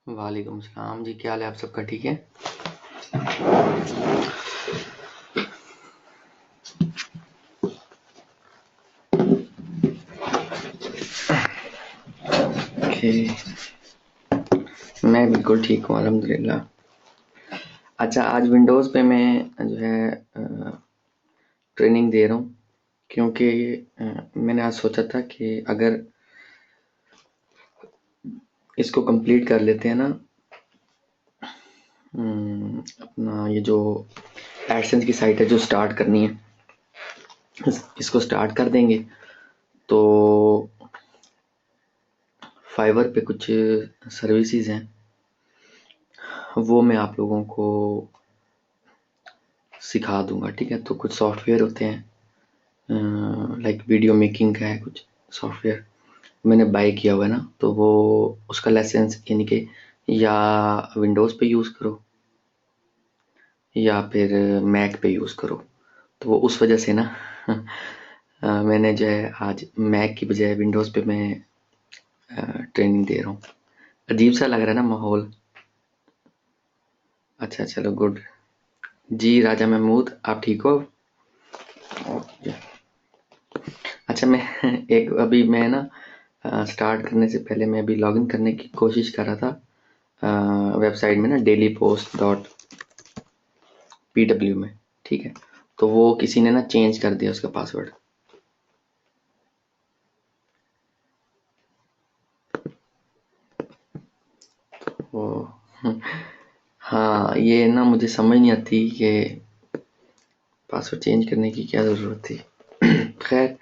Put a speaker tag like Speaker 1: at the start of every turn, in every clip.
Speaker 1: वालेकुम सलाम जी, क्या हाल है आप सबका? ठीक है। ओके, मैं बिल्कुल ठीक हूँ अल्हम्दुलिल्लाह। अच्छा, आज विंडोज़ पे मैं जो है ट्रेनिंग दे रहा हूँ क्योंकि मैंने आज सोचा था कि अगर इसको कंप्लीट कर लेते हैं ना, अपना ये जो एडसेंस की साइट है जो स्टार्ट करनी है, इसको स्टार्ट कर देंगे तो फाइवर पे कुछ सर्विसेज हैं, वो मैं आप लोगों को सिखा दूंगा। ठीक है, तो कुछ सॉफ्टवेयर होते हैं, लाइक वीडियो मेकिंग का है कुछ सॉफ्टवेयर, मैंने बाय किया हुआ है ना, तो वो उसका लाइसेंस यानी कि या विंडोज़ पे यूज़ करो या फिर मैक पे यूज़ करो। तो वो उस वजह से ना मैंने जो है आज मैक की बजाय विंडोज़ पे मैं ट्रेनिंग दे रहा हूँ। अजीब सा लग रहा है ना माहौल? अच्छा, चलो गुड। जी राजा महमूद, आप ठीक हो? ओके। अच्छा, मैं एक अभी मैं ना स्टार्ट करने से पहले मैं अभी लॉगिन करने की कोशिश कर रहा था वेबसाइट में ना, dailypost.pw में। ठीक है, तो वो किसी ने ना चेंज कर दिया उसका पासवर्ड। वो हाँ, ये ना मुझे समझ नहीं आती कि पासवर्ड चेंज करने की क्या ज़रूरत थी। खैर,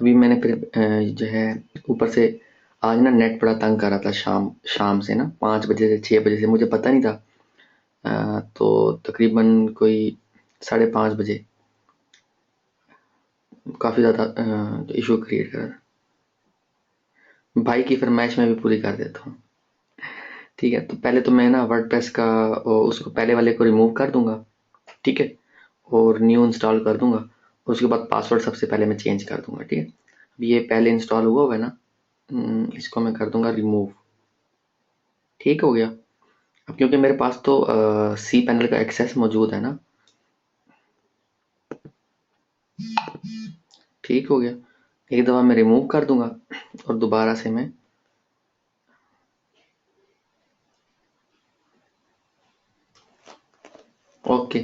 Speaker 1: अभी मैंने फिर जो है ऊपर से आज ना नेट बड़ा तंग कर रहा था, शाम शाम से ना 5 बजे से 6 बजे से, मुझे पता नहीं था। तो तकरीबन कोई 5:30 बजे काफ़ी ज़्यादा इशू क्रिएट कर रहा था। भाई की फरमाइश मैं भी पूरी कर देता हूँ। ठीक है, तो पहले तो मैं ना वर्डप्रेस का उसको पहले वाले को रिमूव कर दूंगा। ठीक है, और न्यू इंस्टॉल कर दूंगा। उसके बाद पासवर्ड सबसे पहले मैं चेंज कर दूंगा। ठीक है, अब ये पहले इंस्टॉल हुआ है ना, इसको मैं कर दूंगा रिमूव। ठीक हो गया। अब क्योंकि मेरे पास तो सी पैनल का एक्सेस मौजूद है ना। ठीक हो गया, एक दफ़ा मैं रिमूव कर दूंगा और दोबारा से मैं ओके।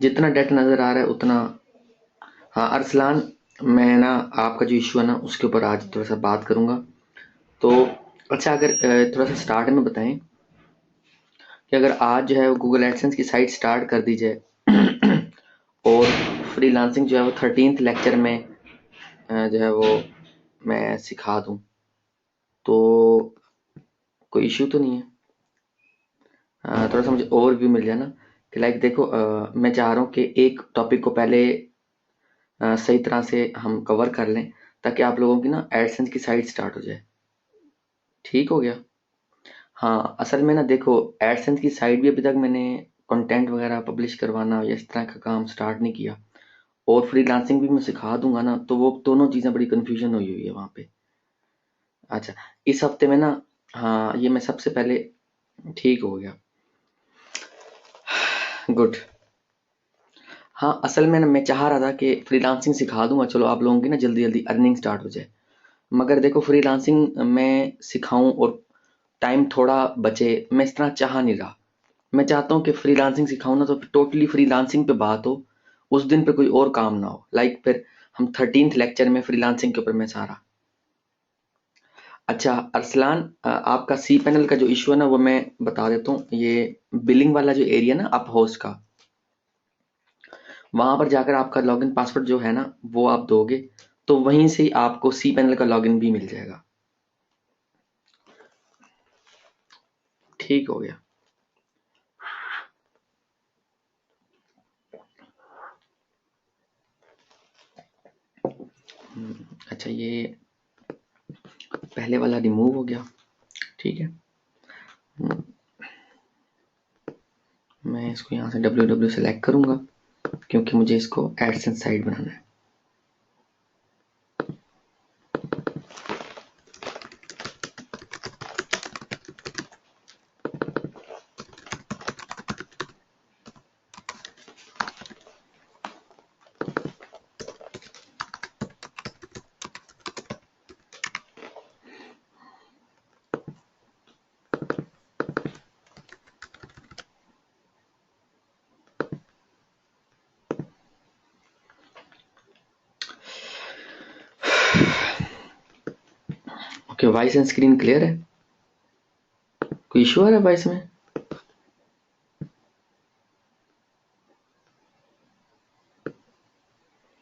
Speaker 1: जितना डेटा नज़र आ रहा है उतना। हाँ अरसलान, मैं ना आपका जो इशू है ना उसके ऊपर आज थोड़ा सा बात करूंगा। तो अच्छा, अगर थोड़ा सा स्टार्ट में बताएं कि अगर आज जो है वो गूगल एडसेंस की साइट स्टार्ट कर दी जाए और फ्रीलांसिंग जो है वो 13th लेक्चर में जो है वो मैं सिखा दूं, तो कोई इश्यू तो नहीं है? थोड़ा सा मुझे ओवरव्यू मिल जाए ना, कि लाइक देखो, मैं चाह रहा हूँ कि एक टॉपिक को पहले सही तरह से हम कवर कर लें ताकि आप लोगों की ना एडसेंस की साइट स्टार्ट हो जाए। ठीक हो गया। हाँ, असल में ना देखो, एडसेंस की साइट भी अभी तक मैंने कंटेंट वगैरह पब्लिश करवाना या इस तरह का काम स्टार्ट नहीं किया, और फ्रीलांसिंग भी मैं सिखा दूंगा ना, तो वो दोनों चीज़ें बड़ी कन्फ्यूजन हुई हुई है वहाँ पे। अच्छा, इस हफ्ते में ना, हाँ ये मैं सबसे पहले ठीक हो गया, गुड। हाँ, असल में ना मैं चाह रहा था कि फ्रीलांसिंग सिखा दूंगा, चलो आप लोगों की ना जल्दी जल्दी अर्निंग स्टार्ट हो जाए। मगर देखो, फ्रीलांसिंग मैं सिखाऊं और टाइम थोड़ा बचे, मैं इस तरह चाह नहीं रहा। मैं चाहता हूँ कि फ्रीलांसिंग सिखाऊं ना तो टोटली फ्रीलांसिंग पे बात हो, उस दिन पे कोई और काम ना हो। लाइक फिर हम 13th लेक्चर में फ्रीलांसिंग के ऊपर मैं सारा। अच्छा अरसलान, आपका सी पैनल का जो इशू है ना वो मैं बता देता हूँ। ये बिलिंग वाला जो एरिया ना अप होस्ट का, वहां पर जाकर आपका लॉगिन पासवर्ड जो है ना वो आप दोगे, तो वहीं से ही आपको सी पैनल का लॉगिन भी मिल जाएगा। ठीक हो गया। अच्छा, ये पहले वाला रिमूव हो गया। ठीक है, मैं इसको यहाँ से www सेलेक्ट करूंगा क्योंकि मुझे इसको एडसेंस साइट बनाना है। वॉइस एंड स्क्रीन क्लियर है? कोई इशू आ रहा है वॉइस में?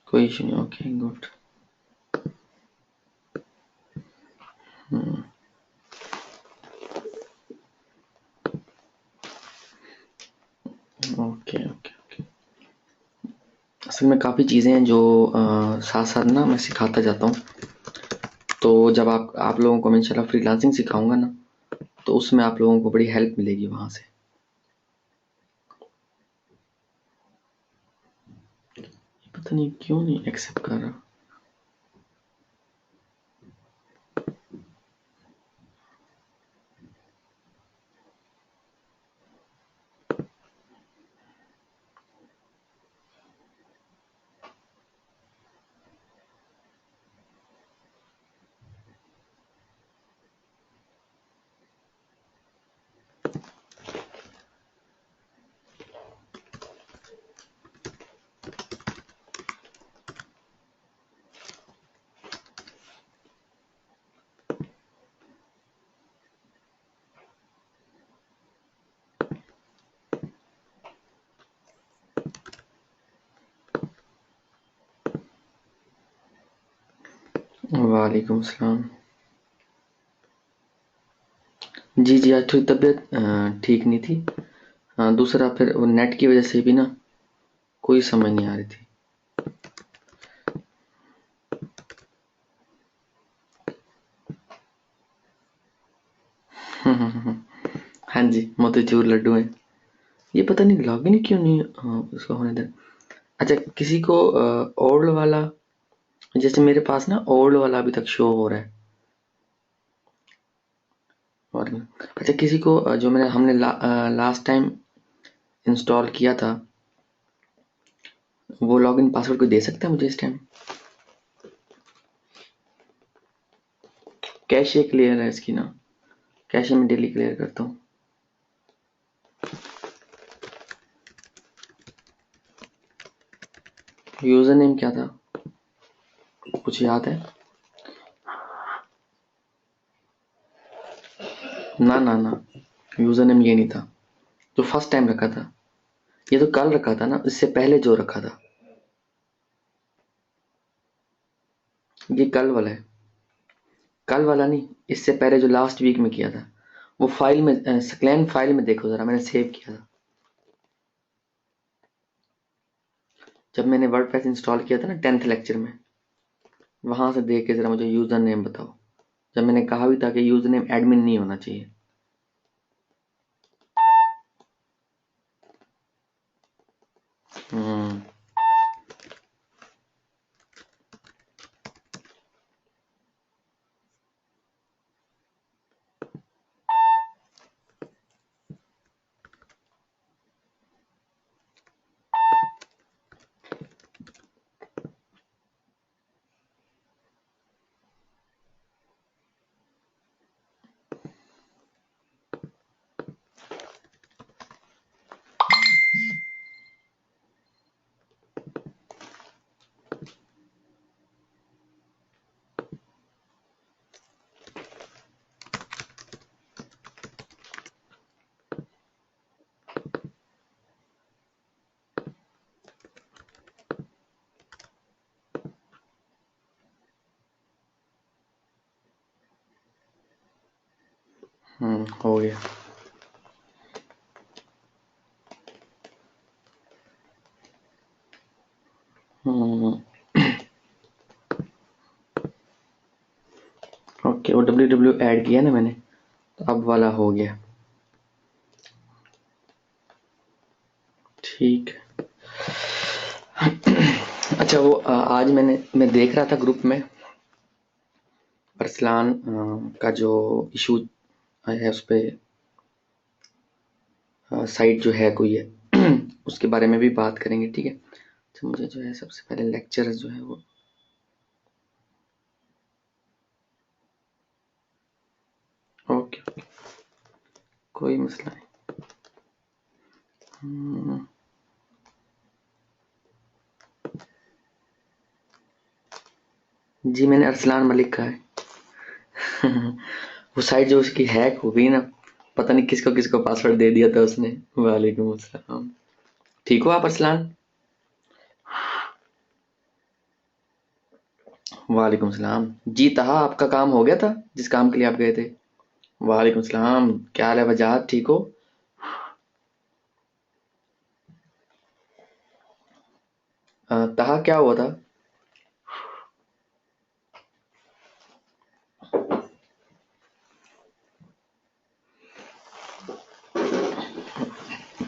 Speaker 1: कोई इशू नहीं, okay good. Okay okay okay. असल में काफ़ी चीज़ें हैं जो साथ साथ ना मैं सिखाता जाता हूँ। तो जब आप लोगों को मैं इंशाल्लाह फ्रीलांसिंग सिखाऊंगा ना, तो उसमें आप लोगों को बड़ी हेल्प मिलेगी वहाँ से। पता नहीं क्यों नहीं एक्सेप्ट कर रहा। वालेकुम सलाम। जी जी, आज थोड़ी तबीयत ठीक नहीं थी। दूसरा फिर वो नेट की वजह से भी ना कोई समझ नहीं आ रही थी। हाँ जी, मोतीचूर लड्डू हैं। ये पता नहीं लॉगिन क्यों नहीं उसको होने दे। अच्छा, किसी को ओल्ड वाला, जैसे मेरे पास ना ओल्ड वाला अभी तक शो हो रहा है। और अच्छा, किसी को जो हमने लास्ट टाइम इंस्टॉल किया था, वो लॉगिन पासवर्ड कोई दे सकता है मुझे इस टाइम? कैशे क्लियर है इसकी ना, कैशे में डेली क्लियर करता हूँ। यूजर नेम क्या था, कुछ याद है? ना ना ना, यूजर नेम ये नहीं था जो फर्स्ट टाइम रखा था। ये तो कल रखा था ना, इससे पहले जो रखा था, ये कल वाला है। कल वाला नहीं, इससे पहले जो लास्ट वीक में किया था। वो फाइल में स्क्लैन फाइल में देखो जरा, मैंने सेव किया था जब मैंने वर्डप्रेस इंस्टॉल किया था ना 10th लेक्चर में। वहां से देख के जरा मुझे यूजर नेम बताओ, जब मैंने कहा भी था कि यूजर नेम एडमिन नहीं होना चाहिए। हम्म। हो गया। हम्म। ओके, वो www ऐड किया ना मैंने, तो अब वाला हो गया। ठीक है। अच्छा, वो आज मैं देख रहा था ग्रुप में अरसलान का जो इशू है, उस पे साइट जो है कोई है उसके बारे में भी बात करेंगे, ठीक है? अच्छा, मुझे जो है सबसे पहले लेक्चर जो है वो, ओके ओके, कोई मसला नहीं। हम्म, जी मैंने अरसलान मलिक का है। वो साइट जो उसकी हैक हो गई ना, पता नहीं किसको किसको पासवर्ड दे दिया था उसने। वालेकुम अस्सलाम। ठीक हो आप अरसलान? वालेकुम सलाम जी। तहा, आपका काम हो गया था जिस काम के लिए आप गए थे? वालेकुम सलाम। क्या हाल है वजाहत, ठीक हो? तहा, क्या हुआ था?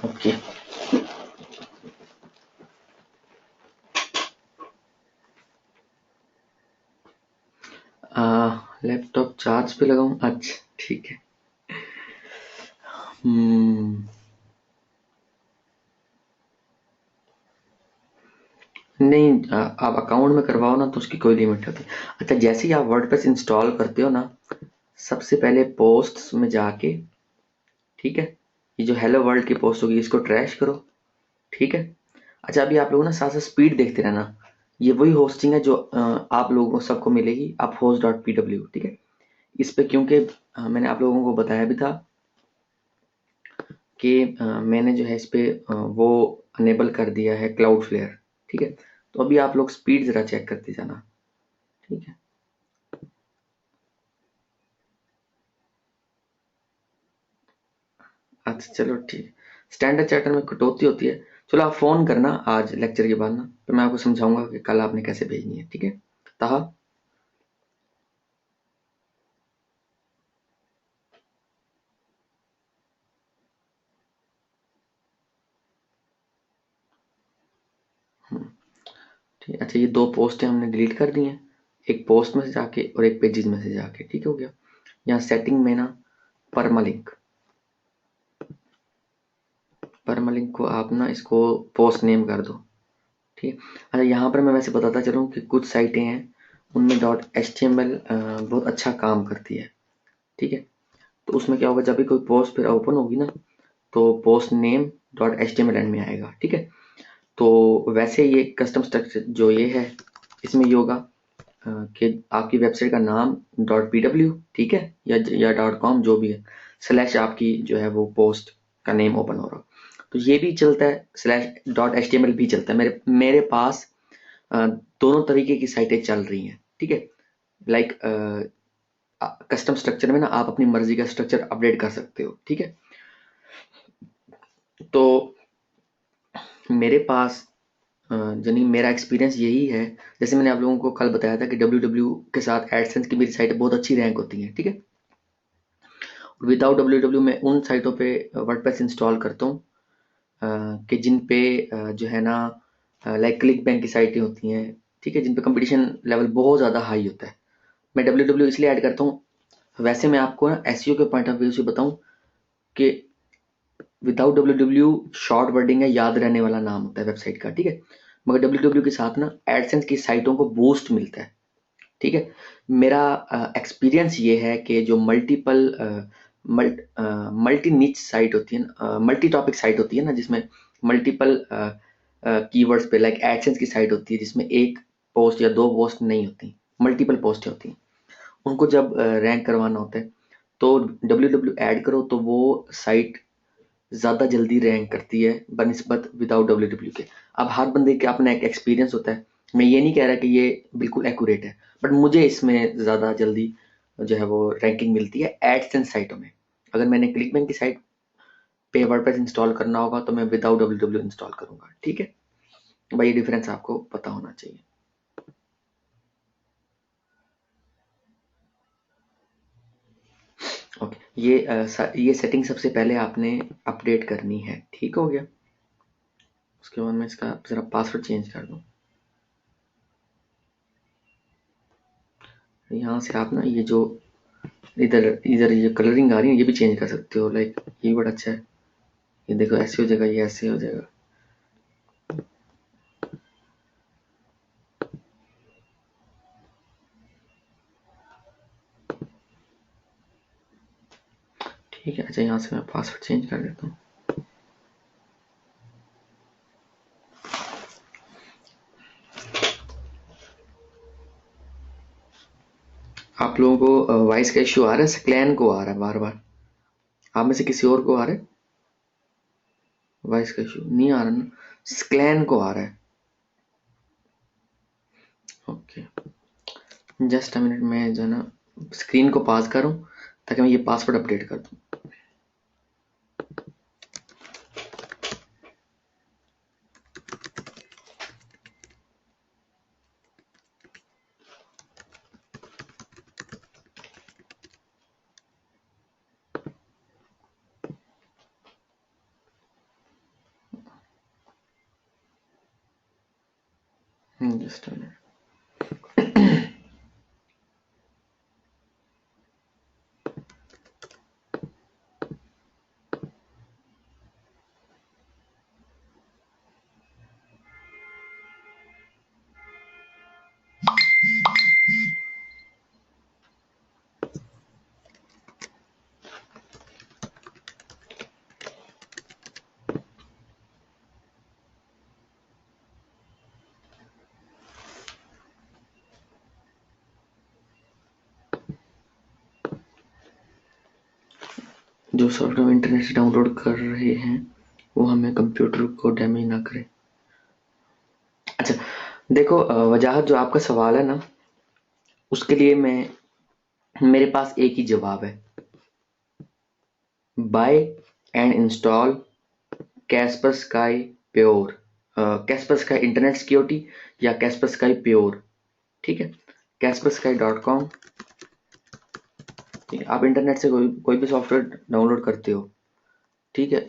Speaker 1: ओके। लैपटॉप चार्ज पे लगाऊं? अच्छा, ठीक है। हम्म। नहीं, आप अकाउंट में करवाओ ना तो उसकी कोई लिमिट होती है। अच्छा, जैसे ही आप वर्डप्रेस इंस्टॉल करते हो ना, सबसे पहले पोस्ट्स में जाके, ठीक है, ये जो हेलो वर्ल्ड की पोस्ट होगी इसको ट्रैश करो। ठीक है। अच्छा, अभी आप लोग ना साथ साथ स्पीड देखते रहना। ये वही होस्टिंग है जो आप लोगों को सबको मिलेगी, आप होस्ट डॉट पी डब्ल्यू, ठीक है। इस पे क्योंकि मैंने आप लोगों को बताया भी था कि मैंने जो है इस पे वो अनेबल कर दिया है क्लाउड फ्लेयर। ठीक है। तो अभी आप लोग स्पीड जरा चेक करते जाना। ठीक है। अच्छा चलो ठीक। स्टैंडर्ड चैटर में कटौती होती है। चलो आप फोन करना आज लेक्चर के बाद ना, तो मैं आपको समझाऊंगा कि कल आपने कैसे भेजनी है। ठीक है। ताहा। ठीक है। अच्छा, ये दो पोस्टें हमने डिलीट कर दी हैं, एक पोस्ट में से जाके और एक पेजेस में से जाके। ठीक हो गया। यहाँ सेटिंग में ना परमालिंक, परमालिंक को आप ना इसको पोस्ट नेम कर दो। ठीक है। अच्छा, यहाँ पर मैं वैसे बताता चलूँ कि कुछ साइटें हैं उनमें dot H T M L बहुत अच्छा काम करती है। ठीक है। तो उसमें क्या होगा, जब भी कोई पोस्ट फिर ओपन होगी ना, तो post name dot H T M L end में आएगा। ठीक है। तो वैसे ये कस्टम स्ट्रक्चर जो ये है, इसमें ये होगा कि आपकी वेबसाइट का नाम डॉट पी डब्ल्यू, ठीक है, या डॉट कॉम जो भी है, स्लैश आपकी जो है वो पोस्ट का नेम ओपन हो रहा। तो ये भी चलता है, slash dot H T M L भी चलता है। मेरे मेरे पास दोनों तरीके की साइटें चल रही हैं। ठीक है। लाइक कस्टम स्ट्रक्चर में ना आप अपनी मर्जी का स्ट्रक्चर अपडेट कर सकते हो। ठीक है। तो मेरे पास यानी मेरा एक्सपीरियंस यही है। जैसे मैंने आप लोगों को कल बताया था कि डब्ल्यू डब्ल्यू के साथ एडसेंस की मेरी साइट बहुत अच्छी रैंक होती है। ठीक है। विदाउट डब्ल्यू डब्ल्यू मैं उन साइटों पे वर्डप्रेस इंस्टॉल करता हूँ कि जिन पे जो है ना लाइक क्लिक बैंक की साइटें होती हैं। ठीक है। जिन पे कंपटीशन लेवल बहुत ज़्यादा हाई होता है। मैं डब्ल्यू डब्ल्यू इसलिए ऐड करता हूँ। वैसे मैं आपको ना एसईओ के पॉइंट ऑफ व्यू से बताऊं कि without W W short wording है, याद रहने वाला नाम होता है वेबसाइट का। ठीक है। मगर डब्ल्यू डब्ल्यू के साथ ना एडसेंस की साइटों को बूस्ट मिलता है। ठीक है। मेरा एक्सपीरियंस ये है कि जो मल्टीपल मल्टी निच साइट होती है ना, मल्टी टॉपिक साइट होती है ना, जिसमें मल्टीपल कीवर्ड्स पे लाइक एडसेंस की साइट होती है जिसमें एक पोस्ट या दो पोस्ट नहीं होती, मल्टीपल पोस्ट होती हैं। उनको जब रैंक करवाना होता है तो डब्ल्यू डब्ल्यू ऐड करो तो वो साइट ज़्यादा जल्दी रैंक करती है बनिस्बत विदाउट डब्ल्यू डब्ल्यू के। अब हर बंदे का अपना एक एक्सपीरियंस होता है। मैं ये नहीं कह रहा कि ये बिल्कुल एक्यूरेट है, बट मुझे इसमें ज़्यादा जल्दी जो है वो रैंकिंग मिलती है एडसेंस साइटों में। अगर मैंने क्लिकबैंक की साइट पे वर्डप्रेस इंस्टॉल करना होगा तो मैं विदाउट डब्ल्यू डब्ल्यू इंस्टॉल करूंगा। ठीक है भाई, ये डिफरेंस आपको पता होना चाहिए। ओके। ये सेटिंग सबसे पहले आपने अपडेट करनी है। ठीक हो गया। उसके बाद मैं इसका ज़रा पासवर्ड चेंज कर दूँ। यहाँ से आप ना ये जो इधर इधर ये कलरिंग आ रही है ये भी चेंज कर सकते हो। लाइक ये बड़ा अच्छा है। ये देखो ऐसे हो जाएगा, ये ऐसे हो जाएगा। ठीक है। अच्छा, यहाँ से मैं पासवर्ड चेंज कर देता हूँ। आप लोगों को वाइस वाइस का इश्यू आ रहा है, स्क्लैन को आ रहा है बार बार। आप में से किसी और को आ रहा है वाइस का इश्यू? नहीं आ रहा ना, स्क्लैन को आ रहा है। ओके, जस्ट अ मिनट, मैं जो है ना स्क्रीन को पास करूं ताकि मैं ये पासवर्ड अपडेट कर दूं। Just a minute. जो सॉफ्टवेयर इंटरनेट से डाउनलोड कर रहे हैं वो हमें कंप्यूटर को डैमेज ना करे। अच्छा देखो, वजाहत जो आपका सवाल है ना, उसके लिए मेरे पास एक ही जवाब है। Buy and install Kaspersky pure, Kaspersky internet security या कैस्परस्काई प्योर। ठीक है, kaspersky.com। ठीक है, आप इंटरनेट से कोई भी सॉफ्टवेयर डाउनलोड करते हो, ठीक है,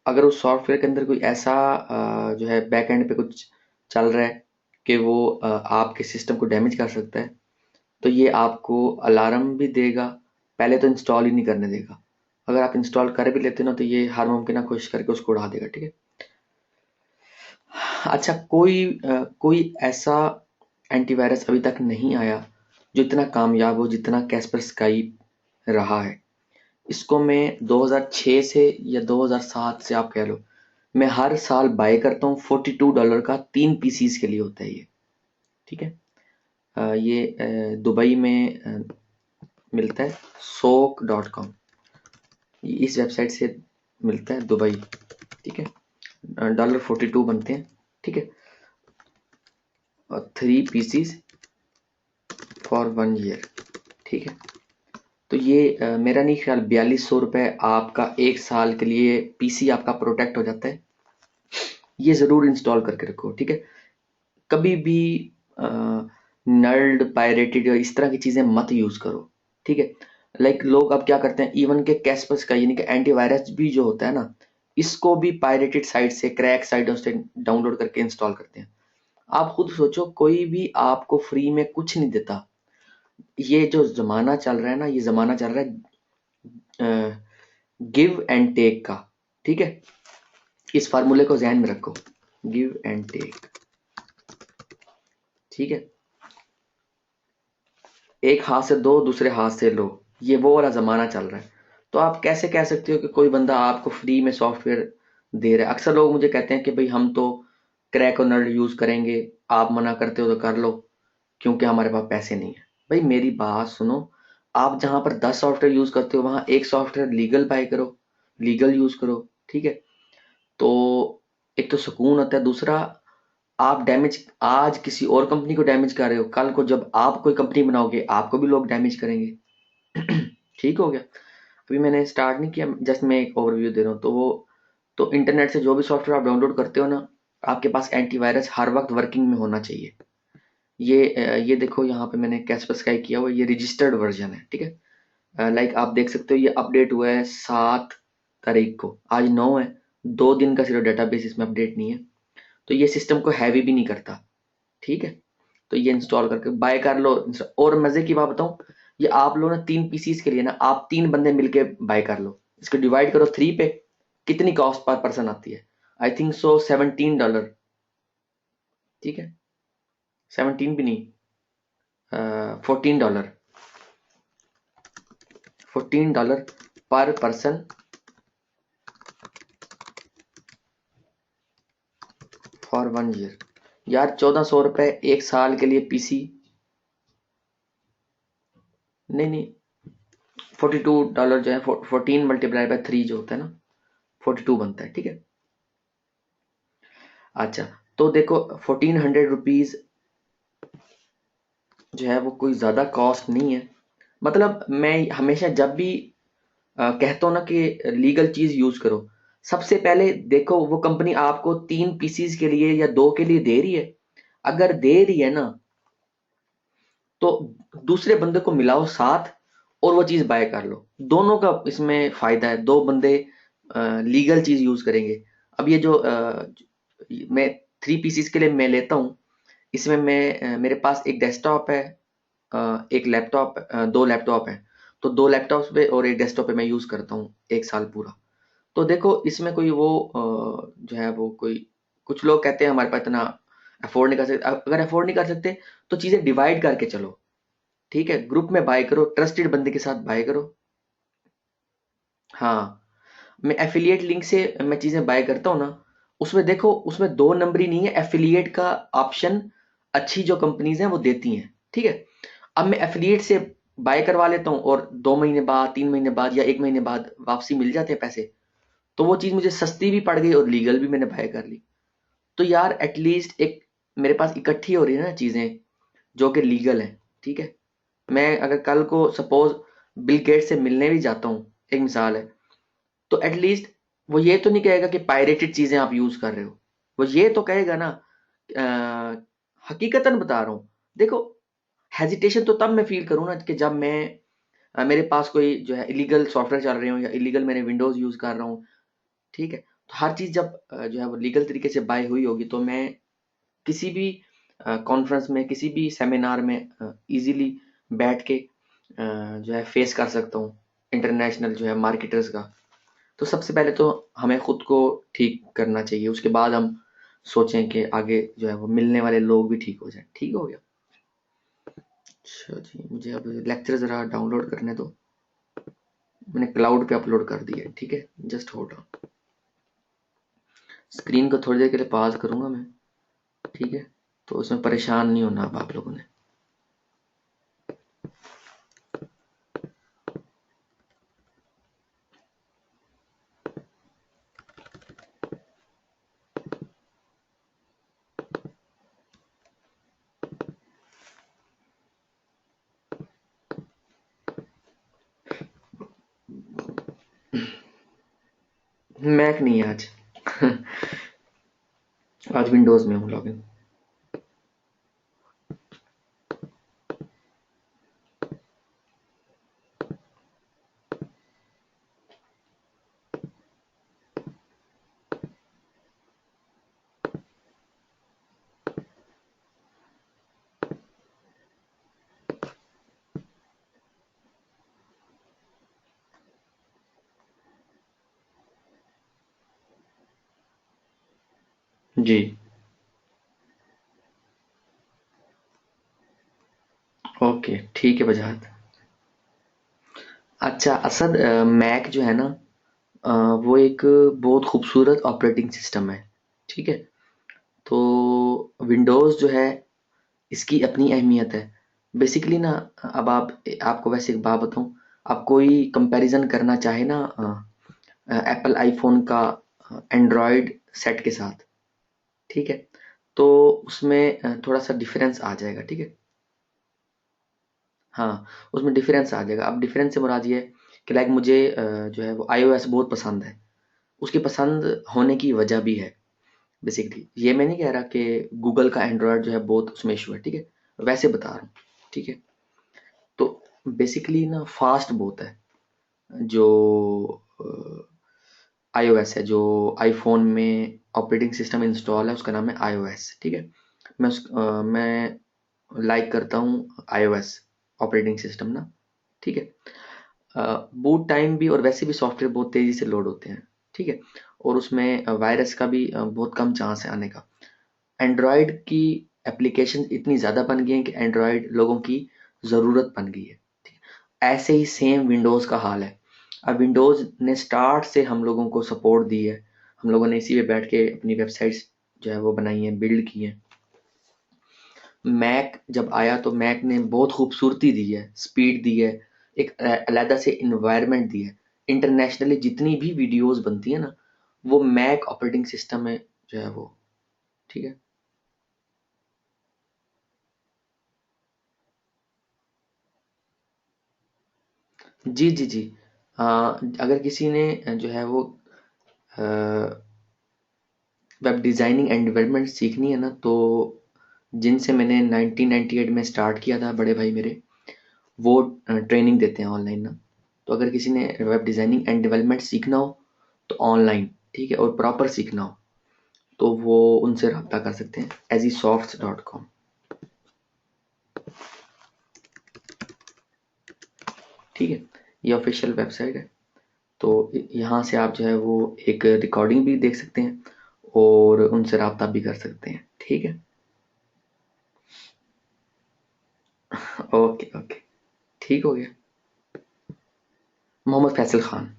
Speaker 1: अगर उस सॉफ्टवेयर के अंदर कोई ऐसा जो है बैक एंड पे कुछ चल रहा है कि वो आपके सिस्टम को डैमेज कर सकता है, तो ये आपको अलार्म भी देगा, पहले तो इंस्टॉल ही नहीं करने देगा। अगर आप इंस्टॉल कर भी लेते हो ना, तो ये हर मुमकिन कोशिश करके उसको उड़ा देगा। ठीक है। अच्छा, कोई ऐसा एंटीवायरस अभी तक नहीं आया जो इतना कामयाब हो जितना कैस्परस्काई रहा है। इसको मैं 2006 से या 2007 से आप कह लो, मैं हर साल बाय करता हूँ। $42 का 3 पीसीज के लिए होता है ये। ठीक है, ये दुबई में मिलता है, soak.com, इस वेबसाइट से मिलता है, दुबई। ठीक है, $42 बनते हैं। ठीक है, और 3 पीसीज फॉर 1 ईयर। ठीक है, तो ये मेरा नहीं ख्याल 4200 रुपये आपका एक साल के लिए पीसी आपका प्रोटेक्ट हो जाता है। ये ज़रूर इंस्टॉल करके रखो। ठीक है, कभी भी नर्ड, पायरेटेड या इस तरह की चीज़ें मत यूज़ करो। ठीक है, लाइक लोग अब क्या करते हैं, इवन के कैस्पस का यानी कि एंटीवायरस भी जो होता है ना, इसको भी पायरेटेड साइट से, क्रैक साइटों से डाउनलोड करके इंस्टॉल करते हैं। आप खुद सोचो, कोई भी आपको फ्री में कुछ नहीं देता। ये जो ज़माना चल रहा है ना, ये ज़माना चल रहा है गिव एंड टेक का। ठीक है, इस फार्मूले को ध्यान में रखो, गिव एंड टेक। ठीक है, एक हाथ से दो, दूसरे हाथ से लो, ये वो वाला जमाना चल रहा है। तो आप कैसे कह सकते हो कि कोई बंदा आपको फ्री में सॉफ्टवेयर दे रहा है? अक्सर लोग मुझे कहते हैं कि भाई हम तो क्रैक और नर्ड यूज करेंगे, आप मना करते हो तो कर लो क्योंकि हमारे पास पैसे नहीं है। भाई मेरी बात सुनो, आप जहां पर 10 सॉफ्टवेयर यूज करते हो वहां एक सॉफ्टवेयर लीगल बाय करो, लीगल यूज करो। ठीक है, तो एक तो सुकून होता है, दूसरा आप डैमेज आज किसी और कंपनी को डैमेज कर रहे हो, कल को जब आप कोई कंपनी बनाओगे आपको भी लोग डैमेज करेंगे। ठीक हो गया। अभी मैंने स्टार्ट नहीं किया, जस्ट मैं एक ओवरव्यू दे रहा हूँ। तो इंटरनेट से जो भी सॉफ्टवेयर आप डाउनलोड करते हो ना, आपके पास एंटीवायरस हर वक्त वर्किंग में होना चाहिए। ये देखो यहाँ पे मैंने कैस्परस्काई किया हुआ, ये रजिस्टर्ड वर्जन है। ठीक है, लाइक आप देख सकते हो ये अपडेट हुआ है 7 तारीख को, आज 9 है, 2 दिन का सिर्फ डेटाबेस इसमें अपडेट नहीं है। तो ये सिस्टम को हैवी भी नहीं करता। ठीक है, तो ये इंस्टॉल करके बाय कर लो। और मजे की बात बताऊं, ये आप लोग ना 3 पीसीस के लिए ना आप 3 बंदे मिलके बाय कर लो, इसको डिवाइड करो 3 पे, कितनी कॉस्ट पर पर्सन आती है? I think so $17। ठीक है, 17 भी नहीं, $14, $14 पर पर्सन फॉर 1 ईयर। यार 1400 रुपए एक साल के लिए पीसी नहीं नहीं, $42 जो है 14 मल्टीप्लाई बाय 3 जो होता है ना 42 बनता है, ठीक है। अच्छा, तो देखो 1400 रुपीज जो है वो कोई ज्यादा कॉस्ट नहीं है। मतलब मैं हमेशा जब भी कहता हूँ ना कि लीगल चीज यूज करो, सबसे पहले देखो वो कंपनी आपको 3 पीसीज के लिए या 2 के लिए दे रही है। अगर दे रही है ना तो दूसरे बंदे को मिलाओ साथ और वो चीज बाय कर लो, दोनों का इसमें फायदा है। दो बंदे लीगल चीज यूज करेंगे। अब ये जो मैं 3 पीसीज के लिए मैं लेता हूँ, इसमें मैं मेरे पास एक डेस्कटॉप है, एक लैपटॉप, 2 लैपटॉप है। तो 2 लैपटॉप्स पे और एक डेस्कटॉप पे मैं यूज करता हूँ 1 साल पूरा। तो देखो इसमें कोई वो जो है वो कोई, कुछ लोग कहते हैं हमारे पास इतना अफोर्ड नहीं कर सकते। अगर अफोर्ड नहीं कर सकते तो चीजें डिवाइड करके चलो, ठीक है। ग्रुप में बाय करो, ट्रस्टेड बंदे के साथ बाय करो। हाँ, मैं एफिलिएट लिंक से मैं चीजें बाय करता हूँ ना, उसमें देखो उसमें 2 नंबरी नहीं है, एफिलिएट का ऑप्शन अच्छी जो कंपनीज हैं वो देती हैं, ठीक है। अब मैं एफिलिएट से बाय करवा लेता हूँ और 2 महीने बाद, 3 महीने बाद या 1 महीने बाद वापसी मिल जाते हैं पैसे, तो वो चीज मुझे सस्ती भी पड़ गई और लीगल भी मैंने बाय कर ली। तो यार एटलीस्ट एक मेरे पास इकट्ठी हो रही है ना चीजें जो कि लीगल है, ठीक है। मैं अगर कल को सपोज बिल गेट से मिलने भी जाता हूँ, एक मिसाल है, तो एटलीस्ट वो ये तो नहीं कहेगा कि पायरेटेड चीजें आप यूज कर रहे हो। वो ये तो कहेगा ना, हकीकतन बता रहा हूँ। देखो हेजिटेशन तो तब मैं फील करूँ ना कि जब मैं मेरे पास कोई जो है इलीगल सॉफ्टवेयर चल रहे हो या इलीगल मैंने विंडोज यूज कर रहा हूँ, ठीक है। तो हर चीज जब जो है वो लीगल तरीके से बाय हुई होगी तो मैं किसी भी कॉन्फ्रेंस में, किसी भी सेमिनार में इजीली बैठ के जो है फेस कर सकता हूँ इंटरनेशनल जो है मार्केटर्स का। तो सबसे पहले तो हमें खुद को ठीक करना चाहिए, उसके बाद हम सोचें कि आगे जो है वो मिलने वाले लोग भी ठीक हो जाए। ठीक हो गया। अच्छा जी, मुझे अब लेक्चर जरा डाउनलोड करने दो। मैंने क्लाउड पे अपलोड कर दिया है, ठीक है। जस्ट होल्ड ऑन, स्क्रीन को थोड़ी देर के लिए पॉज करूंगा मैं, ठीक है। तो उसमें परेशान नहीं होना अब आप लोगों ने। मैक नहीं है आज। आज विंडोज में हूँ लॉगिन। जी, ओके ठीक है वजाहत। अच्छा असद, मैक जो है ना अ, वो एक बहुत खूबसूरत ऑपरेटिंग सिस्टम है, ठीक है। तो विंडोज़ जो है इसकी अपनी अहमियत है। बेसिकली ना, अब आपको वैसे एक बात बताऊं, आप कोई कंपैरिजन करना चाहे ना एप्पल आईफोन का एंड्रॉयड सेट के साथ, ठीक है, तो उसमें थोड़ा सा डिफरेंस आ जाएगा, ठीक है। हाँ, उसमें डिफरेंस आ जाएगा। अब डिफरेंस से मुराद ये है कि लाइक मुझे जो है वो iOS बहुत पसंद है। उसकी पसंद होने की वजह भी है। बेसिकली ये मैं नहीं कह रहा कि गूगल का एंड्रॉयड जो है बहुत उसमें इशू है, ठीक है। वैसे बता रहा हूँ, ठीक है। तो बेसिकली ना फास्ट बहुत है। जो iOS है, जो आईफोन में ऑपरेटिंग सिस्टम इंस्टॉल है उसका नाम है iOS, ठीक है। मैं लाइक करता हूँ iOS ऑपरेटिंग सिस्टम ना, ठीक है। बूट टाइम भी और वैसे भी सॉफ्टवेयर बहुत तेजी से लोड होते हैं, ठीक है। और उसमें वायरस का भी बहुत कम चांस है आने का। एंड्रॉयड की एप्लीकेशन इतनी ज़्यादा बन गई है कि एंड्रॉयड लोगों की ज़रूरत बन गई है, ठीक है। ऐसे ही सेम विंडोज़ का हाल है। अब विंडोज़ ने स्टार्ट से हम लोगों को सपोर्ट दी है। हम लोगों ने इसी पे बैठ के अपनी वेबसाइट्स जो है वो बनाई हैं, बिल्ड की हैं। मैक जब आया तो मैक ने बहुत खूबसूरती दी है, स्पीड दी है, एक अलहदा से इन्वायरमेंट दी है। इंटरनेशनली जितनी भी वीडियोस बनती है ना, वो मैक ऑपरेटिंग सिस्टम में जो है वो, ठीक है। जी जी जी। अगर किसी ने जो है वो वेब डिज़ाइनिंग एंड डेवलपमेंट सीखनी है ना, तो जिनसे मैंने 1998 में स्टार्ट किया था, बड़े भाई मेरे, वो ट्रेनिंग देते हैं ऑनलाइन ना। तो अगर किसी ने वेब डिज़ाइनिंग एंड डेवलपमेंट सीखना हो तो ऑनलाइन, ठीक है, और प्रॉपर सीखना हो तो वो उनसे रब्ता कर सकते हैं easysofts.com। ठीक है, ये ऑफिशियल वेबसाइट है। तो यहाँ से आप जो है वो एक रिकॉर्डिंग भी देख सकते हैं और उनसे रब्ता भी कर सकते हैं। ठीक है, ओके ओके, ठीक हो गया। मोहम्मद फैसल खान।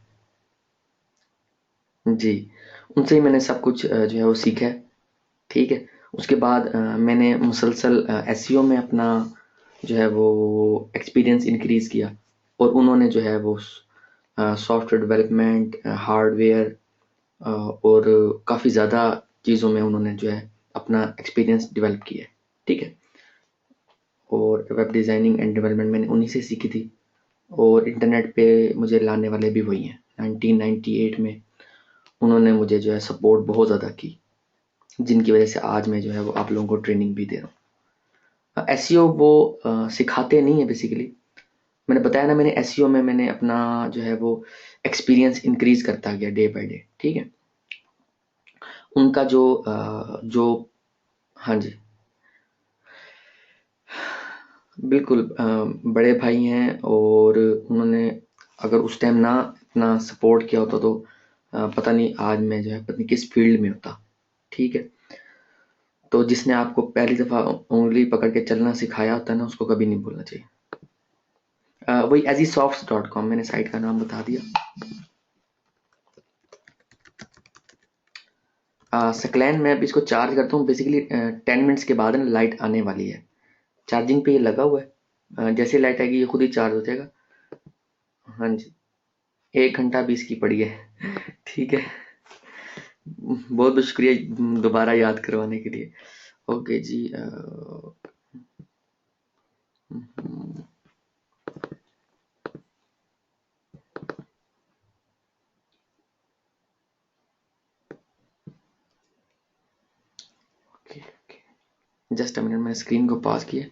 Speaker 1: जी, उनसे ही मैंने सब कुछ जो है वो सीखा है। ठीक है, उसके बाद मैंने मुसलसल एसईओ में अपना जो है वो एक्सपीरियंस इंक्रीज़ किया, और उन्होंने जो है वो सॉफ्टवेयर डेवलपमेंट, हार्डवेयर और काफ़ी ज़्यादा चीज़ों में उन्होंने जो है अपना एक्सपीरियंस डेवलप किया है। ठीक है, और वेब डिज़ाइनिंग एंड डेवलपमेंट मैंने उन्हीं से सीखी थी, और इंटरनेट पे मुझे लाने वाले भी वही हैं। 1998 में उन्होंने मुझे जो है सपोर्ट बहुत ज़्यादा की, जिनकी वजह से आज मैं जो है वो आप लोगों को ट्रेनिंग भी दे रहा हूँ। एसईओ वो सिखाते नहीं है बेसिकली। मैंने बताया ना, मैंने एसईओ में मैंने अपना जो है वो एक्सपीरियंस इंक्रीज करता गया डे बाय डे। ठीक है, उनका जो हाँ जी, बिल्कुल बड़े भाई हैं, और उन्होंने अगर उस टाइम ना इतना सपोर्ट किया होता तो पता नहीं आज मैं जो है पता नहीं किस फील्ड में होता। ठीक है, तो जिसने आपको पहली दफ़ा उंगली पकड़ के चलना सिखाया होता है ना, उसको कभी नहीं भूलना चाहिए। वही easysofts.com, मैंने साइट का नाम बता दिया। सकलैन मैं अभी इसको चार्ज करता हूँ बेसिकली 10 मिनट्स के बाद ना लाइट आने वाली है। चार्जिंग पे ये लगा हुआ है, जैसे लाइट आएगी ये खुद ही चार्ज हो जाएगा। हाँ जी, 1 घंटा भी इसकी पड़ी है। ठीक है, बहुत बहुत शुक्रिया दोबारा याद करवाने के लिए। ओके जी, okay okay, just a minute, मैंने स्क्रीन को पॉज किया।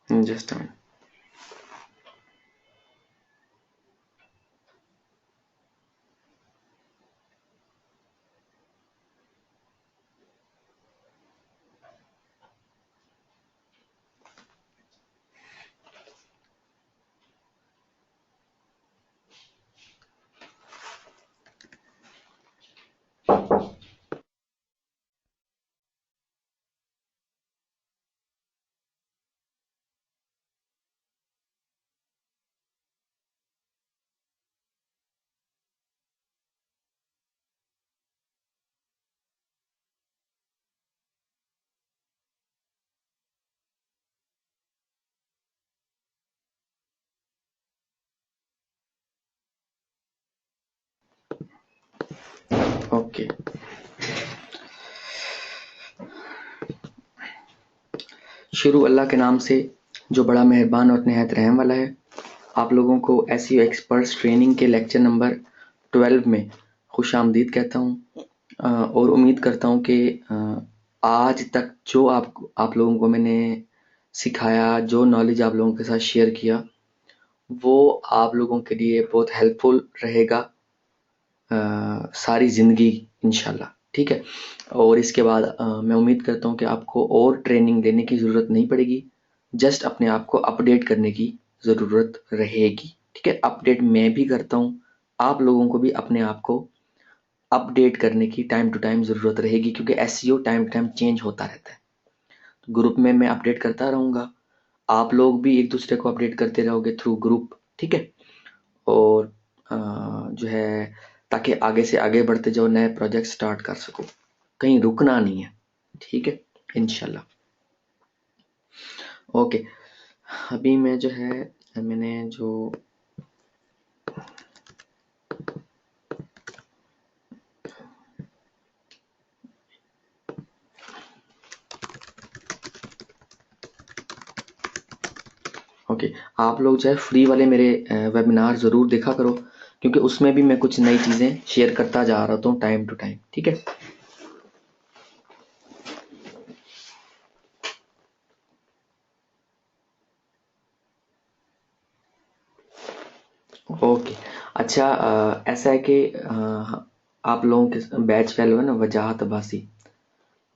Speaker 1: Just a minute. ओके, शुरू अल्लाह के नाम से जो बड़ा मेहरबान और नहायत रहम वाला है। आप लोगों को एसईओ एक्सपर्ट्स ट्रेनिंग के लेक्चर नंबर 12 में खुश आमदीद कहता हूँ, और उम्मीद करता हूँ कि आज तक जो आप लोगों को मैंने सिखाया, जो नॉलेज आप लोगों के साथ शेयर किया, वो आप लोगों के लिए बहुत हेल्पफुल रहेगा सारी ज़िंदगी इंशाल्लाह। ठीक है, और इसके बाद मैं उम्मीद करता हूँ कि आपको और ट्रेनिंग लेने की ज़रूरत नहीं पड़ेगी, जस्ट अपने आप को अपडेट करने की ज़रूरत रहेगी। ठीक है, अपडेट मैं भी करता हूँ, आप लोगों को भी अपने आप को अपडेट करने की टाइम टू टाइम ज़रूरत रहेगी, क्योंकि SEO time to time change होता रहता है। ग्रुप में मैं अपडेट करता रहूँगा, आप लोग भी एक दूसरे को अपडेट करते रहोगे थ्रू ग्रुप, ठीक है। और जो है ताकि आगे से आगे बढ़ते जाओ, नए प्रोजेक्ट स्टार्ट कर सको, कहीं रुकना नहीं है, ठीक है, इंशाल्लाह। ओके, अभी मैं जो है मैंने जो ओके, आप लोग जो है फ्री वाले मेरे वेबिनार ज़रूर देखा करो, क्योंकि उसमें भी मैं कुछ नई चीज़ें शेयर करता जा रहा हूँ टाइम टू टाइम, ठीक है। ओके, अच्छा, ऐसा है कि आप लोगों के बैच फेलो है ना वजाहत अब्बासी,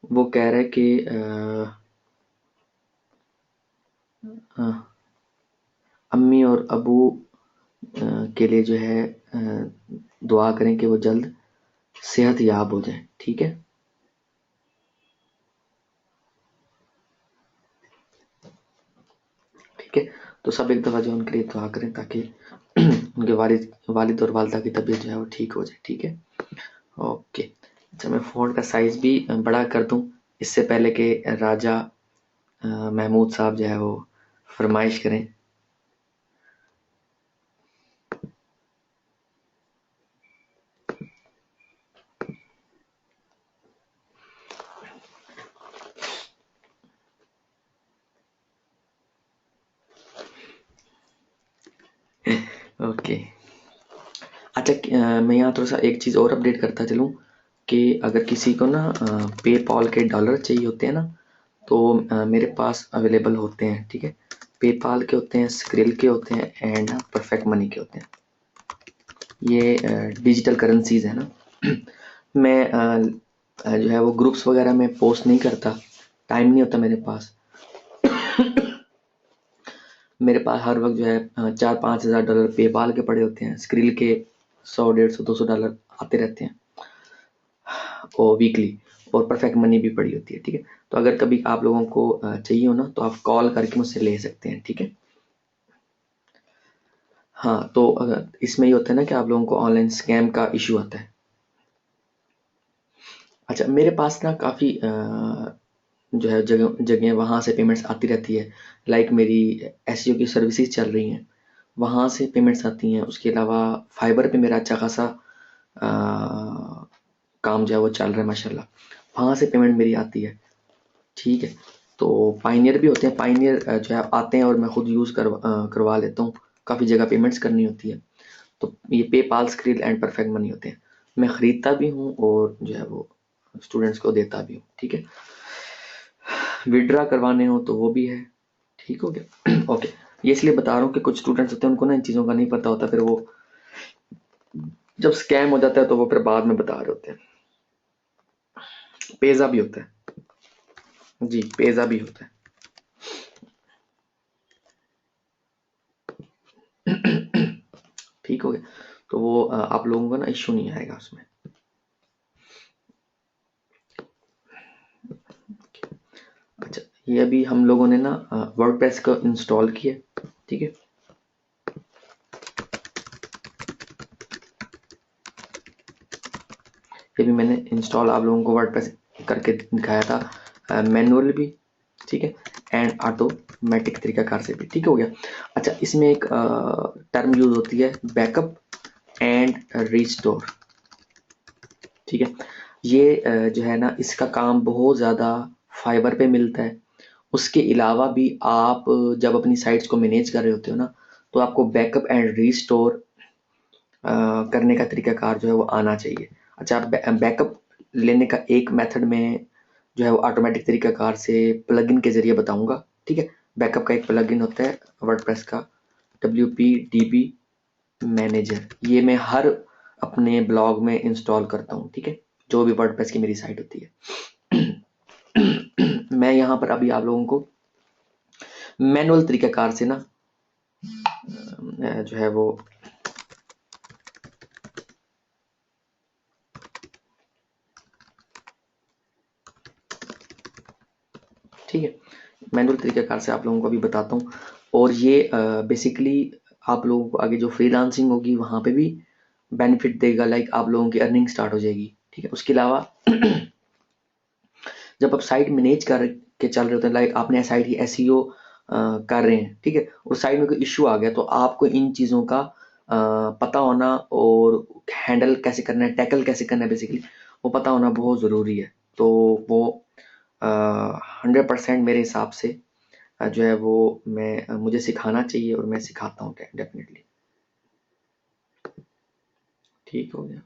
Speaker 1: वो कह रहे कि अम्मी और अबू के लिए जो है दुआ करें कि वो जल्द सेहत याब हो जाए, ठीक है। ठीक है, तो सब एक दफ़ा जो उनके लिए दुआ करें ताकि उनके वालिद और वालिदा की तबीयत जो है वो ठीक हो जाए, ठीक है। ओके, अच्छा, मैं फ़ोन का साइज़ भी बड़ा कर दूं इससे पहले कि राजा महमूद साहब जो है वो फरमाइश करें। ओके, अच्छा, मैं यहाँ थोड़ा सा एक चीज़ और अपडेट करता चलूँ कि अगर किसी को ना पेपॉल के डॉलर चाहिए होते हैं ना, तो मेरे पास अवेलेबल होते हैं, ठीक है। पेपाल के होते हैं, स्क्रिल के होते हैं, एंड परफेक्ट मनी के होते हैं। ये डिजिटल करेंसीज है ना। मैं जो है वो ग्रुप्स वगैरह में पोस्ट नहीं करता, टाइम नहीं होता मेरे पास। मेरे पास हर वक्त जो है 4-5 हज़ार डॉलर पेपाल के पड़े होते हैं, स्क्रिल के 100, 150, 200 डॉलर आते रहते हैं और वीकली, और परफेक्ट मनी भी पड़ी होती है, ठीक है। तो अगर कभी आप लोगों को चाहिए हो ना, तो आप कॉल करके मुझसे ले सकते हैं, ठीक है। हाँ, तो अगर इसमें ये होता है ना कि आप लोगों को ऑनलाइन स्कैम का इशू आता है। अच्छा, मेरे पास ना काफ़ी जो है जगह जगह वहाँ से पेमेंट्स आती रहती है, लाइक मेरी एसईओ की सर्विसेज चल रही हैं, वहाँ से पेमेंट्स आती हैं। उसके अलावा फाइबर पे मेरा अच्छा खासा अ, काम जो है वो चल रहा है माशाल्लाह, वहाँ से पेमेंट मेरी आती है, ठीक है। तो पाइनियर भी होते हैं, पाइनियर जो है आते हैं और मैं खुद यूज़ करवा लेता हूँ, काफ़ी जगह पेमेंट्स करनी होती है। तो ये PayPal, skill and perfect money होते हैं, मैं खरीदता भी हूँ और जो है वो स्टूडेंट्स को देता भी हूँ, ठीक है। विड्रा करवाने हो तो वो भी है, ठीक हो गया। ओके, ये इसलिए बता रहा हूँ कि कुछ स्टूडेंट्स होते हैं उनको ना इन चीज़ों का नहीं पता होता, फिर वो जब स्कैम हो जाता है तो वो फिर बाद में बता रहे होते हैं। पेजा भी होता है जी, पेजा भी होता है। ठीक हो गया, तो वो आप लोगों का ना इश्यू नहीं आएगा उसमें। अच्छा, ये अभी हम लोगों ने ना वर्डप्रेस को इंस्टॉल किया, ठीक है। ये भी मैंने इंस्टॉल आप लोगों को वर्डप्रेस करके दिखाया था, मैनुअल भी, ठीक है, एंड ऑटोमेटिक तरीकाकार से भी, ठीक हो गया। अच्छा, इसमें एक टर्म यूज होती है, बैकअप एंड रिस्टोर, ठीक है। ये जो है ना, इसका काम बहुत ज़्यादा फाइबर पे मिलता है। उसके अलावा भी आप जब अपनी साइट्स को मैनेज कर रहे होते हो ना, तो आपको बैकअप एंड रिस्टोर करने का तरीकाकार जो है वो आना चाहिए। अच्छा, बैकअप लेने का एक मेथड में जो है वो ऑटोमेटिक तरीकाकार से प्लगइन के जरिए बताऊंगा, ठीक है। बैकअप का एक प्लगइन होता है वर्डप्रेस का, WPDB मैनेजर, ये मैं हर अपने ब्लॉग में इंस्टॉल करता हूँ, ठीक है, जो भी वर्डप्रेस की मेरी साइट होती है। मैं यहाँ पर अभी आप लोगों को मैनुअल तरीकाकार से ना जो है वो, ठीक है, मैनुअल तरीक़ाकार से आप लोगों को अभी बताता हूँ। और ये बेसिकली आप लोगों को आगे जो फ्रीलांसिंग होगी वहाँ पे भी बेनिफिट देगा, लाइक आप लोगों की अर्निंग स्टार्ट हो जाएगी, ठीक है। उसके अलावा जब आप साइट मैनेज कर के चल रहे होते हैं, लाइक आपने साइट की एसईओ कर रहे हैं, ठीक है, और साइड में कोई इश्यू आ गया, तो आपको इन चीज़ों का पता होना और हैंडल कैसे करना है, टैकल कैसे करना है, बेसिकली वो पता होना बहुत ज़रूरी है। तो वो 100% मेरे हिसाब से जो है वो मुझे सिखाना चाहिए और मैं सिखाता हूँ डेफिनेटली। ठीक हो गया।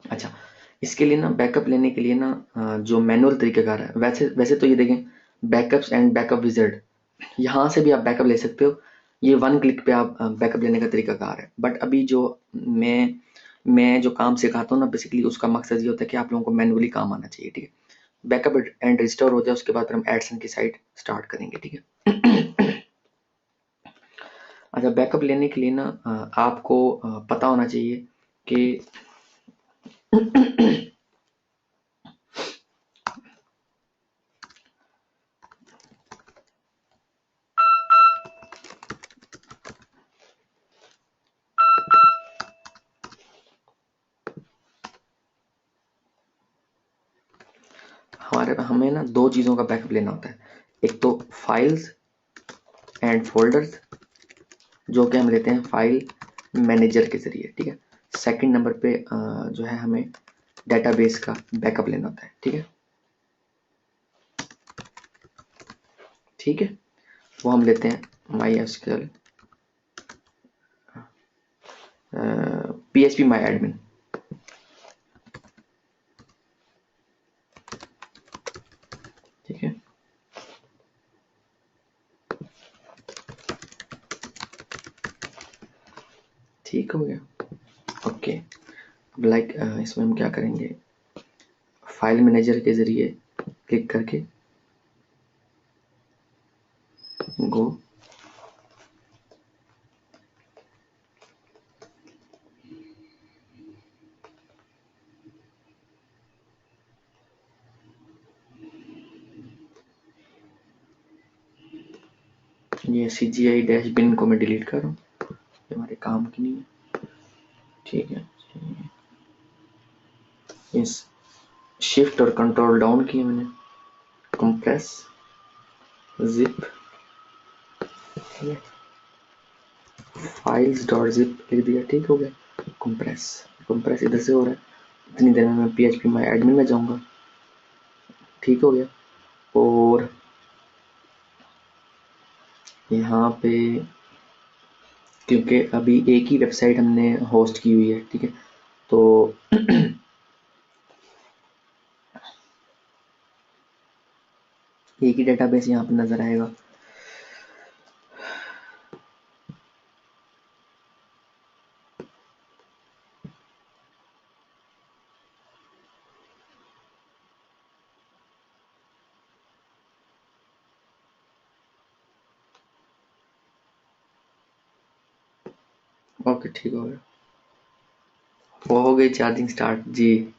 Speaker 1: अच्छा, इसके लिए ना बैकअप लेने के लिए ना जो मैनुअल तरीक़ाकार है, वैसे वैसे तो ये देखें, बैकअप्स एंड बैकअप विज़ार्ड, यहाँ से भी आप बैकअप ले सकते हो। ये वन क्लिक पे आप बैकअप लेने का तरीक़ाकार है। बट अभी जो मैं जो काम सिखाता हूँ ना, बेसिकली उसका मकसद ये होता है कि आप लोगों को मैनुअली काम आना चाहिए, ठीक है। बैकअप एंड रिस्टोर हो जाए, उसके बाद फिर हम एडसन की साइट स्टार्ट करेंगे, ठीक है। अच्छा, बैकअप लेने के लिए ना आपको पता होना चाहिए कि हमें ना दो चीज़ों का बैकअप लेना होता है। एक तो फाइल्स एंड फोल्डर्स, जो कि हम लेते हैं फाइल मैनेजर के ज़रिए, ठीक है। सेकंड नंबर पे जो है हमें डेटाबेस का बैकअप लेना होता है, ठीक है। ठीक है, वो हम लेते हैं MySQL PHP माई एडमिन, ठीक है। ठीक हो गया, ओके। लाइक इसमें हम क्या करेंगे, फाइल मैनेजर के ज़रिए क्लिक करके गो, ये CGI डैश बिन को मैं डिलीट कर रहा हूँ, ये हमारे काम की नहीं है, ठीक है। इस शिफ्ट और कंट्रोल डाउन किए मैंने, compress zip, files dot zip लिख दिया, ठीक हो गया। कंप्रेस कंप्रेस इधर से हो रहा है, इतनी देर में मैं PHP माई एडमिन में जाऊंगा, ठीक हो गया। और यहाँ पे क्योंकि अभी एक ही वेबसाइट हमने होस्ट की हुई है, ठीक है, तो एक ही डेटाबेस यहाँ पे नज़र आएगा। ओके, ठीक हो गया, वो हो गई चार्जिंग स्टार्ट जी।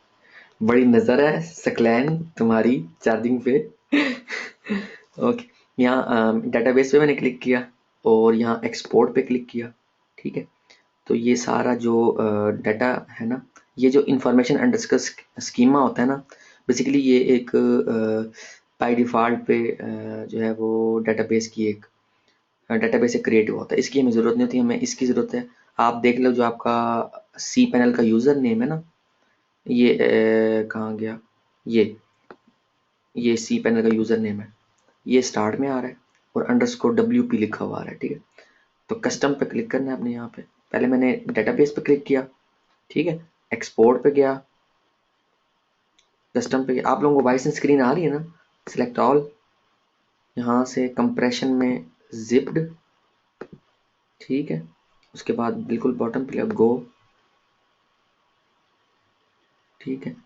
Speaker 1: बड़ी नज़र है सकलैन तुम्हारी चार्जिंग पे। ओके, यहाँ डेटाबेस पे मैंने क्लिक किया और यहाँ एक्सपोर्ट पे क्लिक किया, ठीक है। तो ये सारा जो डाटा है ना, ये जो इंफॉर्मेशन अंडरस्कोर स्कीमा होता है ना, बेसिकली ये एक बाय डिफ़ॉल्ट पे जो है वो डेटाबेस की एक डेटाबेस से क्रिएटिव होता है, इसकी हमें ज़रूरत नहीं होती, हमें इसकी ज़रूरत है। आप देख लो जो आपका cpanel का यूज़र नेम है ना, ये कहाँ गया, ये cpanel का यूज़र नेम है, ये स्टार्ट में आ रहा है और _wp लिखा हुआ आ रहा है, ठीक है। तो कस्टम पे क्लिक करना है आपने, यहाँ पे पहले मैंने डेटाबेस पे क्लिक किया, ठीक है, एक्सपोर्ट पे गया, कस्टम पे गया। आप लोगों को वॉइस स्क्रीन आ रही है ना, सिलेक्ट ऑल, यहाँ से कंप्रेशन में जिप्ड, ठीक है, उसके बाद बिल्कुल बॉटम पे गो, ठीक है,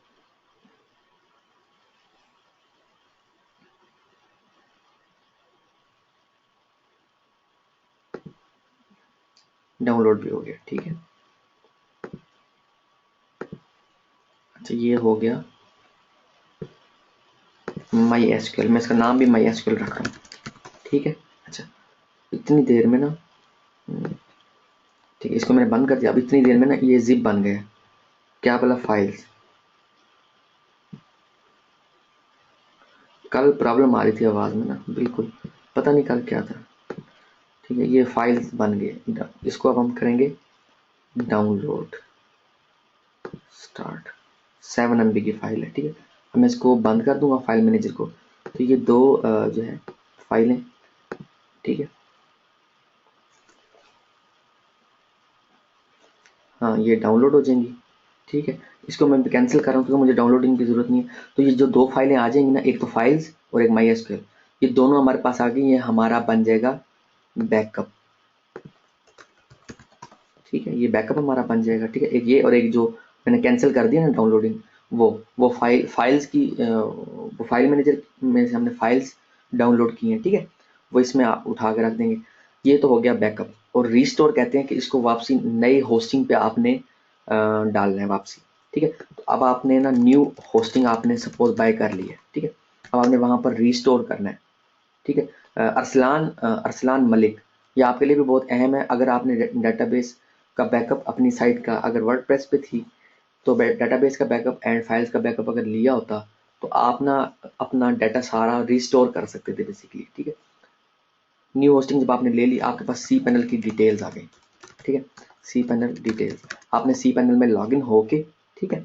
Speaker 1: डाउनलोड भी हो गया, ठीक है। अच्छा ये हो गया माई एसक्यूएल, मैं इसका नाम भी माई एसक्यूएल रख रहा हूँ, ठीक है। अच्छा इतनी देर में ना, ठीक है, इसको मैंने बंद कर दिया। अब इतनी देर में ना ये जिप बन गया, क्या बोला, फाइल्स। कल प्रॉब्लम आ रही थी आवाज़ में ना, बिल्कुल पता नहीं कल क्या था, ठीक है। ये फाइल्स बन गए, इसको अब हम करेंगे डाउनलोड, स्टार्ट। 7 MB की फाइल है, ठीक है। अब मैं इसको बंद कर दूंगा फाइल मैनेजर को, तो ये दो जो है फाइलें, ठीक है, हाँ ये डाउनलोड हो जाएंगी, ठीक है। इसको मैं कैंसिल कर रहा हूँ क्योंकि मुझे डाउनलोडिंग की ज़रूरत नहीं है। तो ये जो दो फाइलें आ जाएंगी ना, एक तो फाइल्स और एक माई एसक्यूएल, ये दोनों हमारे पास आ गई, ये हमारा बन जाएगा बैकअप, ठीक है, ये बैकअप हमारा बन जाएगा, ठीक है। एक ये और एक जो मैंने कैंसिल कर दिया ना डाउनलोडिंग, वो फाइल्स की वो फाइल मैनेजर में से हमने फाइल्स डाउनलोड की हैं, ठीक है, वो इसमें आप उठा के रख देंगे। ये तो हो गया बैकअप। और रीस्टोर कहते हैं कि इसको वापसी नई होस्टिंग पे आपने डालना है वापसी, ठीक है। तो अब आपने ना न्यू होस्टिंग आपने सपोज बाय कर ली है, ठीक है। अब आपने वहां पर रीस्टोर करना है, ठीक है। अरसलान मलिक, ये आपके लिए भी बहुत अहम है। अगर आपने डेटाबेस का बैकअप अपनी साइट का अगर वर्डप्रेस पे थी, तो डेटाबेस का बैकअप एंड फाइल्स का बैकअप अगर लिया होता, तो आप ना अपना डाटा सारा रिस्टोर कर सकते थे बेसिकली, ठीक है। न्यू होस्टिंग जब आपने ले ली, आपके पास cpanel की डिटेल्स आ गई, ठीक है। cpanel डिटेल्स, आपने cpanel में लॉगिन होके, ठीक है,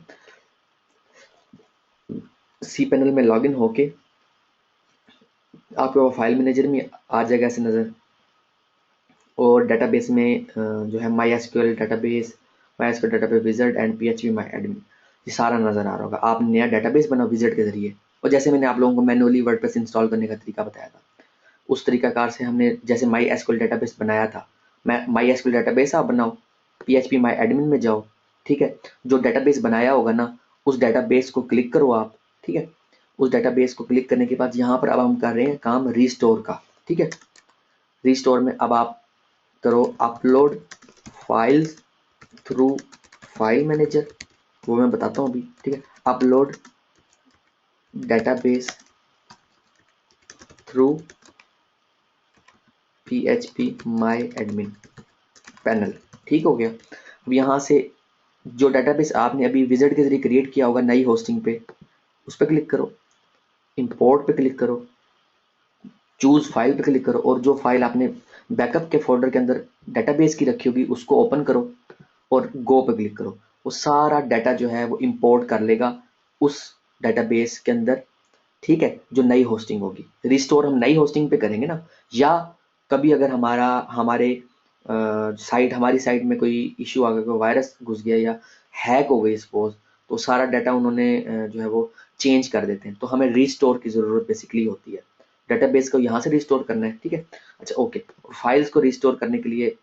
Speaker 1: cpanel में लॉगिन होके आपके वो फाइल मैनेजर में आ जाएगा ऐसे नज़र। और डेटाबेस में जो है my SQL database, my SQL database wizard and PHP my admin, ये सारा नज़र आ रहा होगा। आप नया डेटाबेस बनाओ विजार्ड के जरिए, और जैसे मैंने आप लोगों को मैनुअली वर्डप्रेस इंस्टॉल करने का तरीका बताया था, उस तरीकाकार से हमने जैसे माई एसक्यूएल डेटाबेस बनाया था, मैं माई एसक्यूएल डेटाबेस आप बनाओ, पीएचपी माई एडमिन में जाओ, ठीक है। जो डेटाबेस बनाया होगा ना, उस डेटाबेस को क्लिक करो आप, ठीक है। उस डेटाबेस को क्लिक करने के बाद यहाँ पर अब हम कर रहे हैं काम रिस्टोर का, ठीक है। रिस्टोर में अब आप करो upload files through file manager, वो मैं बताता हूँ अभी, ठीक है। Upload database through php my admin panel, ठीक हो गया। अब यहाँ से जो डेटाबेस आपने अभी विजिट के जरिए क्रिएट किया होगा नई होस्टिंग पे, उस पर क्लिक करो, इंपोर्ट पे क्लिक करो, चूज फाइल पे क्लिक करो, और जो फाइल आपने बैकअप के फोल्डर के अंदर डेटाबेस की रखी होगी उसको ओपन करो और गो पे क्लिक करो। वो सारा डाटा जो है वो इंपोर्ट कर लेगा उस डेटाबेस के अंदर, ठीक है, जो नई होस्टिंग होगी। रिस्टोर हम नई होस्टिंग पे करेंगे ना, या कभी अगर हमारी साइट में कोई इश्यू आ गया, कोई वायरस घुस गया या हैक हो गई सपोज, तो सारा डाटा उन्होंने जो है वो चेंज कर देते हैं, तो हमें रिस्टोर की ज़रूरत बेसिकली होती है। डेटाबेस को यहाँ से रिस्टोर करना है, ठीक है। अच्छा ओके, फाइल्स को रिस्टोर करने के लिए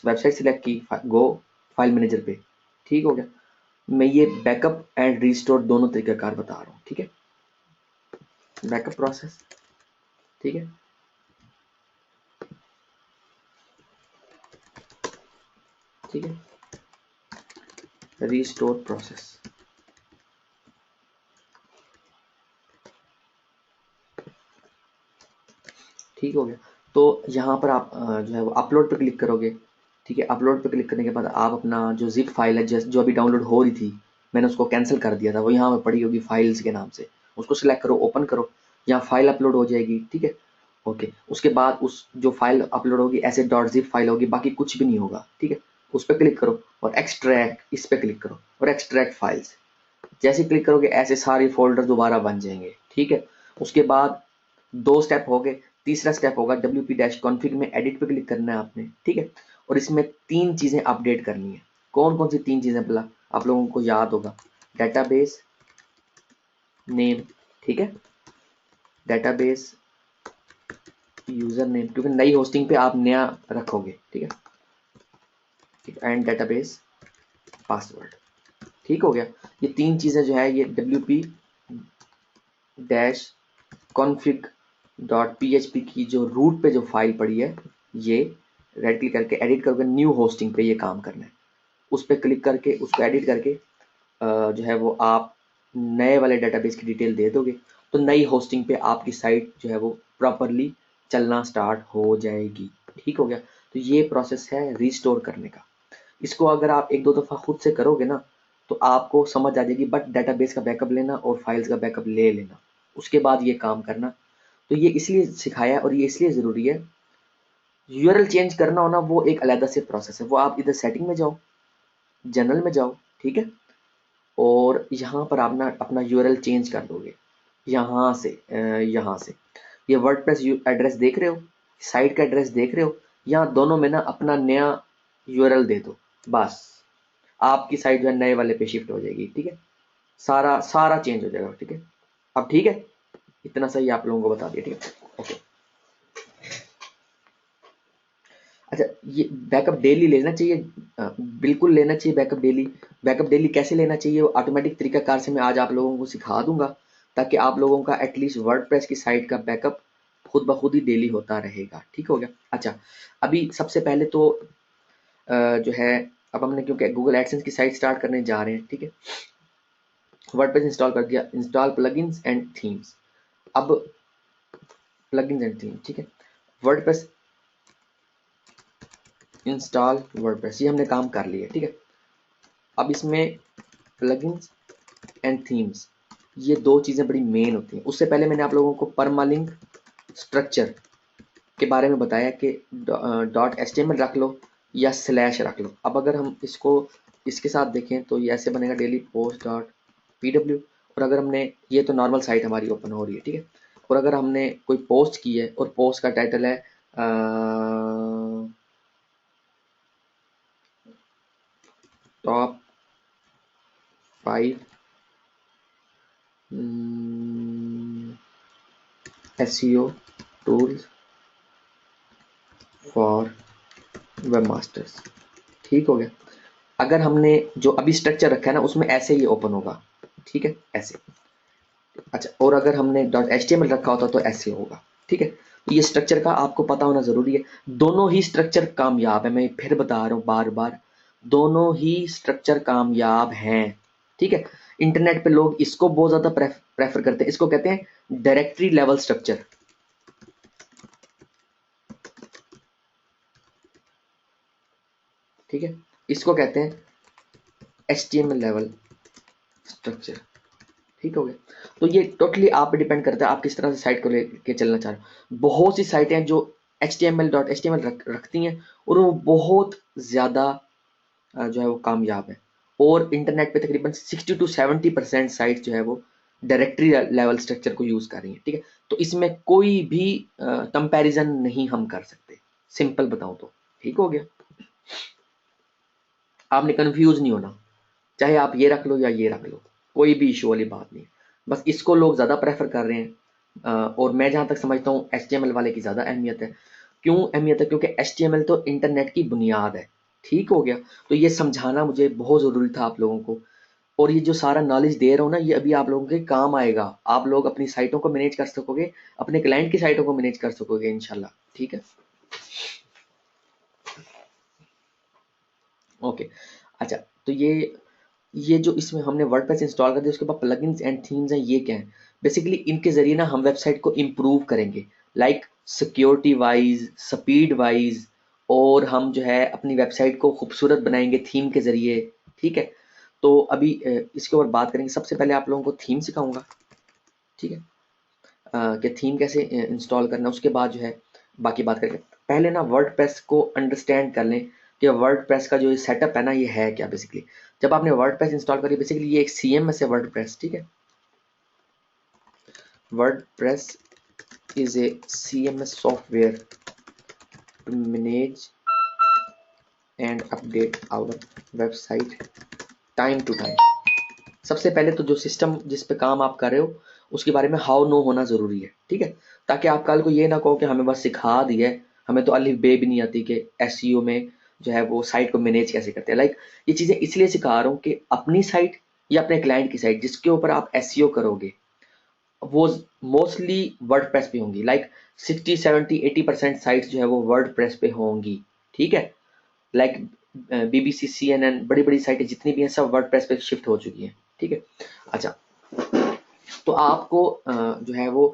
Speaker 1: वेबसाइट सिलेक्ट की, गो फाइल मैनेजर पे, ठीक हो गया। मैं ये बैकअप एंड रिस्टोर दोनों तरीकाकार बता रहा हूँ, ठीक है। बैकअप प्रोसेस, ठीक है, ठीक है, रिस्टोर प्रोसेस, ठीक हो गया। तो यहाँ पर आप जो है वो अपलोड पे क्लिक करोगे, ठीक है। अपलोड पे क्लिक करने के बाद आप अपना जो जिप फाइल है जो अभी डाउनलोड हो रही थी, मैंने उसको कैंसिल कर दिया था, वो यहाँ पे पड़ी होगी फाइल्स के नाम से, उसको सिलेक्ट करो, ओपन करो, यहाँ फाइल अपलोड हो जाएगी, ठीक है। ओके, उसके बाद उस जो फाइल अपलोड होगी ऐसे .zip फाइल होगी, बाकी कुछ भी नहीं होगा, ठीक है। उस पर क्लिक करो और एक्सट्रैक्ट, इस पर क्लिक करो और एक्सट्रैक्ट फाइल्स, जैसे क्लिक करोगे ऐसे सारे फोल्डर दोबारा बन जाएंगे, ठीक है। उसके बाद 2 स्टेप हो गए, तीसरा स्टेप होगा wp-config में एडिट पे क्लिक करना है आपने, ठीक है। और इसमें 3 चीजें अपडेट करनी है। कौन कौन सी 3 चीजें भला आप लोगों को याद होगा? डेटाबेस नेम, ठीक है, डेटाबेस यूजर नेम, क्योंकि नई होस्टिंग पे आप नया रखोगे, ठीक है, एंड डेटाबेस पासवर्ड, ठीक हो गया। ये 3 चीजें जो है ये wp-config.php की जो रूट पे जो फाइल पड़ी है, ये राइट क्लिक करके एडिट करके न्यू होस्टिंग पे ये काम करना है। उस पर क्लिक करके उसको एडिट करके जो है वो आप नए वाले डेटाबेस की डिटेल दे दोगे, तो नई होस्टिंग पे आपकी साइट जो है वो प्रॉपरली चलना स्टार्ट हो जाएगी, ठीक हो गया। तो ये प्रोसेस है रिस्टोर करने का। इसको अगर आप 1-2 दफ़ा खुद से करोगे ना तो आपको समझ आ जाएगी, बट डेटाबेस का बैकअप लेना और फाइल्स का बैकअप ले लेना, उसके बाद ये काम करना। तो ये इसलिए सिखाया है और ये इसलिए ज़रूरी है। यूआरएल चेंज करना होना वो एक अलग से प्रोसेस है, वो आप इधर सेटिंग में जाओ, जनरल में जाओ, ठीक है, और यहाँ पर आप ना अपना यूआरएल चेंज कर दोगे, यहाँ से यहाँ से ये वर्डप्रेस एड्रेस देख रहे हो, साइट का एड्रेस देख रहे हो, यहाँ दोनों में ना अपना नया यूआरएल दे दो, बस आपकी साइट जो है नए वाले पे शिफ्ट हो जाएगी, ठीक है। सारा सारा चेंज हो जाएगा, ठीक है। अब ठीक है, इतना सही आप लोगों को बता दिया, ठीक है। ओके, अच्छा, ये बैकअप डेली लेना चाहिए, बिल्कुल लेना चाहिए बैकअप डेली। बैकअप डेली कैसे लेना चाहिए वो ऑटोमेटिक तरीकाकार से मैं आज आप लोगों को सिखा दूंगा, ताकि आप लोगों का एटलीस्ट वर्डप्रेस की साइट का बैकअप खुद ब खुद ही डेली होता रहेगा, ठीक हो गया। अच्छा, अभी सबसे पहले तो जो है, अब हमने क्योंकि गूगल एडसेंस की साइट स्टार्ट करने जा रहे हैं, ठीक है। वर्डप्रेस इंस्टॉल कर दिया, इंस्टॉल प्लगइन्स एंड थीम्स। अब प्लगइन्स एंड थीम, ठीक है, वर्डप्रेस इंस्टॉल वर्डप्रेस, ये हमने काम कर लिया, ठीक है। अब इसमें प्लगइन्स एंड थीम्स, ये 2 चीज़ें बड़ी मेन होती हैं। उससे पहले मैंने आप लोगों को परमालिंक स्ट्रक्चर के बारे में बताया कि .html रख लो या स्लैश रख लो। अब अगर हम इसको इसके साथ देखें तो ये ऐसे बनेगा डेली पोस्ट .pw, और अगर हमने, ये तो नॉर्मल साइट हमारी ओपन हो रही है, ठीक है, और अगर हमने कोई पोस्ट की है और पोस्ट का टाइटल है top 5 SEO tools for web masters, ठीक हो गया। अगर हमने जो अभी स्ट्रक्चर रखा है ना उसमें ऐसे ही ओपन होगा, ठीक है, ऐसे। अच्छा, और अगर हमने .html रखा होता तो ऐसे होगा, ठीक है। तो ये स्ट्रक्चर का आपको पता होना जरूरी है। दोनों ही स्ट्रक्चर कामयाब है, मैं फिर बता रहा हूँ बार बार, दोनों ही स्ट्रक्चर कामयाब हैं, ठीक है। इंटरनेट पे लोग इसको बहुत ज्यादा प्रेफर करते हैं, इसको कहते हैं डायरेक्टरी लेवल स्ट्रक्चर, ठीक है, इसको कहते हैं HTML लेवल स्ट्रक्चर, ठीक हो गया। तो ये टोटली आप पे डिपेंड करता है आप किस तरह से साइट को लेके चलना चाह रहे हो। बहुत सी साइटें हैं जो HTML रखती हैं और वो बहुत ज़्यादा जो है वो कामयाब है, और इंटरनेट पे तकरीबन 60-70% साइट जो है वो डायरेक्टरी लेवल स्ट्रक्चर को यूज़ कर रही है, ठीक है। तो इसमें कोई भी कंपैरिजन नहीं हम कर सकते, सिंपल बताऊं तो, ठीक हो गया। आपने कंफ्यूज नहीं होना, चाहे आप ये रख लो या ये रख लो, कोई भी इशू वाली बात नहीं। बस इसको लोग ज़्यादा प्रेफर कर रहे हैं, और मैं जहाँ तक समझता हूँ HTML वाले की ज़्यादा अहमियत है। क्यों अहमियत है? क्योंकि HTML तो इंटरनेट की बुनियाद है, ठीक हो गया। तो ये समझाना मुझे बहुत ज़रूरी था आप लोगों को, और ये जो सारा नॉलेज दे रहा हूँ ना ये अभी आप लोगों के काम आएगा। आप लोग अपनी साइटों को मैनेज कर सकोगे, अपने क्लाइंट की साइटों को मैनेज कर सकोगे इंशाल्लाह, ठीक है। ओके, अच्छा, तो ये जो इसमें हमने वर्डप्रेस इंस्टॉल कर दिया, उसके बाद प्लगइन्स एंड थीम्स हैं, ये क्या है? बेसिकली इनके जरिए ना हम वेबसाइट को इम्प्रूव करेंगे, like security wise, speed wise, और हम जो है अपनी वेबसाइट को खूबसूरत बनाएंगे थीम के जरिए, ठीक है। तो अभी इसके ऊपर बात करेंगे। सबसे पहले आप लोगों को थीम सिखाऊंगा, ठीक है, कि थीम कैसे इंस्टॉल करना है, उसके बाद जो है बाकी बात करेंगे। पहले ना वर्डप्रेस को अंडरस्टैंड कर लें कि वर्डप्रेस का जो सेटअप है ना ये है क्या। बेसिकली जब आपने वर्डप्रेस इंस्टॉल करी, बेसिकली ये एक CMS है वर्डप्रेस, ठीक है। WordPress is a CMS software to manage and update our website time to time. सबसे पहले तो जो सिस्टम जिस पे काम आप कर रहे हो उसके बारे में हाउ नो होना जरूरी है, ठीक है, ताकि आप कल को ये ना कहो कि हमें बस सिखा दी है, हमें तो अलिफ बे भी नहीं आती कि SEO में जो है वो साइट को मैनेज कैसे करते हैं। लाइक ये चीजें इसलिए सिखा रहा हूँ कि अपनी साइट या अपने क्लाइंट की साइट जिसके ऊपर आप SEO करोगे वो मोस्टली वर्डप्रेस पे होंगी। लाइक 60 70 80% साइट्स जो है वो वर्डप्रेस पे होंगी, ठीक है। लाइक BBC CNN बड़ी बड़ी साइटें जितनी भी हैं सब वर्डप्रेस पे शिफ्ट हो चुकी हैं, ठीक है। अच्छा, तो आपको जो है वो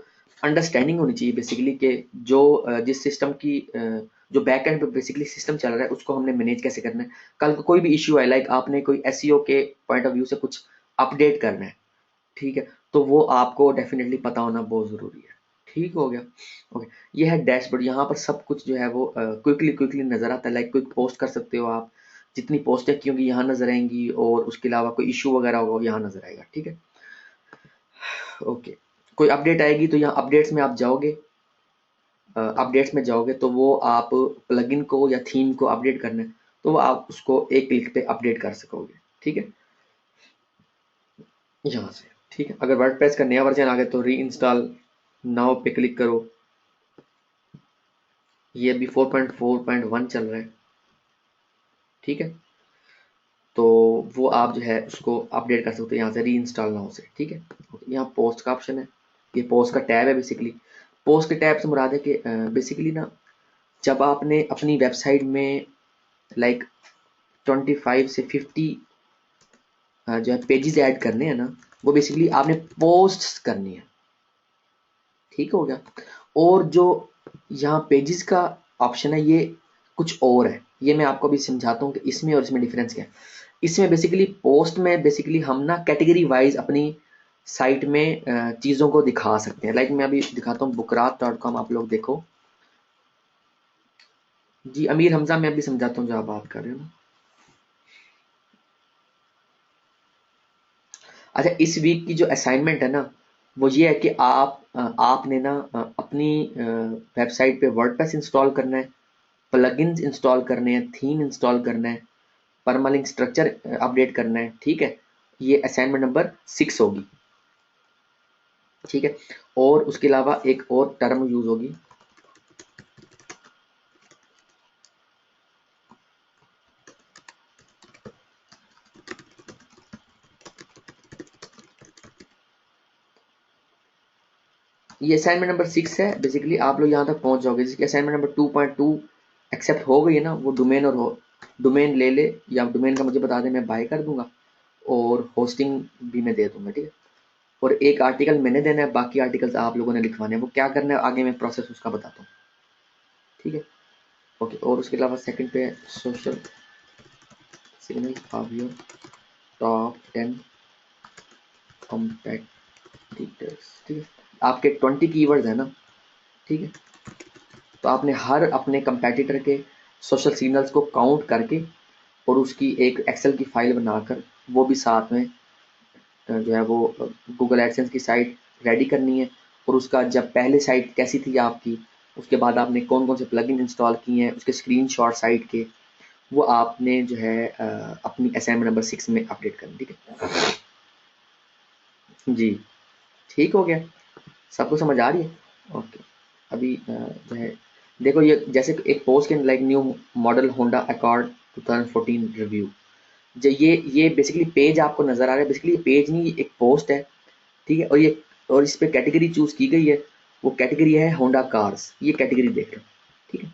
Speaker 1: अंडरस्टैंडिंग होनी चाहिए बेसिकली कि जो जिस सिस्टम की जो बैक एंड पे बेसिकली सिस्टम चल रहा है उसको हमने मैनेज कैसे करना है। कल को कोई भी इश्यू है, लाइक आपने कोई SEO के पॉइंट ऑफ व्यू से कुछ अपडेट करना है, ठीक है, तो वो आपको डेफिनेटली पता होना बहुत ज़रूरी है। ठीक हो गया, ओके। ये है डैशबोर्ड, यहाँ पर सब कुछ जो है वो क्विकली क्विकली नज़र आता है। लाइक क्विक पोस्ट कर सकते हो आप, जितनी पोस्टें की होंगी यहाँ नज़र आएंगी, और उसके अलावा कोई इशू वगैरह होगा यहाँ नज़र आएगा, ठीक है, ओके। कोई अपडेट आएगी तो यहाँ अपडेट्स में आप जाओगे, अपडेट्स में जाओगे तो वो आप प्लगइन को या थीम को अपडेट करना है तो वो आप उसको एक क्लिक पे अपडेट कर सकोगे, ठीक है, यहाँ से, ठीक है। अगर वर्डप्रेस का नया वर्जन आ गया तो री इंस्टॉल नाउ पे क्लिक करो। ये अभी 4.4.1 चल रहा है, ठीक है, तो वो आप जो है उसको अपडेट कर सकते हो यहाँ से री इंस्टॉल नाउ से, ठीक है। यहाँ पोस्ट का ऑप्शन है, ये पोस्ट का टैब है। बेसिकली पोस्ट के टैब से मुराद है कि बेसिकली ना जब आपने अपनी वेबसाइट में लाइक 25 से 50 जो है पेजेस ऐड करने हैं ना, वो बेसिकली आपने पोस्ट करनी है, ठीक हो गया। और जो यहाँ पेजेस का ऑप्शन है ये कुछ और है, ये मैं आपको अभी समझाता हूँ कि इसमें और इसमें डिफरेंस क्या है। इसमें बेसिकली पोस्ट में बेसिकली हम ना कैटेगरी वाइज अपनी साइट में चीज़ों को दिखा सकते हैं। लाइक मैं अभी दिखाता हूँ bookrat.com, आप लोग देखो जी। अमीर हमजा मैं अभी समझाता हूँ जो आप बात कर रहे हो ना। अच्छा, इस वीक की जो असाइनमेंट है ना वो ये है कि आपने ना अपनी वेबसाइट पे वर्डप्रेस इंस्टॉल करना है, प्लगइन्स इंस्टॉल करने हैं, थीम इंस्टॉल करना है, परमालिंक स्ट्रक्चर अपडेट करना है, ठीक है। ये असाइनमेंट नंबर 6 होगी, ठीक है। और उसके अलावा एक और टर्म यूज होगी, ये असाइनमेंट नंबर 6 है। बेसिकली आप लोग यहाँ तक पहुंच जाओगे। जिसकी असाइनमेंट नंबर 2.2 एक्सेप्ट हो गई है ना, वो डोमेन और डोमेन ले ले, या डोमेन का मुझे बता दें, मैं बाय कर दूंगा और होस्टिंग भी मैं दे दूंगा, ठीक है। और एक आर्टिकल मैंने देना है, बाकी आर्टिकल्स आप लोगों ने लिखवाने हैं। वो क्या करना है आगे मैं प्रोसेस उसका बताता हूँ, ठीक है, ओके। और उसके अलावा सेकंड पे social signal of your top 10 कॉम्पैटिटर्स, ठीक है। आपके 20 कीवर्ड्स है ना, ठीक है। तो आपने हर अपने कंपैटिटर के सोशल सिग्नल्स को काउंट करके और उसकी एक एक्सेल की फाइल बनाकर वो भी साथ में जो है वो गूगल एडसेंस की साइट रेडी करनी है। और उसका जब पहले साइट कैसी थी आपकी, उसके बाद आपने कौन कौन से प्लगइन इंस्टॉल किए हैं, उसके स्क्रीनशॉट साइट के, वो आपने जो है अपनी असाइनमेंट नंबर 6 में अपडेट करनी, ठीक है जी। ठीक हो गया, सबको समझ आ रही है, ओके। अभी जो है देखो, ये जैसे एक पोस्ट के like new model Honda accord 2014 review, जो ये बेसिकली पेज आपको नजर आ रहा है। बेसिकली ये पेज नहीं, ये एक पोस्ट है, ठीक है। और इस पे कैटेगरी चूज की गई है, वो कैटेगरी है होंडा कार्स। ये कैटेगरी देख लो, ठीक है।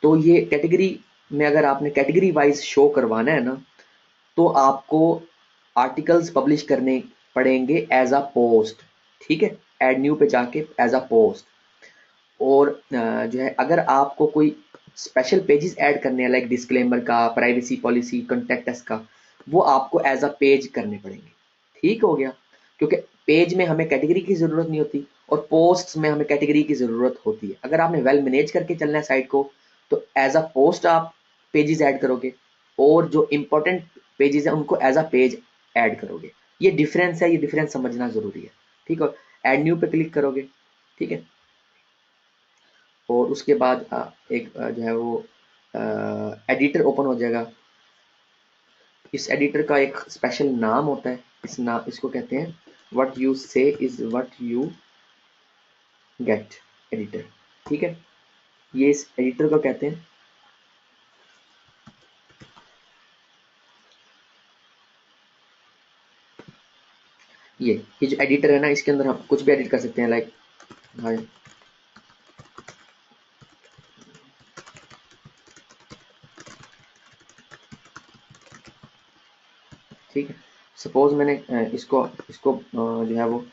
Speaker 1: तो ये कैटेगरी में अगर आपने कैटेगरी वाइज शो करवाना है ना, तो आपको आर्टिकल्स पब्लिश करने पड़ेंगे एज अ पोस्ट, ठीक है। एड न्यू पे जाके एज अ पोस्ट। और जो है अगर आपको कोई स्पेशल पेजेस ऐड करने हैं, लाइक डिस्क्लेमर का, प्राइवेसी पॉलिसी, कॉन्टेक्ट अस का, वो आपको एज अ पेज करने पड़ेंगे। ठीक हो गया, क्योंकि पेज में हमें कैटेगरी की जरूरत नहीं होती और पोस्ट्स में हमें कैटेगरी की जरूरत होती है। अगर आपने वेल मैनेज करके चलना है साइट को तो एज अ पोस्ट आप पेजेस ऐड करोगे और जो इंपॉर्टेंट पेजेस है उनको एज अ पेज ऐड करोगे। ये डिफरेंस है, ये डिफरेंस समझना जरूरी है। ठीक है, ऐड न्यू पे क्लिक करोगे। ठीक है, और उसके बाद एक जो है वो एडिटर ओपन हो जाएगा। इस एडिटर का एक स्पेशल नाम होता है, इसको कहते हैं व्हाट यू से is what you get editor. ठीक है, ये इस एडिटर को कहते हैं। ये जो एडिटर है ना, इसके अंदर हम कुछ भी एडिट कर सकते हैं, लाइक हाय। ठीक है, सपोज मैंने इसको इसको जो है वो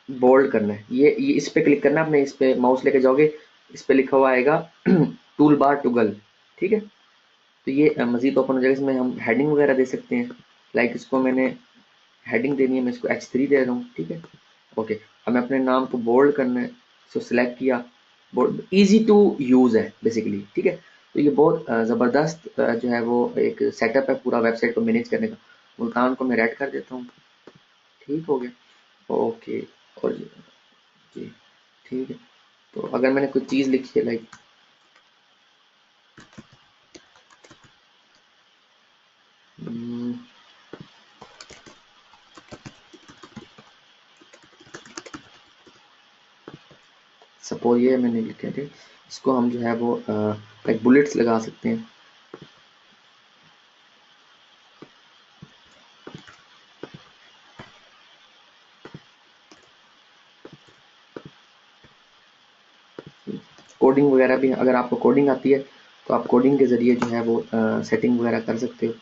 Speaker 1: बोल्ड करना है। ये इस पे क्लिक करना है, आपने इस पे माउस लेके जाओगे, इस पे लिखा हुआ आएगा टूल बार टूगल। ठीक है, तो ये मजीद ओपन हो जाएगा। इसमें हम हेडिंग वगैरह दे सकते हैं, लाइक इसको मैंने हेडिंग देनी है, मैं इसको H3 दे रहा हूँ। ठीक है, ओके। अब मैं अपने नाम को बोल्ड करना है, इसको सिलेक्ट किया। बोल्ड ईजी टू यूज़ है बेसिकली। ठीक है, तो ये बहुत ज़बरदस्त जो है वो एक सेटअप है पूरा वेबसाइट को मैनेज करने का। मुल्तान को मैं रेड कर देता हूँ। ठीक हो गया, ओके। और जी, ठीक है। तो अगर मैंने कुछ चीज़ लिखी है, लाइक सपोज ये मैंने लिखे थे, इसको हम जो है वो लाइक बुलेट्स लगा सकते हैं। कोडिंग वगैरह भी, अगर आपको कोडिंग आती है तो आप कोडिंग के ज़रिए जो है वो सेटिंग वगैरह कर सकते हो।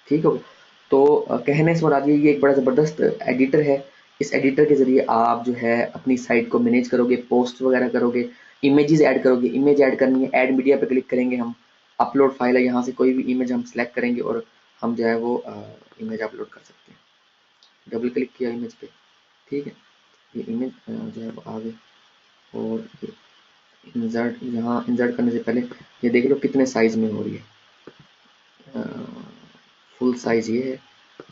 Speaker 1: ठीक हो गया, तो कहने से मुराद ये एक बड़ा ज़बरदस्त एडिटर है। इस एडिटर के ज़रिए आप जो है अपनी साइट को मैनेज करोगे, पोस्ट वगैरह करोगे, इमेजेस ऐड करोगे। इमेज ऐड करनी है, ऐड मीडिया पे क्लिक करेंगे हम, अपलोड फाइल है, यहाँ से कोई भी इमेज हम सेलेक्ट करेंगे और हम जो है वो इमेज अपलोड कर सकते हैं। डबल क्लिक किया इमेज पे। ठीक है, ये इमेज जो है वो आ गई। और इंसर्ट, यहाँ इंसर्ट करने से पहले ये देख लो कितने साइज में हो रही है। फुल साइज ये है।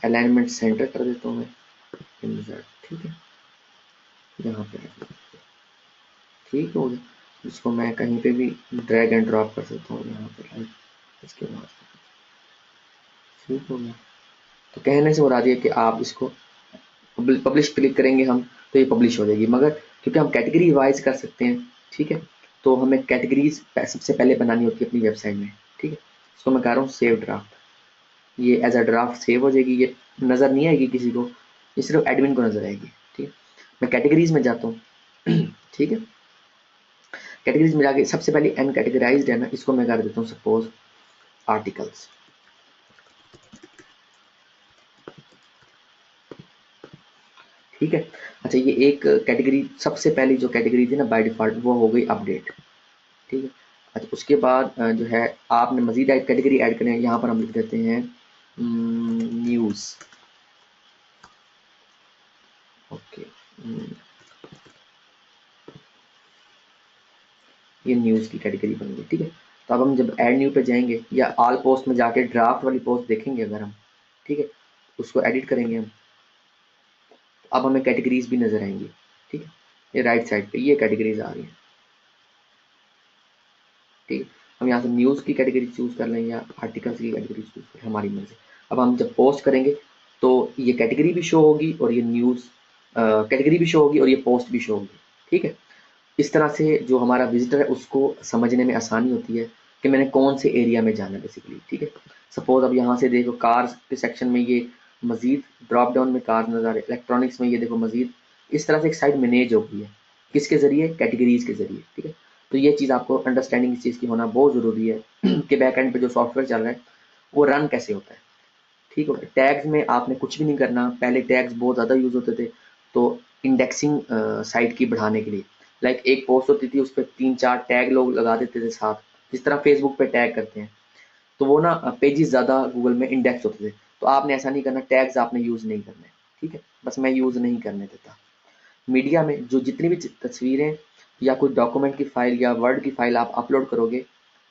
Speaker 1: अलाइनमेंट सेंटर कर देता हूँ मैं, इंसर्ट। ठीक है, यहाँ पे ठीक हो गया। इसको मैं कहीं पे भी ड्रैग एंड ड्रॉप कर सकता हूँ यहाँ पे, लाइक इसके बाद। ठीक हो गया, तो कहने से मुराद ये कि आप इसको पब्लिश क्लिक करेंगे हम तो ये पब्लिश हो जाएगी। मगर क्योंकि हम कैटेगरी वाइज कर सकते हैं, ठीक है, तो हमें कैटेगरीज सबसे पहले बनानी होती है अपनी वेबसाइट में। ठीक है, इसको मैं कह रहा हूँ सेव ड्राफ्ट। ये एज अ ड्राफ्ट सेव हो जाएगी, ये नज़र नहीं आएगी किसी को, ये सिर्फ एडमिन को नज़र आएगी। ठीक है, मैं कैटेगरीज में जाता हूँ। ठीक है, कैटेगरीज में जाके सबसे पहले अनकैटेगराइज्ड है ना, इसको मैं कर देता हूँ सपोज आर्टिकल्स। ठीक है, अच्छा ये एक कैटेगरी, सबसे पहली जो कैटेगरी थी ना बाय डिफॉल्ट वो हो गई अपडेट। ठीक है, अच्छा उसके बाद जो है आपने मजीद कैटेगरी ऐड करें, यहाँ पर हम लिख देते हैं न्यूज़। ओके, ये न्यूज़ की कैटेगरी बन गई। ठीक है, तो अब हम जब ऐड न्यू पे जाएंगे या ऑल पोस्ट में जाके ड्राफ्ट वाली पोस्ट देखेंगे अगर हम, ठीक है, उसको एडिट करेंगे हम, तो अब हमें कैटेगरीज भी नजर आएंगी। ठीक है, ये राइट साइड पे ये कैटेगरीज आ रही है। ठीक है, हम यहाँ से न्यूज़ की कैटेगरी चूज कर लें या आर्टिकल्स की कैटेगरी चूज करें, हमारी मर्जी। अब हम जब पोस्ट करेंगे तो ये कैटेगरी भी शो होगी और ये न्यूज़ कैटेगरी भी शो होगी और ये पोस्ट भी शो होगी। ठीक है, इस तरह से जो हमारा विजिटर है उसको समझने में आसानी होती है कि मैंने कौन से एरिया में जाना है बेसिकली। ठीक है, सपोज अब यहाँ से देखो कार्स के सेक्शन में ये मजीद ड्रॉप डाउन में कार नजर आ रहे, इलेक्ट्रॉनिक्स में ये देखो मजीद। इस तरह से एक साइट मैनेज हो गई है, किसके जरिए, कैटेगरीज के जरिए। ठीक है, तो ये चीज़ आपको अंडरस्टैंडिंग इस चीज़ की होना बहुत ज़रूरी है कि बैक एंड पे जो सॉफ्टवेयर चल रहा है वो रन कैसे होता है। ठीक है, टैग्स में आपने कुछ भी नहीं करना। पहले टैग्स बहुत ज़्यादा यूज होते थे, तो इंडेक्सिंग साइट की बढ़ाने के लिए, लाइक एक पोस्ट होती थी उस पर 3-4 टैग लोग लगा देते थे साथ, जिस तरह फेसबुक पे टैग करते हैं। तो वो ना पेजेस ज़्यादा गूगल में इंडेक्स होते थे। तो आपने ऐसा नहीं करना, टैग्स आपने यूज़ नहीं करने, ठीक है? बस मैं यूज़ नहीं करने देता। मीडिया में जो जितनी भी तस्वीरें या कोई डॉक्यूमेंट की फ़ाइल या वर्ड की फ़ाइल आप अपलोड करोगे,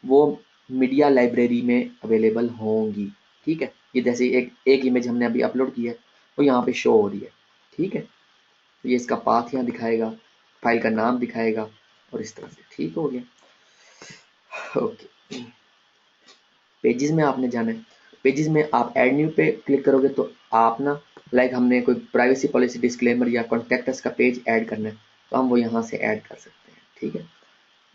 Speaker 1: वो मीडिया लाइब्रेरी में अवेलेबल होंगी, ठीक है? ये जैसे एक एक इमेज हमने अभी अपलोड की है, वो यहाँ पे शो हो रही है, ठीक है? तो ये इसका पाथ यहाँ दिखाएगा, फ़ाइल का नाम दिखाएगा और इस तरह से, ठीक हो गया? ओके। पेजेस में आपने जाना है, पेजेस में आप ऐड न्यू पे क्लिक करोगे तो आप ना लाइक हमने कोई प्राइवेसी पॉलिसी डिस्क्लेमर या कॉन्टैक्ट अस का पेज ऐड करना है, तो हम वो यहाँ से ऐड कर सकते हैं, ठीक है?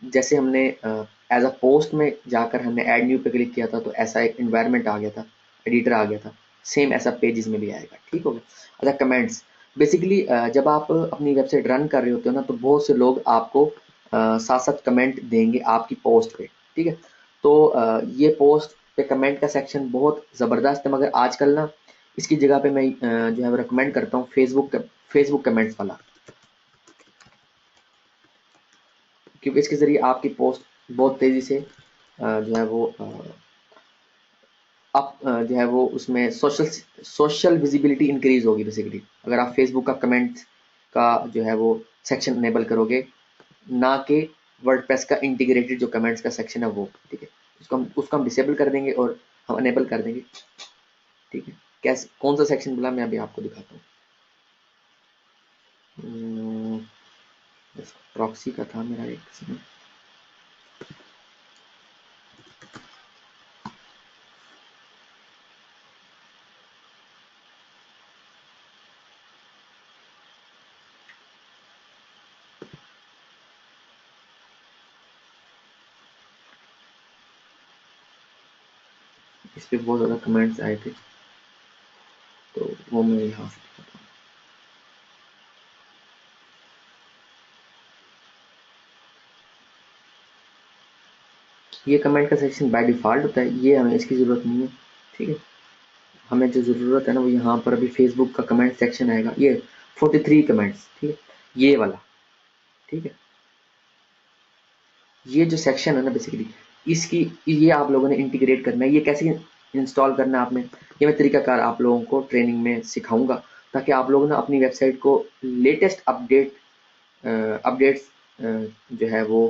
Speaker 1: जैसे हमने एज अ पोस्ट में जाकर हमने ऐड न्यू पे क्लिक किया था, तो ऐसा एक इन्वायरमेंट आ गया था, एडिटर आ गया था, सेम ऐसा पेजेस में भी आएगा, ठीक हो गया? अच्छा, कमेंट्स बेसिकली जब आप अपनी वेबसाइट रन कर रहे होते हो ना, तो बहुत से लोग आपको साथ साथ कमेंट देंगे आपकी पोस्ट पे, ठीक है? तो ये पोस्ट पे कमेंट का सेक्शन बहुत ज़बरदस्त है, मगर आजकल ना इसकी जगह पे मैं जो है वो रिकमेंड करता हूँ फेसबुक कमेंट्स वाला, क्योंकि इसके ज़रिए आपकी पोस्ट बहुत तेज़ी से जो है वो जो है वो उसमें सोशल विजिबिलिटी इंक्रीज होगी बेसिकली, अगर आप फेसबुक का कमेंट का जो है वो सेक्शन इनेबल करोगे, ना कि वर्डप्रेस का इंटीग्रेटेड जो कमेंट्स का सेक्शन है वो, ठीक है? उसको हम डिसेबल कर देंगे और हम अनेबल कर देंगे, ठीक है? कैसे, कौन सा सेक्शन बोला, मैं अभी आपको दिखाता हूँ। प्रॉक्सी का था मेरा एक सेकंड। इस पे बहुत ज़्यादा कमेंट्स आए थे, तो वो मैं यहाँ से दिखाता हूँ। ये कमेंट का सेक्शन बाय डिफ़ॉल्ट होता है, ये हमें इसकी ज़रूरत नहीं है, ठीक है? हमें जो ज़रूरत है ना, वो यहाँ पर अभी फेसबुक का कमेंट सेक्शन आएगा, ये 43 कमेंट्स, ठीक है? ये वाला, ठीक है? ये जो सेक्शन है ना बेसिकली, इसकी ये आप लोगों ने इंटीग्रेट करना है। ये कैसे इंस्टॉल करना है आपने, ये मैं तरीकाकार आप लोगों को ट्रेनिंग में सिखाऊंगा, ताकि आप लोग ना अपनी वेबसाइट को लेटेस्ट अपडेट्स जो है वो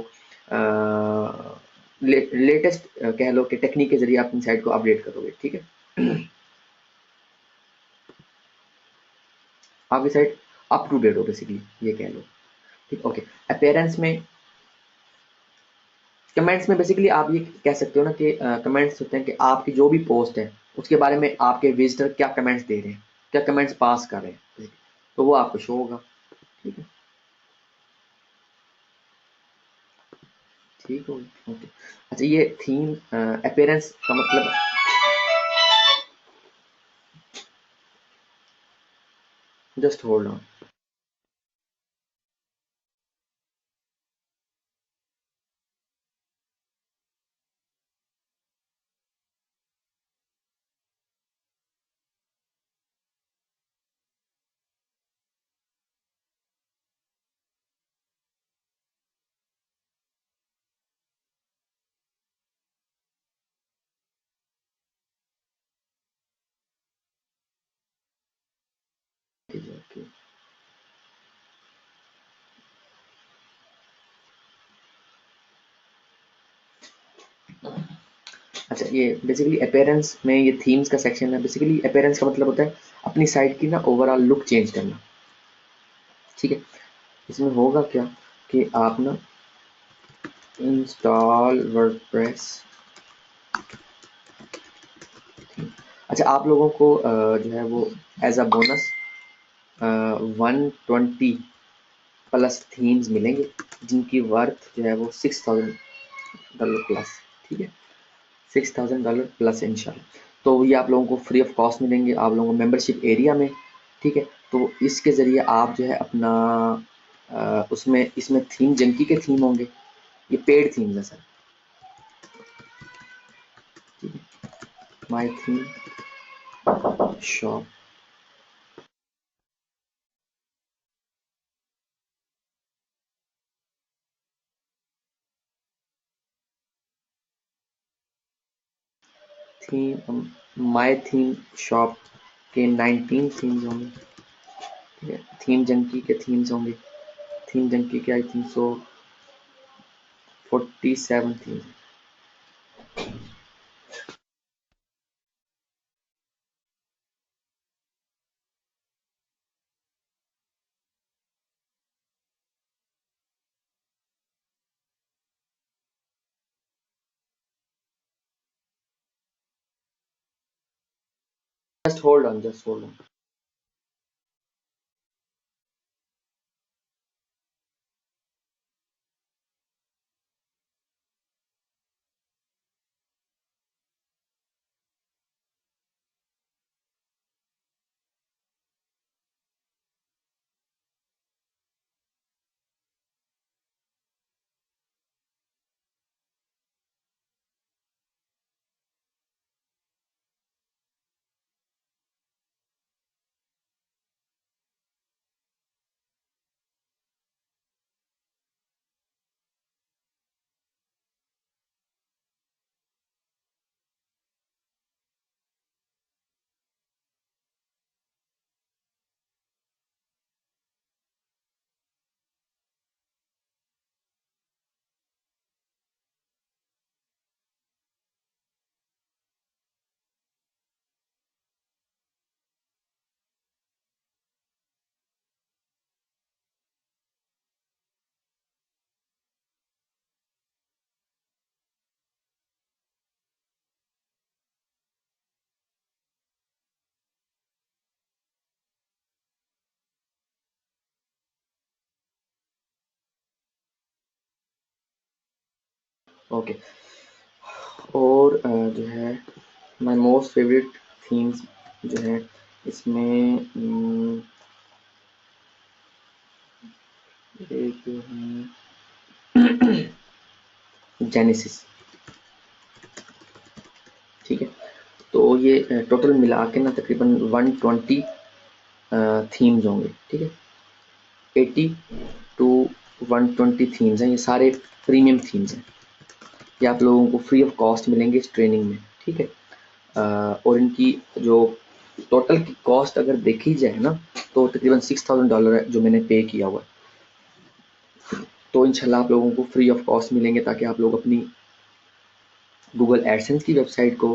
Speaker 1: लेटेस्ट कह लो कि टेक्निक के जरिए अपनी साइट को अपडेट करोगे, ठीक है? आपकी साइट अप टू डेट हो बेसिकली, ये कह लो, ठीक, ओके? अपेयरेंस में, कमेंट्स में बेसिकली आप ये कह सकते हो ना कि कमेंट्स होते हैं कि आपकी जो भी पोस्ट है उसके बारे में आपके विजिटर क्या कमेंट्स दे रहे हैं, क्या कमेंट्स पास कर रहे हैं, तो वो आपको शो होगा, ठीक है? ठीक हो, ओके। अच्छा, ये थीम अपेयरेंस का मतलब, जस्ट होल्ड ऑन। ओके, अच्छा, ये बेसिकली अपेयरेंस में ये थीम्स का सेक्शन है। बेसिकली अपेयरेंस का मतलब होता है अपनी साइट की ना ओवरऑल लुक चेंज करना, ठीक है? इसमें होगा क्या कि आप ना इंस्टॉल वर्डप्रेस, अच्छा, आप लोगों को जो है वो as a bonus 120 plus themes मिलेंगे, जिनकी वर्थ जो है वो $6000 प्लस, ठीक है? $6000 प्लस इंशाल्लाह। तो ये आप लोगों को फ्री ऑफ कॉस्ट मिलेंगे, आप लोगों को मेंबरशिप एरिया में, ठीक है? तो इसके ज़रिए आप जो है अपना उसमें इसमें थीम जनकी के थीम होंगे, ये पेड थीम है सर, ठीक है? माई theme shop, theme my theme shop के 19 थीम्स होंगे, ठीक है। थीम जंकी के थीम्स होंगे, थीम जंकी के I think so 47 themes. Just hold on, just hold on. Okay. और जो है माय मोस्ट फेवरेट थीम्स जो है इसमें एक जेनेसिस, ठीक है। तो ये टोटल मिला के ना तकरीबन 120 थीम्स होंगे, ठीक है। 80 टू 120 थीम्स हैं, ये सारे प्रीमियम थीम्स हैं। ये आप लोगों को फ्री ऑफ कॉस्ट मिलेंगे इस ट्रेनिंग में, ठीक है। और इनकी जो टोटल की कॉस्ट अगर देखी जाए ना तो तकरीबन $6000 है जो मैंने पे किया हुआ है। तो इंशाल्लाह आप लोगों को फ्री ऑफ कॉस्ट मिलेंगे ताकि आप लोग अपनी गूगल एडसेंस की वेबसाइट को,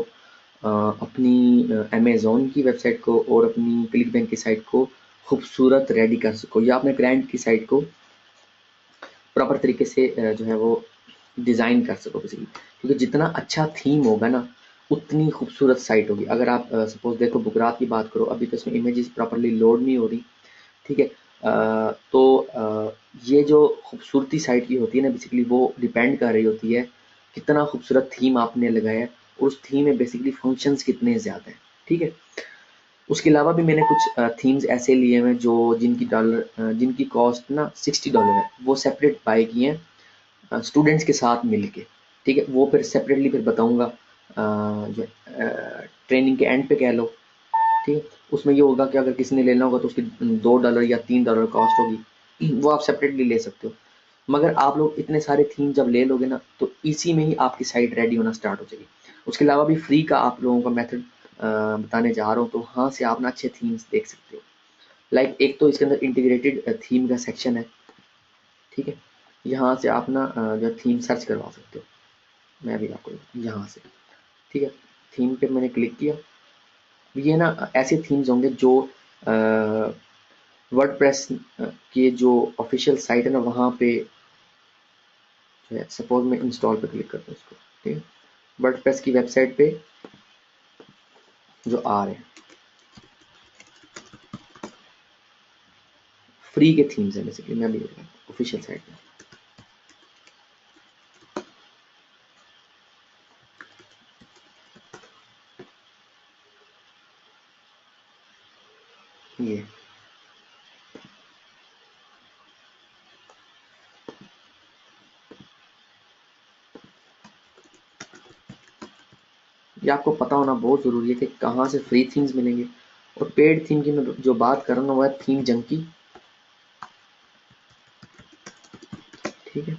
Speaker 1: अपनी अमेज़न की वेबसाइट को और अपनी क्लिक बैंक की साइट को खूबसूरत रेडी कर सको, या अपने क्लाइंट की साइट को प्रॉपर तरीके से जो है वो डिज़ाइन कर सको बेसिकली। क्योंकि जितना अच्छा थीम होगा ना उतनी खूबसूरत साइट होगी। अगर आप सपोज देखो बुकरात की बात करो, अभी तो इसमें इमेजेस प्रॉपरली लोड नहीं हो रही, ठीक है। तो ये जो खूबसूरती साइट की होती है ना बेसिकली वो डिपेंड कर रही होती है कितना खूबसूरत थीम आपने लगाया है और उस थीम में बेसिकली फंक्शंस कितने ज़्यादा हैं, ठीक है। उसके अलावा भी मैंने कुछ थीम्स ऐसे लिए हैं जो जिनकी कॉस्ट ना $60 है, वो सेपरेट बाय किए हैं स्टूडेंट्स के साथ मिलके, ठीक है। वो फिर सेपरेटली फिर बताऊंगा जो ट्रेनिंग के एंड पे कह लो, ठीक है। उसमें ये होगा कि अगर किसी ने लेना होगा तो उसकी $2 या $3 कॉस्ट होगी, वो आप सेपरेटली ले सकते हो। मगर आप लोग इतने सारे थीम जब ले लोगे ना तो इसी में ही आपकी साइट रेडी होना स्टार्ट हो जाएगी। उसके अलावा भी फ्री का आप लोगों का मेथड बताने जा रहा हूँ, तो वहाँ से आप ना अच्छे थीम्स देख सकते हो। लाइक एक तो इसके अंदर इंटीग्रेटेड थीम का सेक्शन है, ठीक है। यहाँ से आप ना जो थीम सर्च करवा सकते हो। मैं भी आपको यहाँ से, ठीक है, थीम पे मैंने क्लिक किया। ये ना ऐसे थीम्स होंगे जो वर्डप्रेस के जो ऑफिशियल साइट है ना वहाँ पे जो है, सपोज मैं इंस्टॉल पे क्लिक करता हूँ इसको, ठीक है। वर्डप्रेस की वेबसाइट पे जो आ रहे हैं फ्री के थीम्स हैं बेसिकली, मैं भी ऑफिशियल साइट में ये आपको पता होना बहुत ज़रूरी है कि कहाँ से फ्री थीम्स मिलेंगे। और पेड थीम की मैं जो बात कर रहा हूँ वो है थीम जंकी, ठीक है।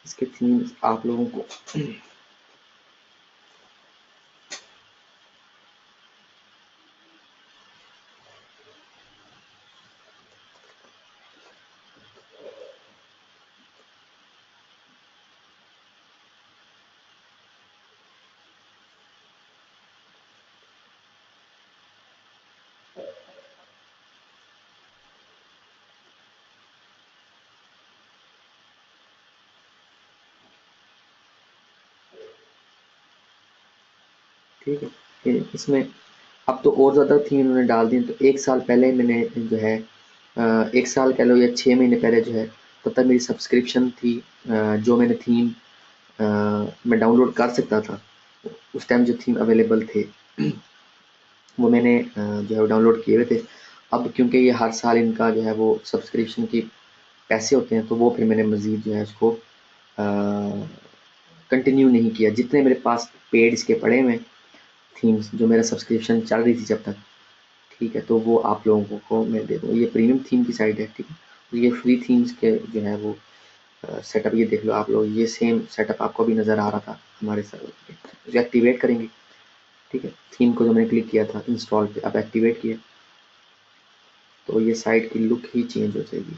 Speaker 1: इसके थीम्स आप लोगों को ठीक है, इसमें अब तो और ज़्यादा थीम उन्होंने डाल दी। तो 1 साल पहले मैंने जो है 1 साल कह लो या 6 महीने पहले जो है, तब तक मेरी सब्सक्रिप्शन थी। जो मैंने थीम मैं डाउनलोड कर सकता था, उस टाइम जो थीम अवेलेबल थे वो मैंने जो है डाउनलोड किए हुए थे। अब क्योंकि ये हर साल इनका जो है वो सब्सक्रिप्शन की पैसे होते हैं, तो वो फिर मैंने मज़ीद जो है उसको कंटिन्यू नहीं किया। जितने मेरे पास पेड इसके पड़े हुए थीम्स, जो मेरा सब्सक्रिप्शन चल रही थी जब तक, ठीक है, तो वो आप लोगों को मैं दे दूँगा। ये प्रीमियम थीम की साइट है, ठीक है। तो ये फ्री थीम्स के जो है वो सेटअप ये देख लो आप लोग, ये सेम सेटअप आपको भी नज़र आ रहा था हमारे सर्वर पे। जो एक्टिवेट करेंगे, ठीक है, थीम को जो मैंने क्लिक किया था इंस्टॉल पे, अब एक्टिवेट किया, तो ये साइट की लुक ही चेंज हो जाएगी।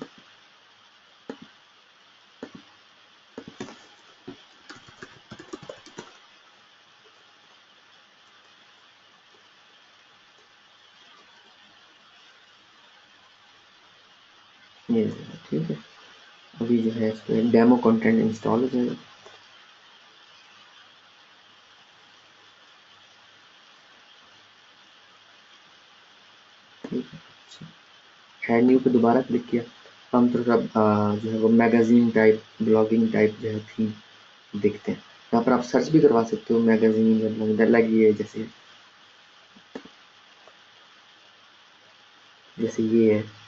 Speaker 1: ये ठीक है, अभी जो है इस पर डेमो कंटेंट इंस्टॉल हो जाएगा। ठीक है, ऐड न्यू पे दोबारा क्लिक किया, हम थोड़ा सा जो है वो मैगजीन टाइप, ब्लॉगिंग टाइप जो है थीम देखते हैं। यहाँ पर आप सर्च भी करवा सकते हो मैगजीन या ब्लॉगिंग, लगी है जैसे जैसे ये है।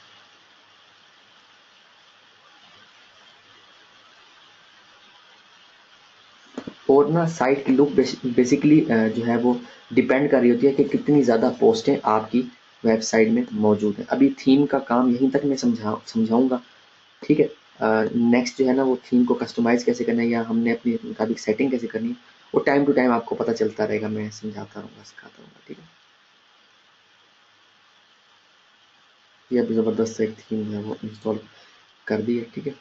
Speaker 1: और ना साइट की लुक बेसिकली जो है वो डिपेंड कर रही होती है कि कितनी ज़्यादा पोस्टें आपकी वेबसाइट में मौजूद हैं। अभी थीम का काम यहीं तक मैं समझाऊंगा, ठीक है। नेक्स्ट जो है ना वो थीम को कस्टमाइज़ कैसे करना है या हमने अपने मुताबिक सेटिंग कैसे करनी है, वो टाइम टू टाइम आपको पता चलता रहेगा, मैं समझाता रहूँगा, सिखाता रहूँगा, ठीक है। ये अब ज़बरदस्त एक थीम है वो इंस्टॉल कर दी है, ठीक है,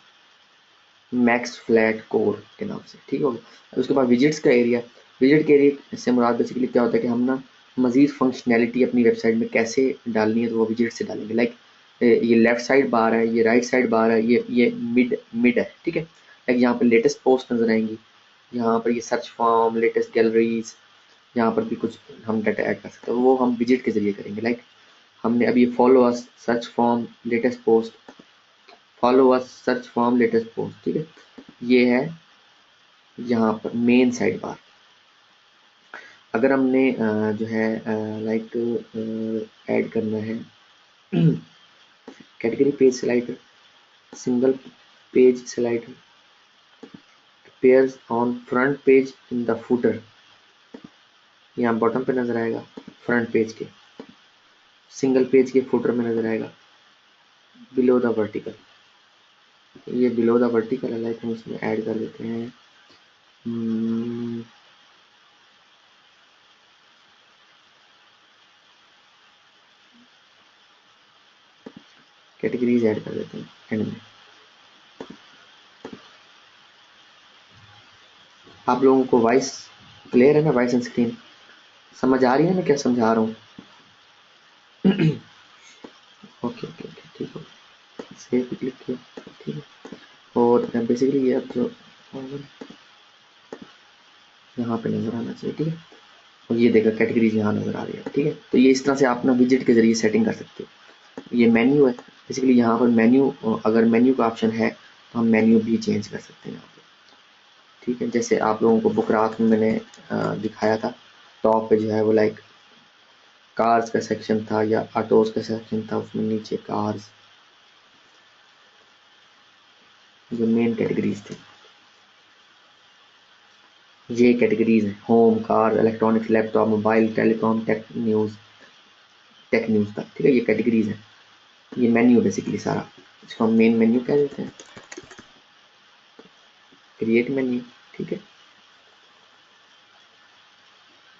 Speaker 1: मैक्स फ्लैट कोर के नाम से, ठीक हो गया। उसके बाद विजिट्स का एरिया, विजिट के एरिया से मुराद बेसिकली क्या होता है कि हम ना मज़ीद फंक्शनैलिटी अपनी वेबसाइट में कैसे डालनी है, तो वो विजिट से डालेंगे। लाइक ये लेफ्ट साइड बार है, ये राइट साइड बार है, ये मिड मिड है, ठीक है। लाइक यहाँ पर लेटेस्ट पोस्ट नज़र आएंगी, यहाँ पर ये सर्च फॉर्म, लेटेस्ट गैलरीज, यहाँ पर भी कुछ हम डाटा ऐड कर सकते हैं, वो हम विजिट के ज़रिए करेंगे। लाइक हमने अभी follow us, search form, latest post, follow us, search form, latest post, ठीक है, ये है यहाँ पर मेन साइड बार। अगर हमने जो है लाइक ऐड करना है category page slider, single page slider, pairs on front page in the footer, यहाँ बॉटम पे नजर आएगा, फ्रंट पेज के, सिंगल पेज के फुटर में नजर आएगा, बिलो द वर्टिकल, ये बिलो द वर्टिकल है। लाइक हम इसमें ऐड कर देते हैं कैटेगरीज ऐड कर देते हैं एंड में। आप लोगों को वॉइस क्लियर है ना, वॉइस एंड स्क्रीन समझ आ रही है, मैं क्या समझा रहा हूँ? ओके ओके ओके, ठीक हो, सेव पे क्लिक किया, ठीक है। और बेसिकली ये अब जो यहाँ पे नज़र आना चाहिए, ठीक है। और ये देखो कैटेगरीज यहाँ नज़र आ रही है, ठीक है। तो ये इस तरह से आप ना विजिट के ज़रिए सेटिंग कर सकते हो। ये मेन्यू है, बेसिकली यहाँ पर मेन्यू, अगर मेन्यू का ऑप्शन है तो हम मेन्यू भी चेंज कर सकते हैं यहाँ पे, ठीक है। जैसे आप लोगों को बुक रात में मैंने दिखाया था, टॉप पे जो है वो लाइक कार्स का सेक्शन था या ऑटोज का सेक्शन था, उसमें नीचे कार्स, जो मेन कैटेगरीज थी, ये कैटेगरीज हैं, home, car, electronics, laptop, mobile, telecom, tech news तक, ठीक है, ये कैटेगरीज हैं। ये मेन्यू बेसिकली सारा, इसको हम मेन मेन्यू कह देते हैं। क्रिएट मेन्यू, ठीक है।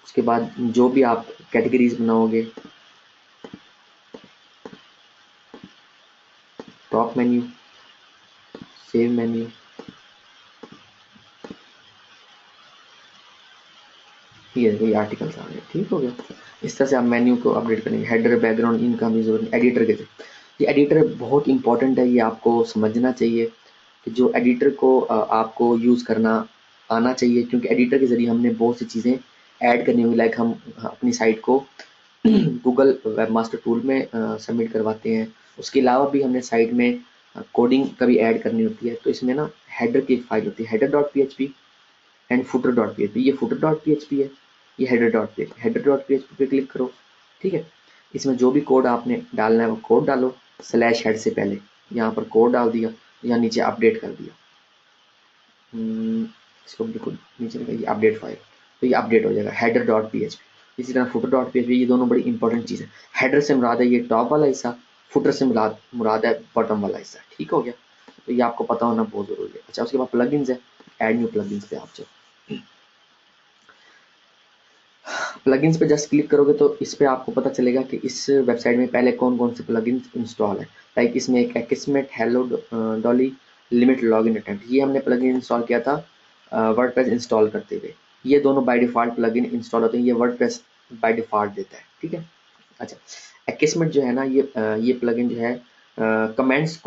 Speaker 1: उसके बाद जो भी आप कैटेगरीज बनाओगे, टॉप मेन्यू, सेव मेन्यू, ये देखो ये आर्टिकल्स आ गए, ठीक हो गया। इस तरह से आप मेन्यू को अपडेट करेंगे। हेडर, बैकग्राउंड, इनका भी जरूरत नहीं। एडिटर के ये एडिटर बहुत इंपॉर्टेंट है, ये आपको समझना चाहिए कि जो एडिटर को आपको यूज़ करना आना चाहिए, क्योंकि एडिटर के ज़रिए हमने बहुत सी चीज़ें ऐड करनी होगी। लाइक हम अपनी साइट को गूगल वेब मास्टर टूल में सबमिट करवाते हैं। उसके अलावा भी हमने साइट में कोडिंग कभी ऐड करनी होती है, तो इसमें ना हेडर की फाइल होती है, header dot php and footer dot php। ये फुटर डॉट php है, ये header dot php। Header dot php पे क्लिक करो, ठीक है। इसमें जो भी कोड आपने डालना है वो कोड डालो, स्लैश हेड से पहले यहाँ पर कोड डाल दिया, यहाँ नीचे अपडेट कर दिया। इसको बिल्कुल नीचे ये अपडेट फाइल, तो ये अपडेट हो जाएगा हेडर डॉट php। इसी तरह फुटर डॉट php, ये दोनों बड़ी इंपॉर्टेंट चीज़ है। हेडर से मुराद है ये टॉप वाला हिस्सा, फुटर से मुराद है बॉटम वाला हिस्सा, ठीक हो गया। तो ये आपको पता होना बहुत ज़रूरी है। अच्छा, उसके बाद प्लगइन्स है, ऐड न्यू प्लगइन्स पे आप जाओ। प्लगइन्स पे जस्ट क्लिक करोगे तो इस पे आपको पता चलेगा कि इस वेबसाइट में पहले कौन कौन से प्लगइन्स इंस्टॉल है। लाइक इसमें एक एक्समेट, hello Dolly, limit login attempt, ये हमने प्लगइन इंस्टॉल किया था वर्डप्रेस इंस्टॉल करते हुए। ये दोनों बाय डिफ़ॉल्ट प्लगइन इंस्टॉल होते हैं, ये वर्डप्रेस बाय डिफ़ॉल्ट देता है, ठीक है। अच्छा, एक्समेट जो है ना, ये प्लगइन जो है कमेंट्स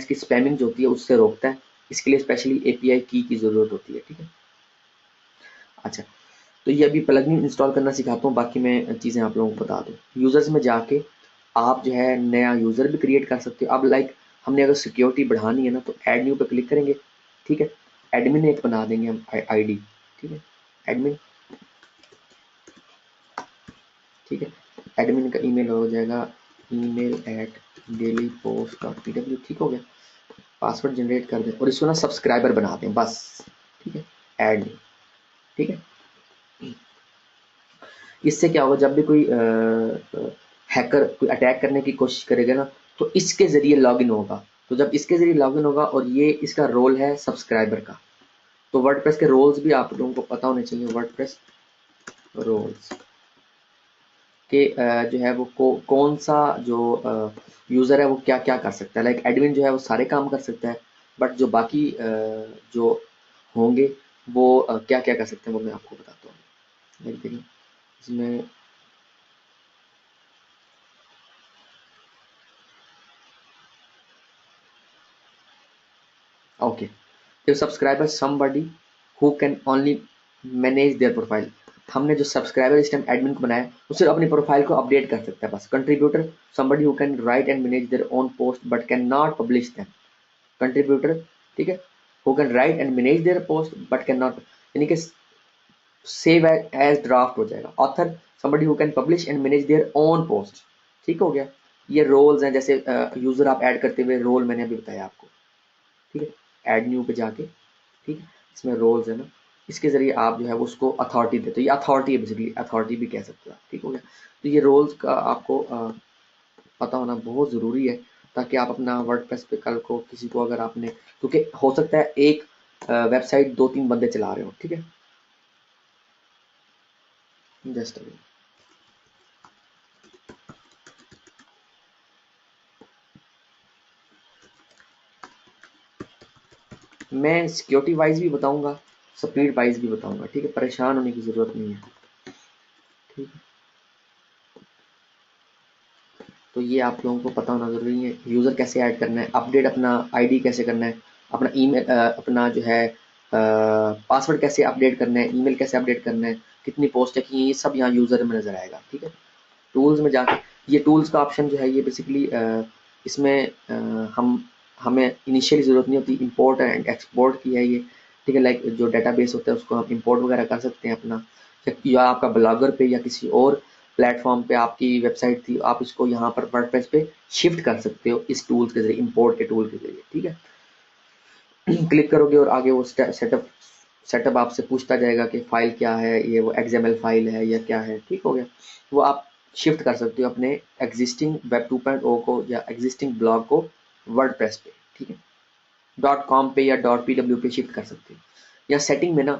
Speaker 1: की स्पैमिंग जो होती है उससे रोकता है। इसके लिए स्पेशली एपीआई की ज़रूरत होती है, ठीक है। अच्छा, तो ये अभी प्लगइन इंस्टॉल करना सिखाता हूँ, बाकी मैं चीज़ें आप लोगों को बता दूँ। यूज़र्स में जाके आप जो है नया यूज़र भी क्रिएट कर सकते हो। अब लाइक हमने अगर सिक्योरिटी बढ़ानी है ना, तो ऐड न्यू पे क्लिक करेंगे, ठीक है। एडमिन एक बना देंगे हम आईडी, ठीक है, एडमिन, ठीक है। एडमिन का ईमेल हो जाएगा email@dailypost.pw, ठीक हो गया। पासवर्ड जनरेट कर दें और इसको ना सब्सक्राइबर बना दें बस, ठीक है। ऐड न्यू, ठीक है। इससे क्या होगा, जब भी कोई हैकर कोई अटैक करने की कोशिश करेगा ना, तो इसके ज़रिए लॉगिन होगा। तो जब इसके ज़रिए लॉगिन होगा और ये इसका रोल है सब्सक्राइबर का, तो वर्डप्रेस के रोल्स भी आप लोगों को पता होने चाहिए। वर्डप्रेस रोल्स के जो है वो कौन सा जो यूज़र है वो क्या क्या कर सकता है। लाइक एडमिन जो है वो सारे काम कर सकता है, बट जो बाकी जो होंगे वो क्या क्या कर सकते हैं वो मैं आपको बताता हूँ। लाइक देखिए इसमें okay, if subscriber somebody who can only manage their profile। हमने जो सब्सक्राइबर इस टाइम एडमिन को बनाया वो सिर्फ अपनी प्रोफाइल को अपडेट कर सकता है बस। Contributor somebody who can write and manage their own post but cannot publish them। Contributor, ठीक है, who can write and manage their post but cannot, यानी कि सेव एज ड्राफ्ट हो जाएगा। Author somebody who can publish and manage their own post, ठीक हो गया। ये रोल्स हैं, जैसे यूजर आप ऐड करते हुए रोल मैंने अभी बताया आपको, ठीक है। ऐड न्यू पे जाके, ठीक है, इसमें रोल्स है ना, इसके ज़रिए आप जो है वो उसको अथॉरिटी देते हो। ये अथॉरिटी है, बेसिकली अथॉरिटी भी कह सकते हो आप, ठीक हो गया। तो ये रोल्स का आपको पता होना बहुत ज़रूरी है, ताकि आप अपना वर्डप्रेस पे कल को किसी को अगर आपने, क्योंकि हो सकता है एक वेबसाइट 2-3 बंदे चला रहे हो, ठीक है। जस्ट अभी मैं सिक्योरिटी वाइज भी बताऊंगा, स्पीड वाइज भी बताऊंगा, ठीक है, परेशान होने की ज़रूरत नहीं है, ठीक है। तो ये आप लोगों को पता होना ज़रूरी है। यूज़र कैसे ऐड करना है, अपडेट अपना आईडी कैसे करना है, अपना ईमेल अपना जो है पासवर्ड कैसे अपडेट करना है, ईमेल कैसे अपडेट करना है, कितनी पोस्टें की हैं, ये सब यहाँ यूज़र में नज़र आएगा, ठीक है। टूल्स में जाके ये टूल्स का ऑप्शन जो है ये बेसिकली इसमें हम हमें इनिशियली ज़रूरत नहीं होती, इंपोर्ट एंड एक्सपोर्ट की है ये, ठीक है। लाइक जो डेटाबेस होता है उसको हम इंपोर्ट वगैरह कर सकते हैं अपना, या आपका ब्लॉगर पे या किसी और प्लेटफॉर्म पे आपकी वेबसाइट थी, आप इसको यहाँ पर वर्डप्रेस पे शिफ्ट कर सकते हो इस टूल्स के जरिए, इंपोर्ट के टूल के जरिए, ठीक है। क्लिक करोगे और आगे वो सेटअप आपसे पूछता जाएगा कि फाइल क्या है, ये वो XML फाइल है या क्या है, ठीक हो गया। वो आप शिफ्ट कर सकते हो अपने एग्जिस्टिंग वेब 2.0 को या एग्जिस्टिंग ब्लॉग को वर्डप्रेस पे, ठीक है। .com पे या .pw पे शिफ्ट कर सकते हो। या सेटिंग में ना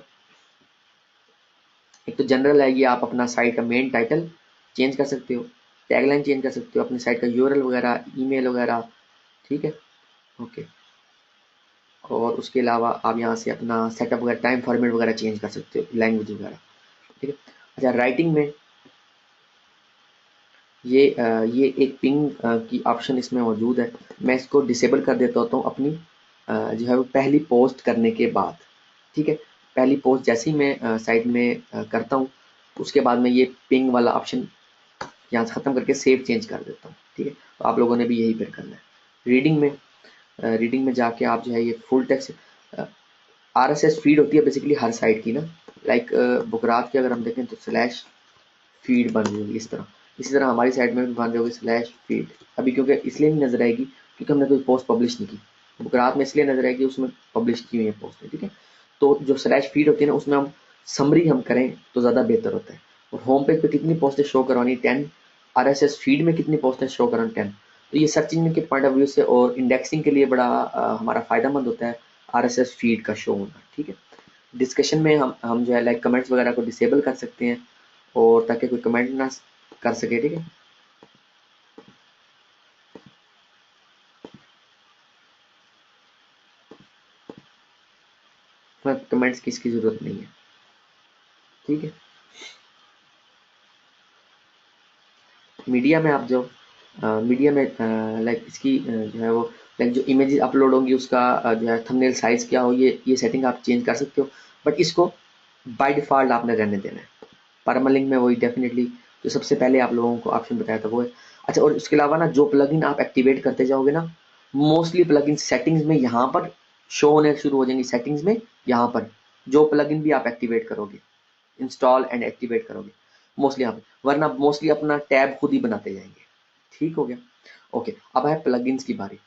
Speaker 1: एक तो जनरल है, ये आप अपना साइट का मेन टाइटल चेंज कर सकते हो, टैगलाइन चेंज कर सकते हो, अपनी साइट का यूआरएल वगैरह, ईमेल वगैरह, ठीक है। ओके, और उसके अलावा आप यहाँ से अपना सेटअप वगैरह, टाइम फॉर्मेट वगैरह चेंज कर सकते हो, लैंग्वेज वगैरह, ठीक है। अच्छा, राइटिंग में ये एक पिंग की ऑप्शन इसमें मौजूद है। मैं इसको डिसेबल कर देता हूँ अपनी जो है वो पहली पोस्ट करने के बाद, ठीक है। पहली पोस्ट जैसे ही मैं साइट में करता हूँ, उसके बाद में ये पिंग वाला ऑप्शन यहाँ से ख़त्म करके सेव चेंज कर देता हूँ, ठीक है। तो आप लोगों ने भी यही फिर करना है। रीडिंग में जाके आप जो है ये फुल टेक्स्ट आरएसएस फीड होती है बेसिकली हर साइट की ना, लाइक बुकरात की अगर हम देखें तो स्लैश फीड बन रही होगी इस तरह। इसी तरह हमारी साइट में भी बन रही होगी स्लैश फीड। अभी क्योंकि इसलिए नहीं नजर आएगी क्योंकि हमने कोई पोस्ट पब्लिश नहीं की। बुकरात में इसलिए नजर आएगी उसमें पब्लिश की हुई है पोस्ट है, ठीक है। तो जो स्लैश फीड होती है ना, उसमें हम समरी हम करें तो ज़्यादा बेहतर होता है। और होम पेज पे कितनी पोस्टें शो करवानी 10, आरएसएस फीड में कितनी पोस्टें शो करवानी 10। तो ये सर्च इंजन के पॉइंट ऑफ व्यू से और इंडेक्सिंग के लिए बड़ा हमारा फायदेमंद होता है आरएसएस फीड का शो होना, ठीक है। डिस्कशन में हम जो है लाइक कमेंट्स वगैरह को डिसेबल कर सकते हैं और ताकि कोई कमेंट ना कर सके, ठीक है। कमेंट्स की इसकी जरूरत नहीं है, ठीक है। मीडिया में आप जो मीडिया में लाइक इसकी जो है वो लाइक जो इमेजेस अपलोड होंगी उसका जो है थंबनेल साइज क्या हो, ये सेटिंग आप चेंज कर सकते हो। बट इसको बाय डिफॉल्ट आपने रहने देना है। परमालिंक में वही डेफिनेटली जो सबसे पहले आप लोगों को ऑप्शन बताया था वो है। अच्छा, और उसके अलावा ना जो प्लगइन आप एक्टिवेट करते जाओगे ना, मोस्टली प्लगइन सेटिंग्स में यहाँ पर शो होने शुरू हो जाएंगी। सेटिंग्स में यहाँ पर जो प्लगइन भी आप एक्टिवेट करोगे, इंस्टॉल एंड एक्टिवेट करोगे, मोस्टली यहाँ पे, वरना मोस्टली अपना टैब खुद ही बनाते जाएंगे। ठीक हो गया। ओके, अब है प्लगइन्स की बारी।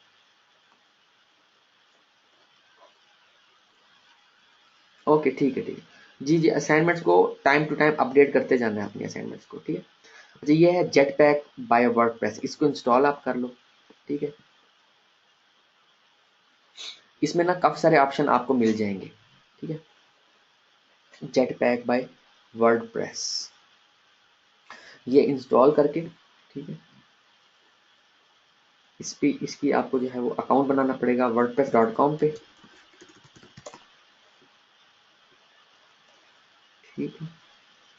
Speaker 1: ओके, ठीक है, ठीक है जी जी। असाइनमेंट्स को टाइम टू टाइम अपडेट करते जाना है अपनी असाइनमेंट्स को, ठीक है। अच्छा, ये है जेट पैक बाय वर्डप्रेस, इसको इंस्टॉल आप कर लो, ठीक है। इसमें ना काफी सारे ऑप्शन आपको मिल जाएंगे, ठीक है। जेट पैक बाय वर्डप्रेस ये इंस्टॉल करके, ठीक है, इस पे इसकी आपको जो है वो अकाउंट बनाना पड़ेगा wordpress.com पे, ठीक है।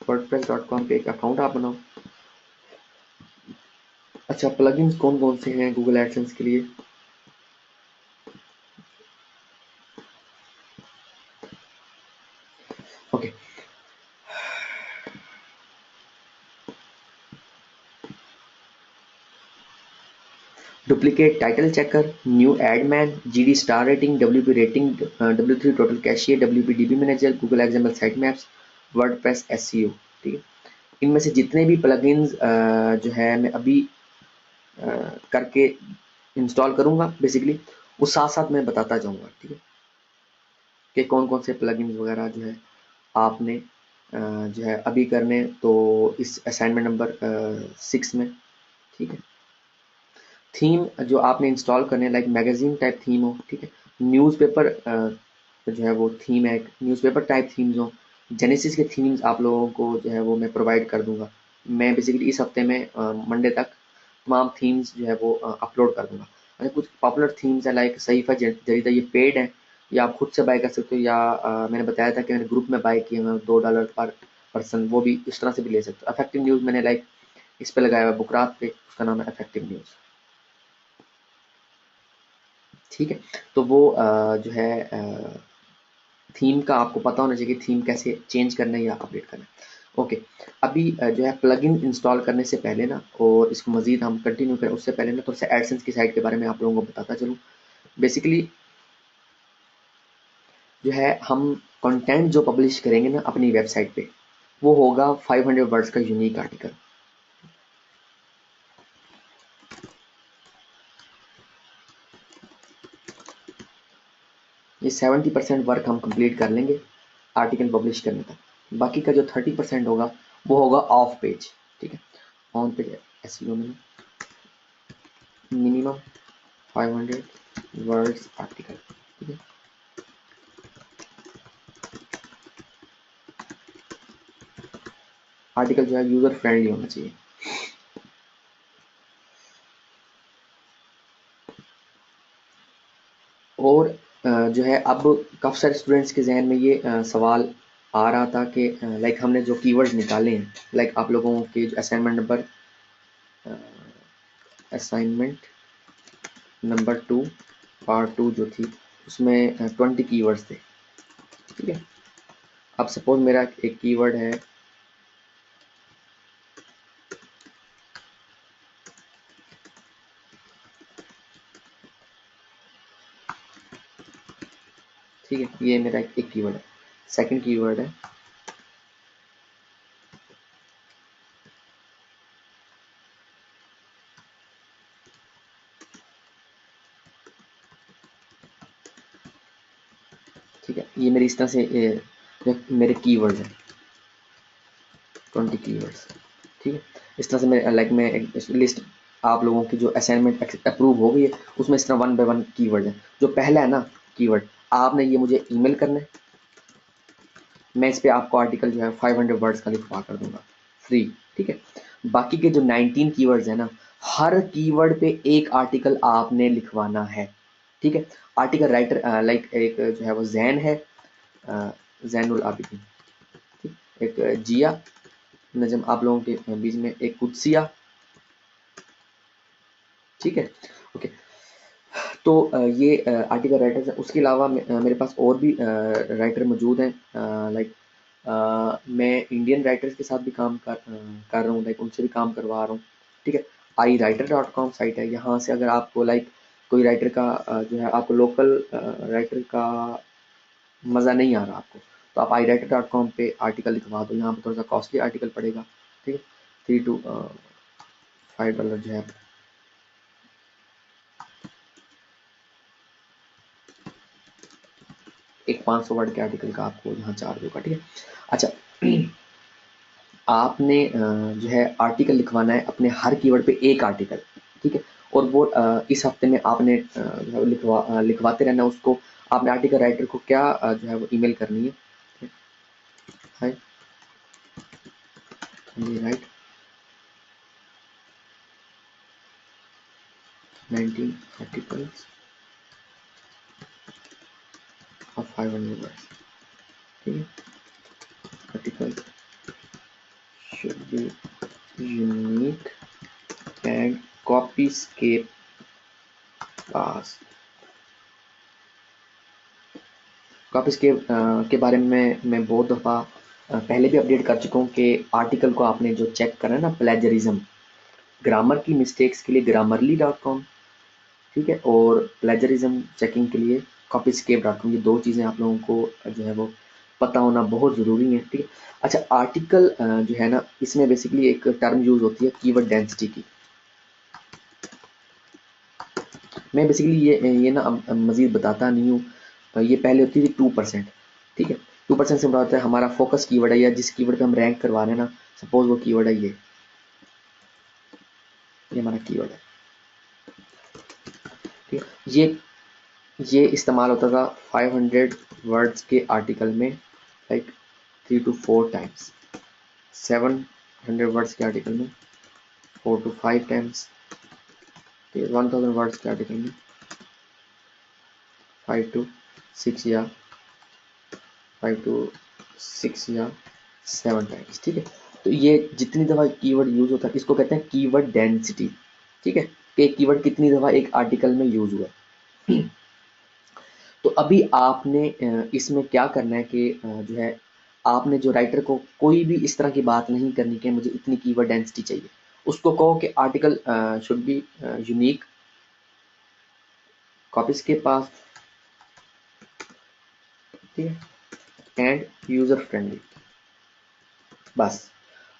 Speaker 1: wordpress.com पे एक अकाउंट आप बनाओ। अच्छा, प्लगइन्स कौन कौन से हैं गूगल एडसेंस के लिए? Okay, duplicate title checker, new adman, GD star rating, WP rating, W3 total cashier, WP DB manager, Google example site maps, WordPress SEO, ठीक है। इनमें से जितने भी प्लगइन्स जो है मैं अभी करके इंस्टॉल करूंगा बेसिकली, वो साथ साथ मैं बताता जाऊंगा, ठीक है, कि कौन कौन से प्लगइन्स वगैरह जो है आपने जो है अभी करने तो इस असाइनमेंट नंबर 6 में, ठीक है। थीम जो आपने इंस्टॉल करने लाइक मैगजीन टाइप थीम हो, ठीक है। न्यूज़पेपर जो है वो थीम है, न्यूज़पेपर टाइप थीम्स हो, जेनेसिस के थीम्स आप लोगों को जो है वो मैं प्रोवाइड कर दूंगा। मैं बेसिकली इस हफ्ते में मंडे तक तमाम थीम्स जो है वो अपलोड कर दूंगा। अच्छा, कुछ पॉपुलर थीम्स है लाइक सहीफा जरीदा, ये पेड है, या आप खुद से बाय कर सकते हो, या मैंने बताया था कि मैंने ग्रुप में बाय किए हैं $2 पर पर्सन, वो भी इस तरह से भी ले सकते हो। इफेक्टिव न्यूज़ मैंने लाइक इस पे लगाया हुआ बुकरात पे, उसका नाम है इफेक्टिव न्यूज़, ठीक है। तो वो जो है थीम का आपको पता होना चाहिए कि थीम कैसे चेंज करना है या अपडेट करना है। ओके, अभी जो है प्लगइन इंस्टॉल करने से पहले ना, और इसको मजीद हम कंटिन्यू करें उससे पहले ना, थोड़ा सा एडसेंस की साइट के बारे में आप लोगों को बताता चलूँ। बेसिकली जो है हम कंटेंट जो पब्लिश करेंगे ना अपनी वेबसाइट पे, वो होगा 500 वर्ड्स का यूनिक आर्टिकल। ये 70% वर्क हम कंप्लीट कर लेंगे आर्टिकल पब्लिश करने तक। बाकी का जो 30% होगा वो होगा ऑफ पेज, ठीक है। ऑन पेज एसईओ में मिनिमम 500 वर्ड्स आर्टिकल, ठीक आर्टिकल जो है यूजर फ्रेंडली होना चाहिए। और जो है अब काफ़ी सारे स्टूडेंट्स के जहन में ये सवाल आ रहा था कि लाइक हमने जो कीवर्ड्स निकाले हैं, लाइक आप लोगों के जो असाइनमेंट नंबर 2 पार्ट 2 जो थी उसमें 20 कीवर्ड्स थे, ठीक है। अब सपोज मेरा एक कीवर्ड है ठीक है, ये मेरा एक कीवर्ड है। सेकंड कीवर्ड है ठीक है, ये मेरी इस तरह से जो मेरे कीवर्ड्स हैं 20 कीवर्ड्स, ठीक है। इस तरह से मैं लाइक मैं एक लिस्ट आप लोगों की जो असाइनमेंट अप्रूव हो गई है उसमें इस तरह 1 बाय 1 कीवर्ड है। जो पहला है ना कीवर्ड, आपने ये मुझे ईमेल करना है, मैं इस पे आपको आर्टिकल जो है 500 वर्ड्स का लिखवा कर दूंगा फ्री, ठीक है। बाकी के जो 19 कीवर्ड्स है ना, हर कीवर्ड पे एक आर्टिकल आपने लिखवाना है, ठीक है। आर्टिकल राइटर लाइक एक जो है वो जैन है, जैनुल आबिदीन, ठीक, एक जिया नजम आप लोगों के बीच में, एक कुदसिया, ठीक है, ओके। तो ये आर्टिकल राइटर्स हैं। उसके अलावा मेरे पास और भी राइटर मौजूद हैं, लाइक मैं इंडियन राइटर्स के साथ भी काम कर रहा हूँ, लाइक उनसे भी काम करवा रहा हूँ, ठीक है। iwriter.com साइट है, यहाँ से अगर आपको लाइक कोई राइटर का जो है आपको लोकल राइटर का मज़ा नहीं आ रहा आपको, तो आप iwriter.com पे आर्टिकल लिखवा दो। यहाँ पर थोड़ा सा कॉस्टली आर्टिकल पड़ेगा, ठीक है, $3 to $5 जो है। एक 500 वर्ड के आर्टिकल का आपको यहाँ चार्ज होगा, ठीक है। अच्छा, आपने जो है आर्टिकल लिखवाना है अपने हर कीवर्ड पे एक आर्टिकल, ठीक है। और वो इस हफ्ते में आपने जो है लिखवाते रहना उसको। आपने आर्टिकल राइटर को क्या जो है वो ईमेल करनी है, हाय राइट 19 आर्टिकल्स ऑफ 500 वर्ड्स, ठीक है। Article should be unique and copyscape pass। कॉपीस्केप के बारे में मैं बहुत दफ़ा पहले भी अपडेट कर चुका हूँ कि आर्टिकल को आपने जो चेक करना है ना प्लेजरिज्म, ग्रामर की मिस्टेक्स के लिए grammarly.com, ठीक है, और प्लेजरिज्म चेकिंग के लिए copyscape.com, ये दो चीज़ें आप लोगों को जो है वो पता होना बहुत ज़रूरी है, ठीक है। अच्छा, आर्टिकल जो है ना इसमें बेसिकली एक टर्म यूज़ होती है कीवर्ड डेंसिटी की। मैं बेसिकली ये ना अब मज़ीद बताता नहीं हूँ। ये पहले होती थी 2%, ठीक है। 2% से बड़ा होता है हमारा फोकस कीवर्ड है, या जिस कीवर्ड पे हम रैंक करवा रहे हैं ना, सपोज वो कीवर्ड है ये हमारा कीवर्ड है, ठीक है। ये इस्तेमाल होता था 500 वर्ड्स के आर्टिकल में, लाइक 3 to 4 टाइम्स, 700 वर्ड्स के आर्टिकल में 4 to 5 टाइम्स, 1000 वर्ड्स के आर्टिकल में 5 to 6 या 7 टाइम्स, ठीक है। तो ये जितनी दफ़ा कीवर्ड यूज होता है इसको कहते हैं कीवर्ड डेंसिटी, ठीक है, कि कीवर्ड कितनी दफ़ा एक आर्टिकल में यूज हुआ है। तो अभी आपने इसमें क्या करना है कि जो है आपने जो राइटर को कोई भी इस तरह की बात नहीं करनी कि मुझे इतनी कीवर्ड डेंसिटी चाहिए। उसको कहो कि article should be unique, copies के पास, ठीक है, एंड यूजर फ्रेंडली। बस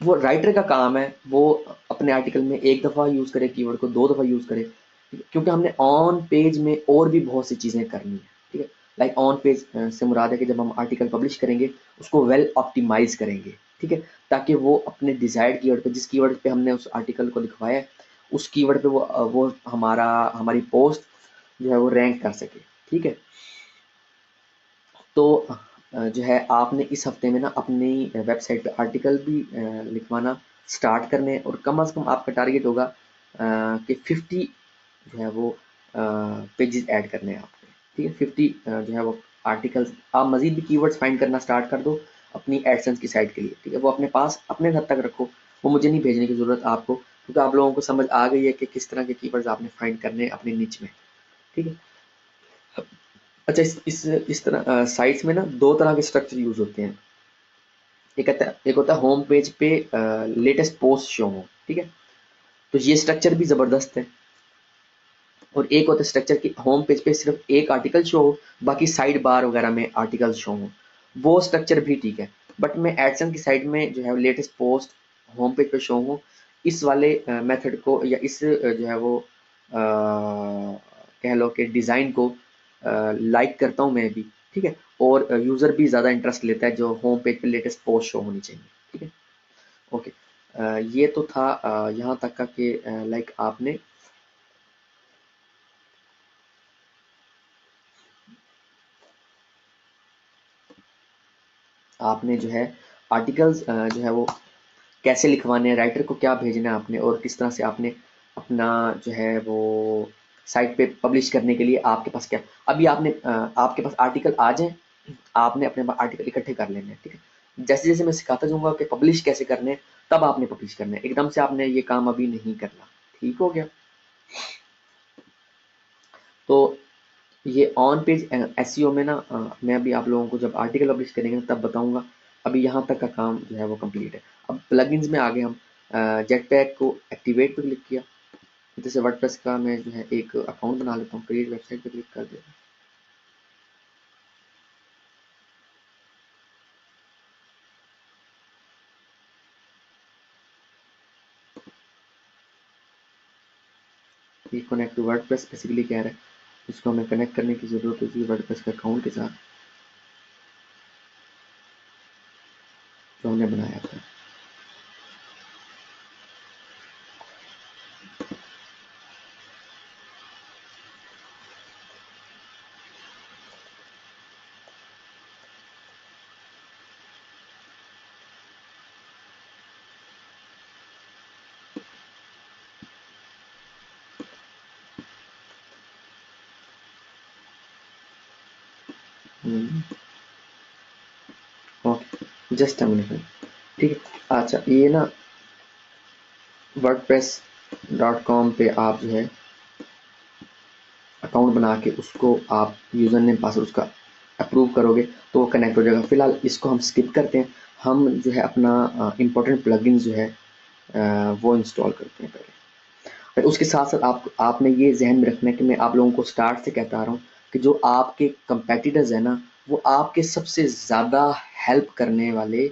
Speaker 1: वो राइटर का काम है, वो अपने आर्टिकल में एक दफ़ा यूज़ करे कीवर्ड को, 2 दफ़ा यूज़ करे, क्योंकि हमने ऑन पेज में और भी बहुत सी चीज़ें करनी है, ठीक है। लाइक ऑन पेज से मुराद है कि जब हम आर्टिकल पब्लिश करेंगे उसको वेल ऑप्टिमाइज करेंगे, ठीक है, ताकि वो अपने डिजायर्ड कीवर्ड पे, जिस कीवर्ड पे हमने उस आर्टिकल को लिखवाया है उस कीवर्ड पे वो हमारी पोस्ट जो है वो रैंक कर सके, ठीक है। तो जो है आपने इस हफ्ते में ना अपनी वेबसाइट पे आर्टिकल भी लिखवाना स्टार्ट करने हैं, और कम से कम आपका टारगेट होगा कि 50 जो है वो पेजेस ऐड करने हैं आपने। ठीक है, 50 जो है वो आर्टिकल्स। आप मजीद भी कीवर्ड्स फाइंड करना स्टार्ट कर दो अपनी एडसेंस की साइट के लिए। ठीक है, वो अपने पास अपने हद तक रखो, वो मुझे नहीं भेजने की ज़रूरत आपको, क्योंकि आप लोगों को समझ आ गई है कि किस तरह के कीवर्ड्स आपने फाइंड करने हैं अपनी निच में। ठीक है। अच्छा, इस तरह साइट्स में ना दो तरह के स्ट्रक्चर यूज होते हैं। एक होता है होम पेज पे लेटेस्ट पोस्ट शो हो। ठीक है, तो ये स्ट्रक्चर भी जबरदस्त है। और एक होता है स्ट्रक्चर की होम पेज पे सिर्फ एक आर्टिकल शो हो, बाकी साइड बार वगैरह में आर्टिकल शो हो। वो स्ट्रक्चर भी ठीक है, बट मैं एडसन की साइड में जो है लेटेस्ट पोस्ट होम पेज पे शो हो, इस वाले मेथड को या इस जो है वो कह लो कि डिज़ाइन को लाइक करता हूँ मैं भी। ठीक है, और यूज़र भी ज़्यादा इंटरेस्ट लेता है जो होम पेज पे लेटेस्ट पोस्ट शो होनी चाहिए। ठीक है, ओके। ये तो था यहाँ तक का कि लाइक आपने जो है आर्टिकल्स जो है वो कैसे लिखवाने हैं, राइटर को क्या भेजना है आपने, और किस तरह से आपने अपना जो है वो साइट पे पब्लिश करने के लिए आपके पास क्या। अभी आपके पास आर्टिकल आ जाए, आपने अपने पास आर्टिकल इकट्ठे कर लेने हैं। ठीक है, जैसे जैसे मैं सिखाता जाऊंगा कि पब्लिश कैसे करने हैं, तब आपने पब्लिश करना है, एकदम से आपने ये काम अभी नहीं करना। ठीक हो गया। तो ये ऑन पेज एसईओ में ना मैं अभी आप लोगों को जब आर्टिकल पब्लिश करेंगे ना तब बताऊंगा। अभी यहाँ तक का काम जो है वो कंप्लीट है। अब प्लगइन्स में आगे हम जेट पैक को एक्टिवेट पे क्लिक किया। जैसे वर्डप्रेस का मैं जो है एक अकाउंट बना लेता हूँ, क्रिएट वेबसाइट पे क्लिक कर देता हूँ। ये कनेक्ट टू वर्डप्रेस बेसिकली कह रहा है, इसको हमें कनेक्ट करने की ज़रूरत होती है वर्डप्रेस के अकाउंट के साथ जो हमने बनाया था। Okay, just a minute. ठीक है, अच्छा ये ना वर्डप्रेस.com पे आप जो है अकाउंट बना के उसको आप यूज़र नेम पासवर्ड उसका अप्रूव करोगे तो वो कनेक्ट हो जाएगा। फिलहाल इसको हम स्किप करते हैं, हम जो है अपना इम्पोर्टेंट प्लगइन जो है वो इंस्टॉल करते हैं पहले। और उसके साथ साथ आपने ये जहन में रखना है कि मैं आप लोगों को स्टार्ट से कहता आ रहा हूँ कि जो आपके कंपेटिटर्स है ना, वो आपके सबसे ज़्यादा हेल्प करने वाले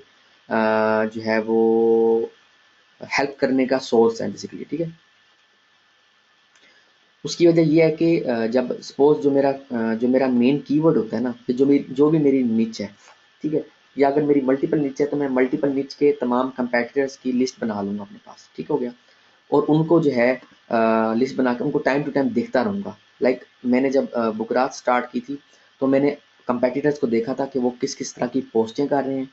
Speaker 1: जो है वो हेल्प करने का सोर्स है बेसिकली। ठीक है, उसकी वजह ये है कि जब सपोज जो मेरा मेन कीवर्ड होता है ना, जो भी मेरी निच है। ठीक है, या अगर मेरी मल्टीपल निच है तो मैं मल्टीपल निच के तमाम कंपेटिटर्स की लिस्ट बना लूंगा अपने पास। ठीक हो गया, और उनको जो है लिस्ट बना के उनको टाइम टू टाइम देखता रहूँगा। लाइक मैंने जब बुकरात स्टार्ट की थी तो मैंने कंपेटिटर्स को देखा था कि वो किस किस तरह की पोस्टें कर रहे हैं।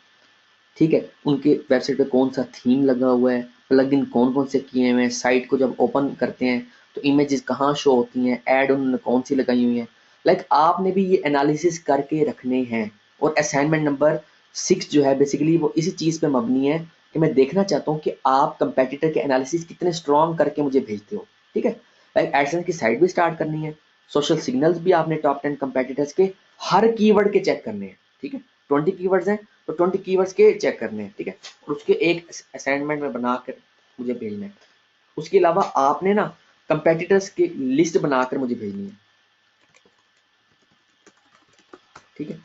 Speaker 1: ठीक है, उनके वेबसाइट पे कौन सा थीम लगा हुआ है, प्लगइन कौन कौन से किए हुए हैं, साइट को जब ओपन करते हैं तो इमेजेस कहाँ शो होती हैं, ऐड उन्होंने कौन सी लगाई हुई हैं। लाइक आपने भी ये एनालिसिस करके रखने हैं। और असाइनमेंट नंबर 6 जो है बेसिकली वो इसी चीज़ पे मबनी है कि मैं देखना चाहता हूँ कि आप कंपेटिटर के एनालिसिस कितने स्ट्रॉन्ग करके मुझे भेजते हो। ठीक है, लाइक एडसेंस की साइट भी स्टार्ट करनी है, सोशल सिग्नल्स भी आपने टॉप 10 कंपेटिटर्स के हर कीवर्ड के चेक करने हैं। ठीक है, 20 कीवर्ड्स हैं तो 20 कीवर्ड्स के चेक करने हैं। ठीक है, और उसके एक असाइनमेंट में बनाकर मुझे भेजना है। उसके अलावा आपने ना कंपेटिटर्स की लिस्ट बनाकर मुझे भेजनी है। ठीक है,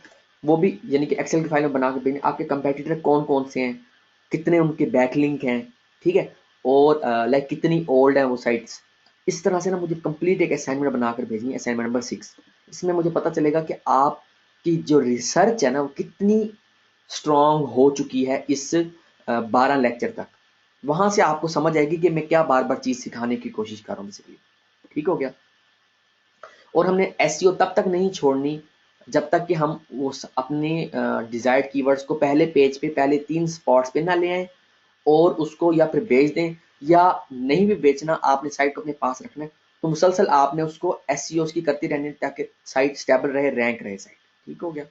Speaker 1: वो भी यानी कि एक्सेल की फाइल में बनाकर भेजनी है, आपके कंपेटिटर कौन कौन से हैं, कितने उनके बैकलिंक हैं। ठीक है, और लाइक कितनी ओल्ड है वो साइट्स। इस तरह से ना मुझे कंप्लीट एक असाइनमेंट बनाकर भेजनी है, असाइनमेंट नंबर 6। इसमें मुझे पता चलेगा कि आपकी जो रिसर्च है ना वो कितनी स्ट्रॉन्ग हो चुकी है इस 12 लेक्चर तक। वहां से आपको समझ आएगी कि मैं क्या बार बार चीज सिखाने की कोशिश कर रहा हूँ बेसिकली। ठीक हो गया, और हमने एसईओ तब तक नहीं छोड़नी जब तक कि हम अपने डिजायर्ड कीवर्ड्स को पहले पेज पे पहले 3 स्पॉट्स पे ना ले आए और उसको या फिर बेच दें, या नहीं भी बेचना, आपने साइट को अपने पास रखना है, तो मुसलसल आपने उसको एसईओ की करती रहनी है ताकि साइट स्टेबल रहे, रैंक रहे साइट। ठीक हो गया।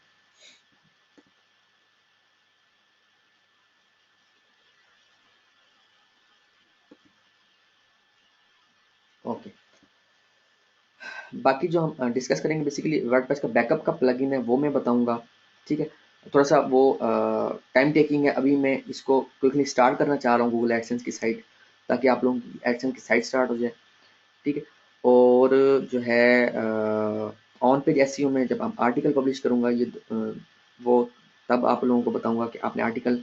Speaker 1: ओके, बाकी जो हम डिस्कस करेंगे बेसिकली वर्डप्रेस का बैकअप का प्लगइन है वो मैं बताऊंगा। ठीक है, थोड़ा सा वो टाइम टेकिंग है, अभी मैं इसको क्विकली स्टार्ट करना चाह रहा हूँ गूगल एडसेंस की साइट, ताकि आप लोगों की एडसेंस की साइट स्टार्ट हो जाए। ठीक है, और जो है ऑन पेज एसईओ में जब आप आर्टिकल पब्लिश करूंगा ये वो तब आप लोगों को बताऊंगा कि आपने आर्टिकल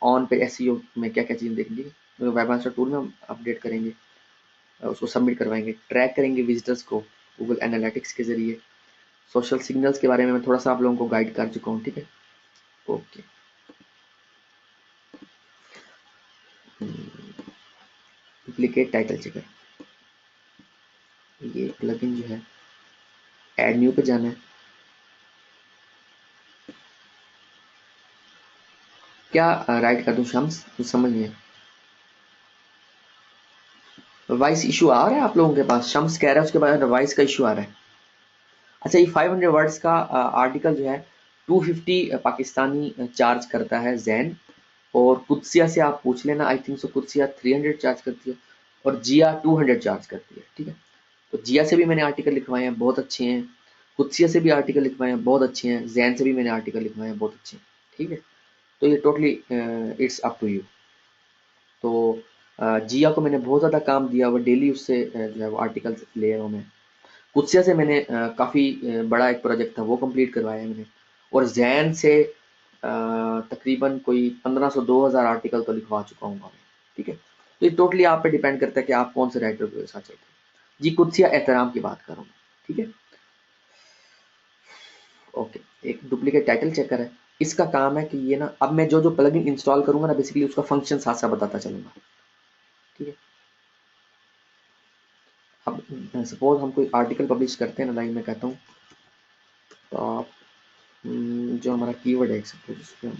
Speaker 1: ऑन पेज एसईओ में क्या क्या चीज़ें देखनी है। वेब मास्टर टूल में हम अपडेट करेंगे, उसको सबमिट करवाएंगे, ट्रैक करेंगे विजिटर्स को गूगल एनालिटिक्स के जरिए। सोशल सिग्नल्स के बारे में मैं थोड़ा सा आप लोगों को गाइड कर चुका हूँ। ठीक है, ओके। डुप्लीकेट टाइटल चेकर, ये प्लगइन जो है ऐड न्यू पे जाना है। क्या राइट कर दूं शम्स, कुछ समझ नहीं है। वॉइस इशू आ रहा है आप लोगों के पास? शम्स कह रहा है उसके बाद वॉइस का इशू आ रहा है। अच्छा, ये 500 वर्ड्स का आर्टिकल जो है 250 पाकिस्तानी चार्ज करता है जैन, और कुदसिया से आप पूछ लेना, I think so Qudsia 300 charge करती है और जिया 200 चार्ज करती है। ठीक है, तो जिया से भी मैंने आर्टिकल लिखवाए हैं, बहुत अच्छे हैं। कुदसिया से भी आर्टिकल लिखवाए हैं, बहुत अच्छे हैं। जैन से भी मैंने आर्टिकल लिखवाए हैं, बहुत अच्छे हैं। ठीक है, तो ये totally it's up to you. तो जिया को मैंने बहुत ज़्यादा काम दिया, वो डेली उससे जो है वो आर्टिकल ले रहा हूँ मैं। कुदसिया से मैंने काफ़ी बड़ा एक प्रोजेक्ट था वो कंप्लीट करवाया है मैंने, और जैन से तकरीबन कोई 1500-2000 आर्टिकल तो लिखवा चुका हूँ मैं। ठीक है, तो ये टोटली आप पे डिपेंड करता है कि आप कौन से राइटर के साथ चलते हैं। जी, कुदसिया एहतराम की बात कर रहा हूँ। ठीक है, ओके। एक डुप्लीकेट टाइटल चेकर है, इसका काम है कि ये ना, अब मैं जो जो प्लगइन इंस्टॉल करूंगा ना बेसिकली उसका फंक्शन साथ साथ बताता चलूंगा। ठीक है, अब सपोज हम कोई आर्टिकल पब्लिश करते हैं ना, लाइक मैं कहता हूँ तो आप जो हमारा कीवर्ड है सपोज उसको हम,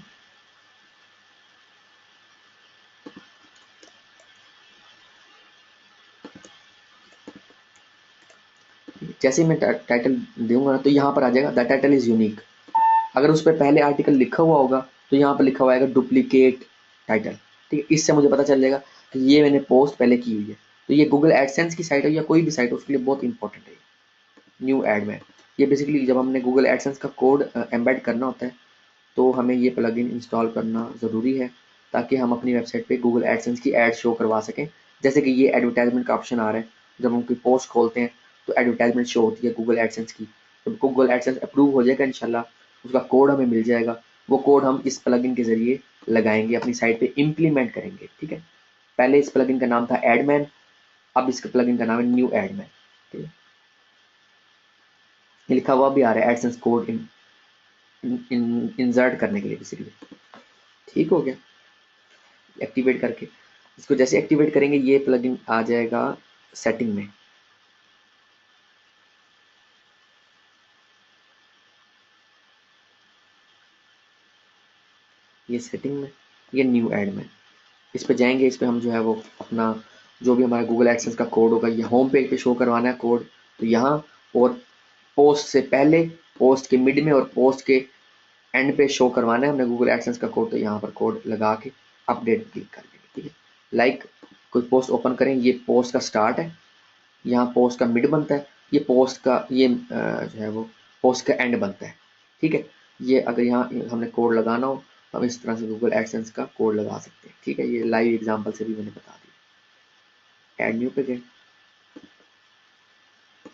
Speaker 1: जैसे ही मैं टाइटल दूंगा ना तो यहाँ पर आ जाएगा द टाइटल इज यूनिक। अगर उस पर पहले आर्टिकल लिखा हुआ होगा तो यहाँ पर लिखा हुआ आएगा डुप्लीकेट टाइटल। ठीक है, इससे मुझे पता चल जाएगा कि ये मैंने पोस्ट पहले की हुई है। तो ये गूगल एडसेंस की साइट हो या कोई भी साइट हो उसके लिए बहुत इंपॉर्टेंट है न्यू एड में। ये बेसिकली जब हमने गूगल एडसेंस का कोड एम्बेड करना होता है तो हमें ये प्लगइन इंस्टॉल करना ज़रूरी है, ताकि हम अपनी वेबसाइट पे गूगल एडसेंस की एड शो करवा सकें। जैसे कि ये एडवर्टाइजमेंट का ऑप्शन आ रहा है, जब हम कोई पोस्ट खोलते हैं तो एडवर्टाइजमेंट शो होती है गूगल एडसेंस की। जब गूगल एडसेंस अप्रूव हो जाएगा इंशाल्लाह, उसका कोड हमें मिल जाएगा, वो कोड हम इस प्लगइन के ज़रिए लगाएंगे, अपनी साइट पे इम्प्लीमेंट करेंगे। ठीक है, पहले इस प्लगइन का नाम था एडमैन, अब इसके प्लगइन का नाम है न्यू एडमैन। ठीक है, ये लिखा हुआ भी आ रहा है एडसेंस कोड इंसर्ट करने के लिए बेसिकली। ठीक हो गया, एक्टिवेट करके इसको जैसे एक्टिवेट करेंगे ये प्लगइन आ जाएगा सेटिंग में। ये सेटिंग में, ये न्यू ऐड में, इस पे जाएंगे, इस पे हम जो है वो अपना जो भी हमारा गूगल एडसेंस का कोड होगा ये होम पेज पे शो करवाना है कोड, तो यहाँ, और पोस्ट से पहले, पोस्ट के मिड में और पोस्ट के एंड पे शो करवाना है हमने गूगल एडसेंस का कोड, तो यहाँ पर कोड लगा के अपडेट क्लिक कर देंगे। ठीक है, लाइक कोई पोस्ट ओपन करें, ये पोस्ट का स्टार्ट है, यहाँ पोस्ट का मिड बनता है, ये पोस्ट का ये जो है वो पोस्ट का एंड बनता है। ठीक है, ये अगर यहाँ हमने कोड लगाना हो तो हम इस तरह से गूगल एडसेंस का कोड लगा सकते हैं। ठीक है, ये लाइव एग्जांपल से भी मैंने बता दिया। एड न्यू पे गए,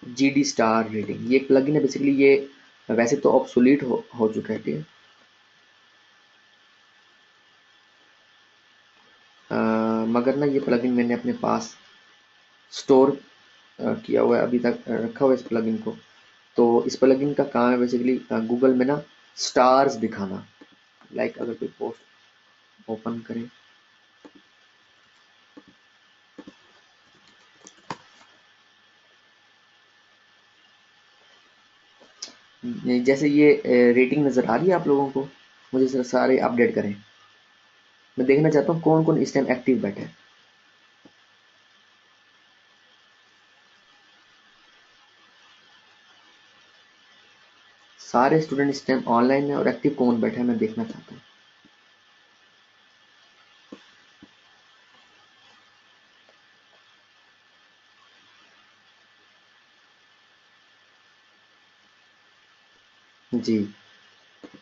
Speaker 1: जी डी स्टार रेटिंग, ये एक प्लगइन है बेसिकली, ये वैसे तो ऑब्सोलीट हो चुका है। ठीक है, मगर ना ये प्लगइन मैंने अपने पास स्टोर किया हुआ है, अभी तक रखा हुआ है इस प्लगइन को। तो इस प्लगइन का काम है बेसिकली गूगल में ना स्टार्स दिखाना। लाइक अगर कोई पोस्ट ओपन करें, जैसे ये रेटिंग नज़र आ रही है आप लोगों को, मुझे सारे अपडेट करें। मैं देखना चाहता हूँ कौन कौन इस टाइम एक्टिव बैठे हैं। सारे स्टूडेंट इस टाइम ऑनलाइन है और एक्टिव कौन बैठा है मैं देखना चाहता हूँ। जी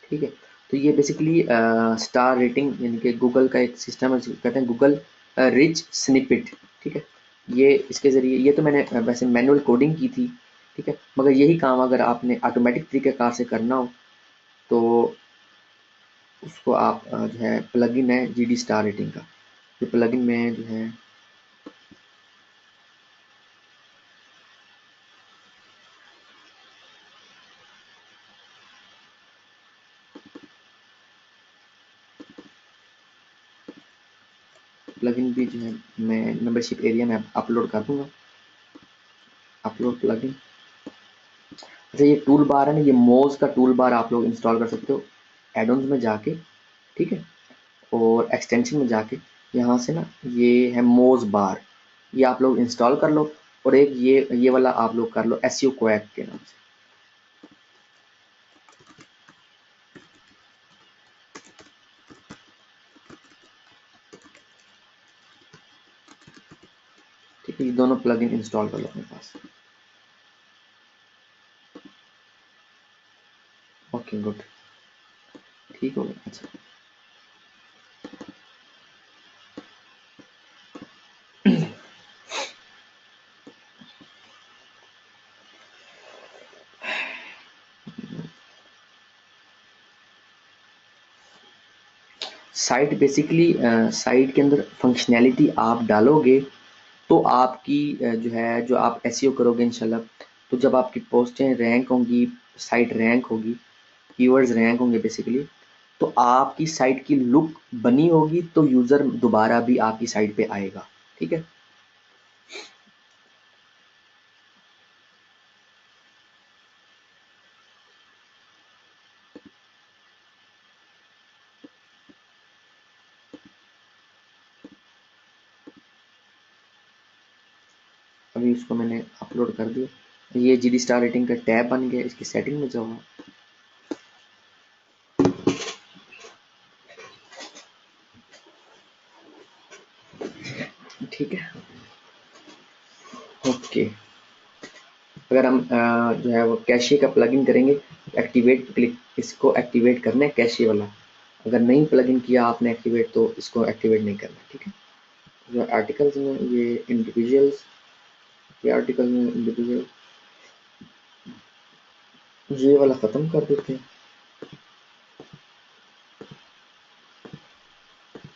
Speaker 1: ठीक है। तो ये बेसिकली स्टार रेटिंग यानी कि गूगल का एक सिस्टम है जिसे कहते हैं गूगल रिच स्निपेट। ठीक है, ये इसके ज़रिए ये तो मैंने वैसे मैनुअल कोडिंग की थी। ठीक है, मगर यही काम अगर आपने ऑटोमेटिक तरीक़ेकार से करना हो तो उसको आप जो है प्लगइन है जीडी स्टार रेटिंग का, ये प्लगइन में जो है प्लगइन भी जो है मैं मेंबरशिप एरिया में अपलोड कर दूंगा। Upload plugin. अच्छा, ये टूल बार है ना, ये मोज का टूल बार आप लोग इंस्टॉल कर सकते हो एडोन्स में जाके। ठीक है, और एक्सटेंशन में जाके यहाँ से ना ये है मोज बार, ये आप लोग इंस्टॉल कर लो। और एक ये वाला आप लोग कर लो एसईओ क्वैक के नाम से। ठीक है, ये दोनों प्लगइन इंस्टॉल कर लो अपने पास। ओके गुड, ठीक हो गया। अच्छा, साइट बेसिकली साइट के अंदर फंक्शनैलिटी आप डालोगे तो आपकी जो है जो आप एसईओ करोगे इंशाल्लाह, तो जब आपकी पोस्टें रैंक होंगी, साइट रैंक होगी, कीवर्ड्स रैंक होंगे बेसिकली, तो आपकी साइट की लुक बनी होगी तो यूज़र दोबारा भी आपकी साइट पे आएगा। ठीक है, अभी इसको मैंने अपलोड कर दिया। ये जीडी स्टार रेटिंग का टैब बन गया, इसकी सेटिंग में जाओ। ठीक है, ओके। अगर हम जो है वो कैशे का प्लगइन करेंगे, एक्टिवेट क्लिक, इसको एक्टिवेट करना है कैशे वाला। अगर नहीं प्लगइन किया आपने एक्टिवेट तो इसको एक्टिवेट नहीं करना। ठीक है, जो आर्टिकल्स में ये इंडिविजुअल्स, ये आर्टिकल में इंडिविजुअल, ये वाला ख़त्म कर देते हैं।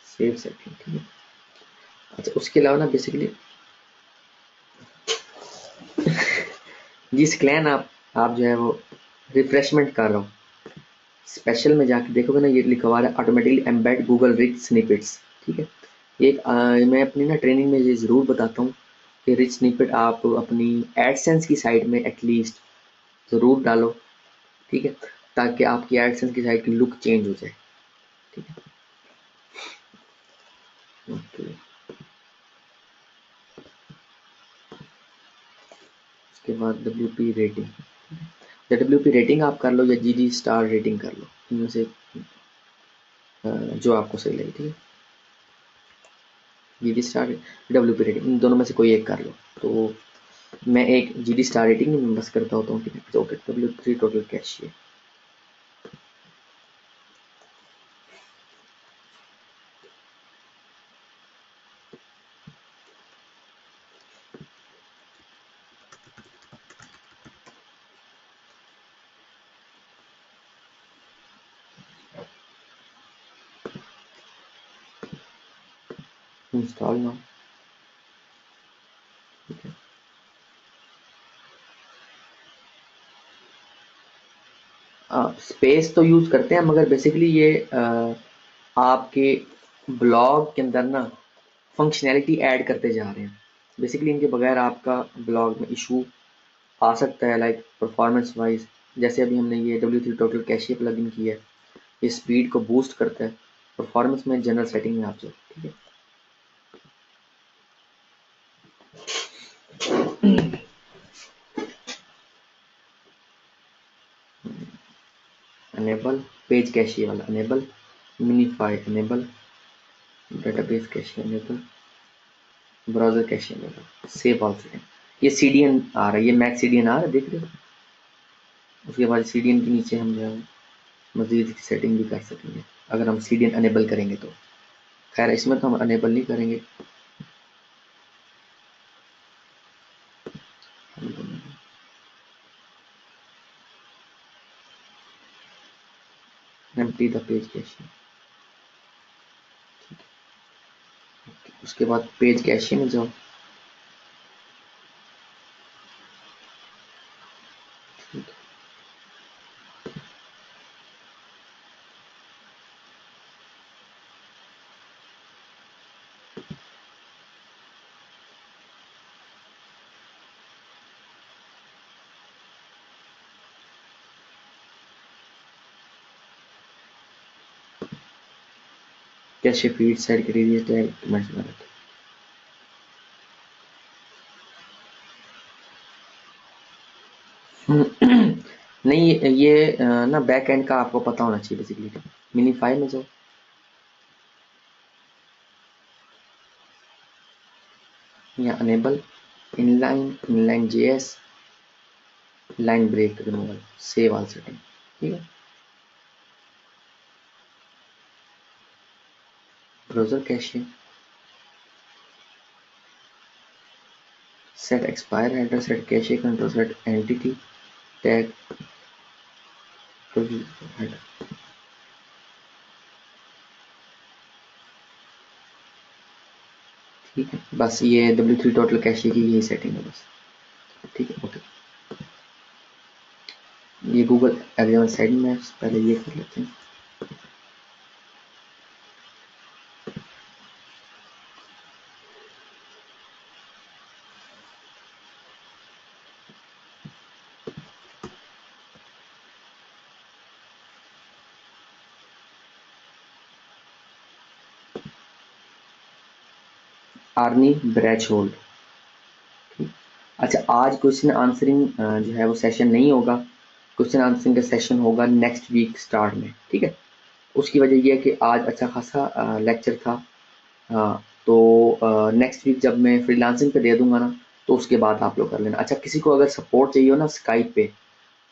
Speaker 1: Save setting. ठीक है, अच्छा उसके अलावा ना बेसिकली जिस क्लैन आप जो है वो रिफ्रेशमेंट कर रहा हूँ, स्पेशल में जाके देखोगे ना ये लिखा हुआ है automatically embed Google rich snippets. ठीक है, एक मैं अपनी ना ट्रेनिंग में ये ज़रूर बताता हूँ कि रिच स्निपेट आप अपनी एडसेंस की साइट में एटलीस्ट ज़रूर डालो। ठीक है, ताकि आपकी एडसेंस की साइट की लुक चेंज हो जाए। ठीक है, ओके। उसके बाद डब्ल्यू रेटिंग, या डब्ल्यू रेटिंग आप कर लो या जी स्टार रेटिंग कर लो, इनमें से जो आपको सही लगे। ठीक है, जी स्टार, डब्ल्यू रेटिंग, इन दोनों में से कोई एक कर लो। तो मैं एक जी स्टार रेटिंग में बस करता होता हूँ। ठीक है, तो W total cashier install now. ठीक है, स्पेस तो यूज़ करते हैं मगर बेसिकली ये आपके ब्लॉग के अंदर ना फंक्शनैलिटी ऐड करते जा रहे हैं। बेसिकली इनके बगैर आपका ब्लॉग में इशू आ सकता है, लाइक परफॉर्मेंस वाइज जैसे अभी हमने ये W3 टोटल कैशियर प्लगइन किया है, ये स्पीड को बूस्ट करता है। परफॉर्मेंस में जनरल सेटिंग में आप जाओ, ठीक है। अनेबल पेज कैशियर वाला enable, minify enable, database cashier enable, browser cashier enable, save all setting. ये CDN आ रहा है, ये मैक्स CDN आ रहा है, देख रहे हो। उसके बाद CDN के नीचे हम जो है मजीद सेटिंग भी कर सकेंगे अगर हम CDN अनेबल करेंगे तो। खैर इसमें तो हम अनेबल नहीं करेंगे। एम्प्टी द पेज कैशियर, उसके बाद पेज कैशियर में जाओ, ठीक है। कैशे फीड सेट करी हुई है, टैग कमेंट्स में रखें। नहीं ये ना बैक एंड का आपको पता होना चाहिए बेसिकली। मिनीफाई में जाओ, या enable inline JS line break removal, save all setting, ठीक है। Browser caching, set expire header, set cache control, set entity tag header, ठीक है। बस ये W3 टोटल कैशे की यही सेटिंग है बस, ठीक है। ओके, ये गूगल एग्जाम साइड में पहले ये कर लेते हैं। आर्नी ब्रैच होल्ड, ठीक। अच्छा, आज क्वेश्चन आंसरिंग जो है वो सेशन नहीं होगा। क्वेश्चन आंसरिंग का सेशन होगा नेक्स्ट वीक स्टार्ट में, ठीक है। उसकी वजह यह है कि आज अच्छा खासा लेक्चर था। हाँ, तो नेक्स्ट वीक जब मैं फ्रीलांसिंग पे दे दूंगा ना, तो उसके बाद आप लोग कर लेना। अच्छा, किसी को अगर सपोर्ट चाहिए हो ना स्काइप पे,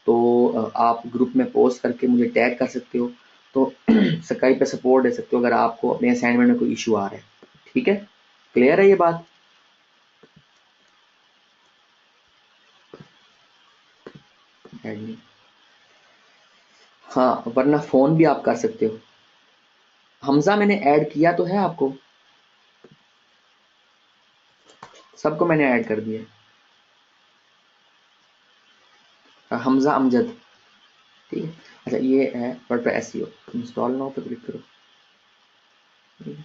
Speaker 1: तो आप ग्रुप में पोस्ट करके मुझे टैग कर सकते हो, तो स्काइप पे सपोर्ट दे सकते हो अगर आपको अपने असाइनमेंट में कोई इशू आ रहा है, ठीक है। क्लियर है ये बात? हाँ, वरना फोन भी आप कर सकते हो। हमजा मैंने ऐड किया तो है आपको, सबको मैंने ऐड कर दिया। हमजा अमजद, ठीक है। अच्छा, ये है वर्डप्रेस एसईओ, इंस्टॉल नाउ पे क्लिक करो, ठीक है।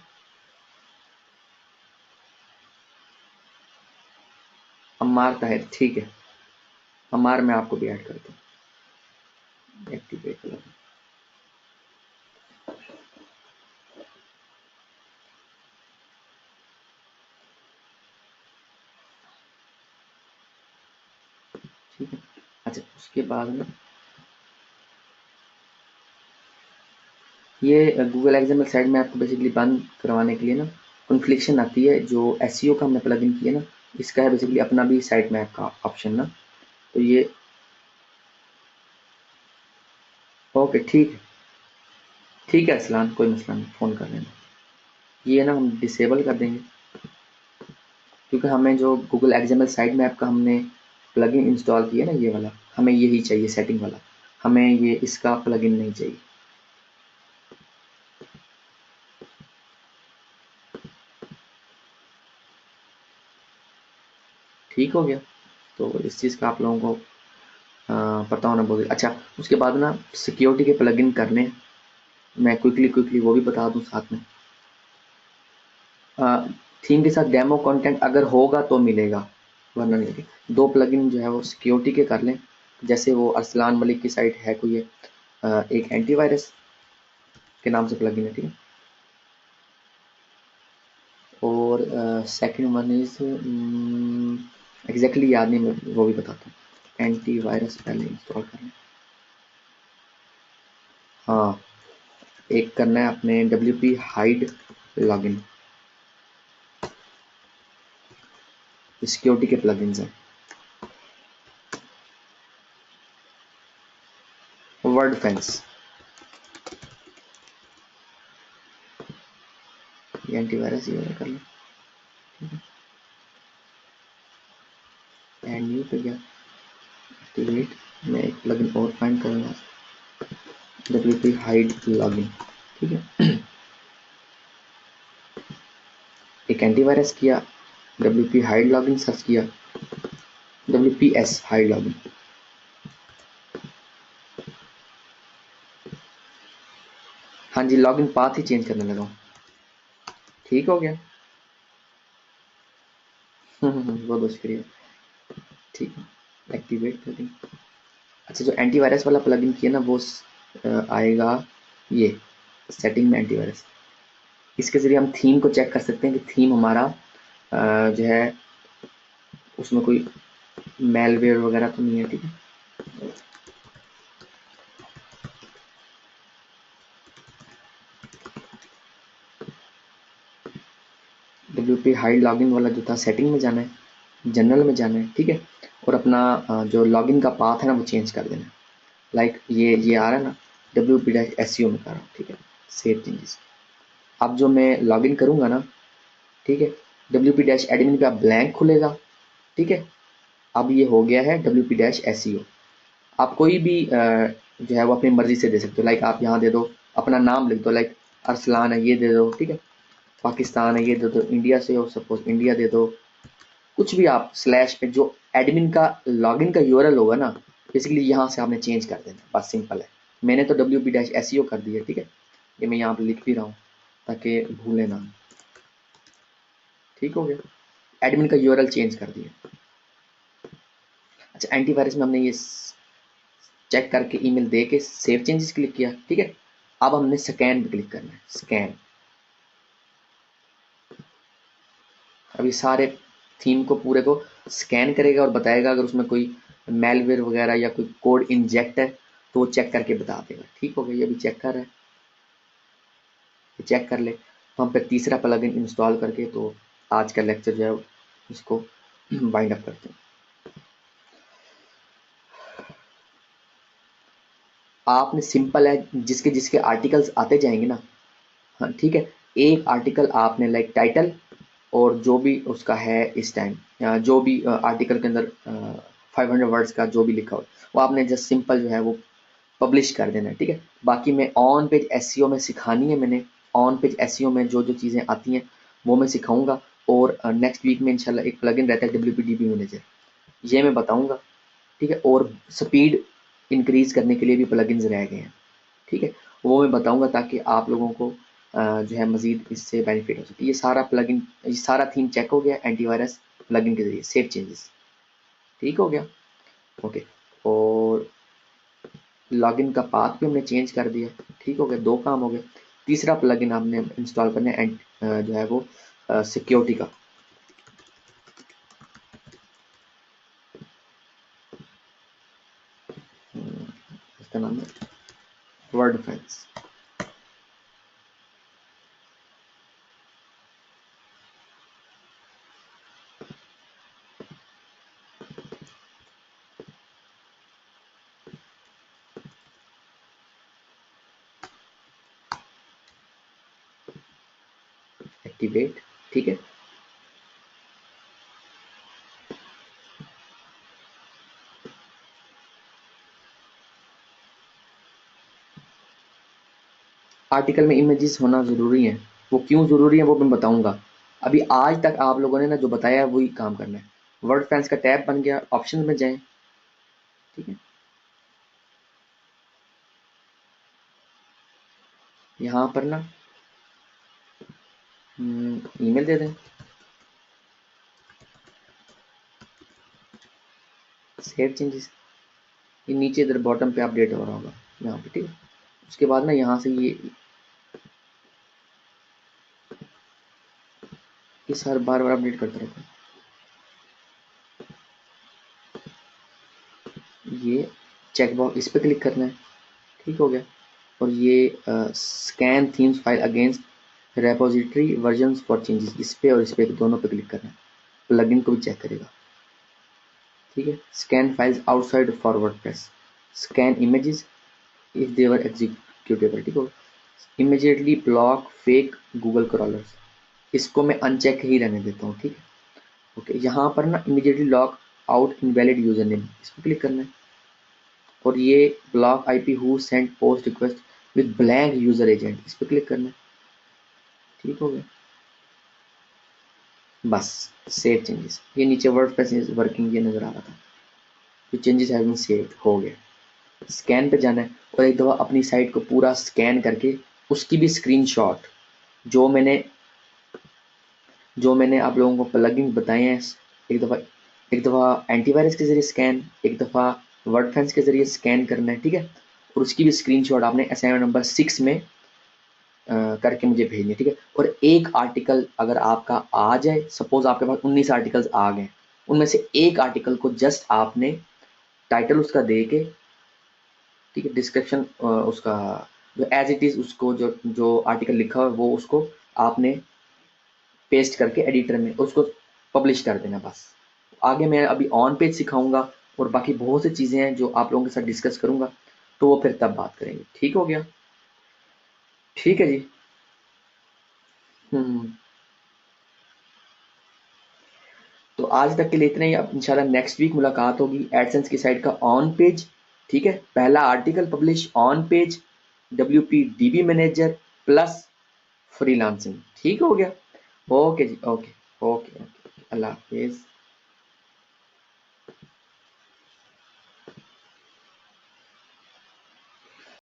Speaker 1: अम्मार ताहिर, ठीक है। अम्मार मैं आपको भी ऐड करता हूँ, एक्टिवेट करो, ठीक है। अच्छा, उसके बाद में ये गूगल एग्जाम साइड में आपको बेसिकली बंद करवाने के लिए ना कॉन्फ्लिक्शन आती है, जो एसईओ का हमने प्लगइन किया ना, इसका है बेसिकली अपना भी साइट मैप का ऑप्शन ना, तो ये ओके, ठीक है। ठीक है असलान, कोई मसला नहीं, फ़ोन कर लेना। ये ना हम डिसेबल कर देंगे, क्योंकि हमें जो गूगल एग्जाम्पल साइट मैप का हमने प्लगइन इंस्टॉल किया ना, ये वाला हमें यही चाहिए, सेटिंग वाला। हमें ये इसका प्लगइन नहीं चाहिए, ठीक हो गया। तो इस चीज़ का आप लोगों को पता होना बहुत अच्छा। उसके बाद ना सिक्योरिटी के प्लगइन करने, मैं क्विकली वो भी बता दूं साथ में। थीम के साथ डेमो कंटेंट अगर होगा तो मिलेगा, वरना नहीं। दो प्लगइन जो है वो सिक्योरिटी के कर लें, जैसे वो अरसलान मलिक की साइट है कोई एक एंटीवायरस के नाम से प्लगइन है, ठीक है। और सेकंड वन इज एग्जैक्टली याद नहीं, मैं वो भी बताता हूँ। एंटीवायरस पहले इंस्टॉल करना है। हाँ, एक करना है अपने WP हाइड लॉगिन, सिक्योरिटी के प्लगइन्स हैं। वर्ड फेंस, ये एंटीवायरस ये वाला कर लो, एंड न्यू पे गया एक्टिवेट। मैं एक प्लगइन और फाइंड करूँगा, WP हाइड लॉगिन, ठीक है। एक एंटीवायरस किया, WP हाइड लॉगिन सर्च किया, WPS हाइड लॉगिन। हाँ जी, लॉगिन पाथ ही चेंज करने लगा हूँ, ठीक हो गया। बहुत बहुत शुक्रिया, ठीक है। एक्टिवेट कर दी। अच्छा, जो एंटीवायरस वाला प्लगइन किया ना वो आएगा ये सेटिंग में एंटीवायरस। इसके ज़रिए हम थीम को चेक कर सकते हैं कि थीम हमारा जो है उसमें कोई मेलवेयर वगैरह तो नहीं है, ठीक है। WP हाइड लॉगिन वाला जो था सेटिंग में जाना है, जनरल में जाना है, ठीक है। और अपना जो लॉगिन का पाथ है ना वो चेंज कर देना है। लाइक ये आ रहा है ना, WP-SEO में कर रहा हूँ, ठीक है। Save changes. अब जो मैं लॉगिन करूँगा ना, ठीक है, WP-admin का ब्लैंक खुलेगा, ठीक है। अब ये हो गया है WP-SEO। आप कोई भी जो है वो अपनी मर्जी से दे सकते हो। लाइक आप यहाँ दे दो, अपना नाम लिख दो, लाइक अरसलान है ये दे दो, ठीक है। पाकिस्तान है ये दे दो, इंडिया से हो सपोज इंडिया दे दो, कुछ भी आप स्लैश पे जो एडमिन का लॉगिन का यूआरएल होगा ना, बेसिकली यहाँ से आपने चेंज कर देना, बस सिंपल है। मैंने तो WP-SEO कर दिया, ठीक है। ये मैं यहाँ पे लिख भी रहा हूँ ताकि भूले ना, ठीक हो गया। एडमिन का यूआरएल चेंज कर दिया। अच्छा, एंटीवायरस में हमने ये चेक करके ईमेल दे के सेव चेंजेस क्लिक किया, ठीक है। अब हमने स्कैन पे क्लिक करना है, स्कैन। अभी सारे थीम को पूरे को स्कैन करेगा और बताएगा अगर उसमें कोई मेलवेयर वगैरह या कोई कोड इंजेक्ट है तो वो चेक करके बता देगा, ठीक हो गया। ये भी चेक कर रहा है, ये चेक कर ले तो हम फिर तीसरा प्लगइन इंस्टॉल करके तो आज का लेक्चर जो है उसको वाइंड अप करते हैं। आपने सिंपल है, जिसके जिसके आर्टिकल्स आते जाएंगे ना, हाँ ठीक है, एक आर्टिकल आपने लाइक टाइटल और जो भी उसका है इस टाइम, जो भी आर्टिकल के अंदर 500 वर्ड्स का जो भी लिखा हो वो आपने जस्ट सिंपल जो है वो पब्लिश कर देना है, ठीक है। बाकी मैं ऑन पेज एसईओ में सिखानी है, मैंने ऑन पेज एसईओ में जो जो चीज़ें आती हैं वो मैं सिखाऊंगा। और नेक्स्ट वीक में इंशाल्लाह एक प्लगइन रहता है WPDB मैनेजर, ये मैं बताऊंगा, ठीक है। और स्पीड इंक्रीज करने के लिए भी प्लगइन्स रह गए हैं, ठीक है, वो मैं बताऊंगा ताकि आप लोगों को जो है मजीद इससे बेनिफिट हो सके। ये सारा प्लगइन, ये सारा थीम चेक हो गया एंटीवायरस प्लगइन के जरिए, सेव चेंजेस, ठीक हो गया, ओके। और लॉगिन का पाथ भी हमने चेंज कर दिया, ठीक हो गया, दो काम हो गए। तीसरा प्लगइन आपने इंस्टॉल करना है जो है वो सिक्योरिटी का। इसका नाम है वर्ड फेंस। एक्टिवेट, ठीक है। आर्टिकल में इमेजेस होना ज़रूरी है, वो क्यों ज़रूरी है वो मैं बताऊंगा। अभी आज तक आप लोगों ने ना जो बताया है वही काम करना है। वर्ड फैंस का टैब बन गया, ऑप्शन में जाएं, ठीक है। यहाँ पर ना ईमेल दे दें, सेव चेंजेस, ये नीचे इधर बॉटम पे अपडेट हो रहा होगा यहाँ पे, ठीक है। उसके बाद ना यहाँ से ये हर बार बार अपडेट करता रहता है। ये चेक बॉक्स इस पे क्लिक करना है, ठीक हो गया। और ये scan themes file against repository versions for changes, इस पे और इस पे दोनों पे क्लिक करना है। प्लगइन को भी चेक करेगा, ठीक है। Scan files outside for WordPress, scan images if they were executable, ठीक हो। Immediately block fake Google crawlers, इसको मैं अनचेक ही रहने देता हूँ, ठीक है। ओके, यहाँ पर ना immediately lock out invalid user name, इस पर क्लिक करना है। और ये block IP who send post request with blank user agent, इस पर क्लिक करना है, ठीक हो गया। बस सेव चेंजेस, ये नीचे वर्डप्रेस इज वर्किंग ये नजर आ रहा था, तो चेंजेस हैव बीन सेव्ड हो गया। स्कैन पे जाना है और एक दफ़ा अपनी साइट को पूरा स्कैन करके उसकी भी स्क्रीनशॉट, जो मैंने आप लोगों को प्लगइन बताए हैं, एक दफ़ा एंटीवायरस के ज़रिए स्कैन, एक दफ़ा वर्डफेंस के ज़रिए स्कैन करना है, ठीक है। और उसकी भी स्क्रीनशॉट आपने असाइनमेंट नंबर 6 में करके मुझे भेजनी है, ठीक है। और एक आर्टिकल अगर आपका आ जाए, सपोज आपके पास 19 आर्टिकल्स आ गए, उनमें से एक आर्टिकल को जस्ट आपने टाइटल उसका दे के, ठीक है, डिस्क्रिप्शन उसका जो एज इट इज़ उसको जो आर्टिकल लिखा हुआ है वो उसको आपने पेस्ट करके एडिटर में उसको पब्लिश कर देना बस। आगे मैं अभी ऑन पेज सिखाऊंगा और बाकी बहुत सी चीज़ें हैं जो आप लोगों के साथ डिस्कस करूंगा, तो वो फिर तब बात करेंगे, ठीक हो गया। ठीक है जी। हम्म। तो आज तक के लिए इतना ही। अब इंशाल्लाह नेक्स्ट वीक मुलाकात होगी एडसेंस की साइट का ऑन पेज, ठीक है। पहला article publish on page, WP DB manager plus freelancing, ठीक हो गया। ओके जी, ओके ओके ओके, अल्लाह हाफिज।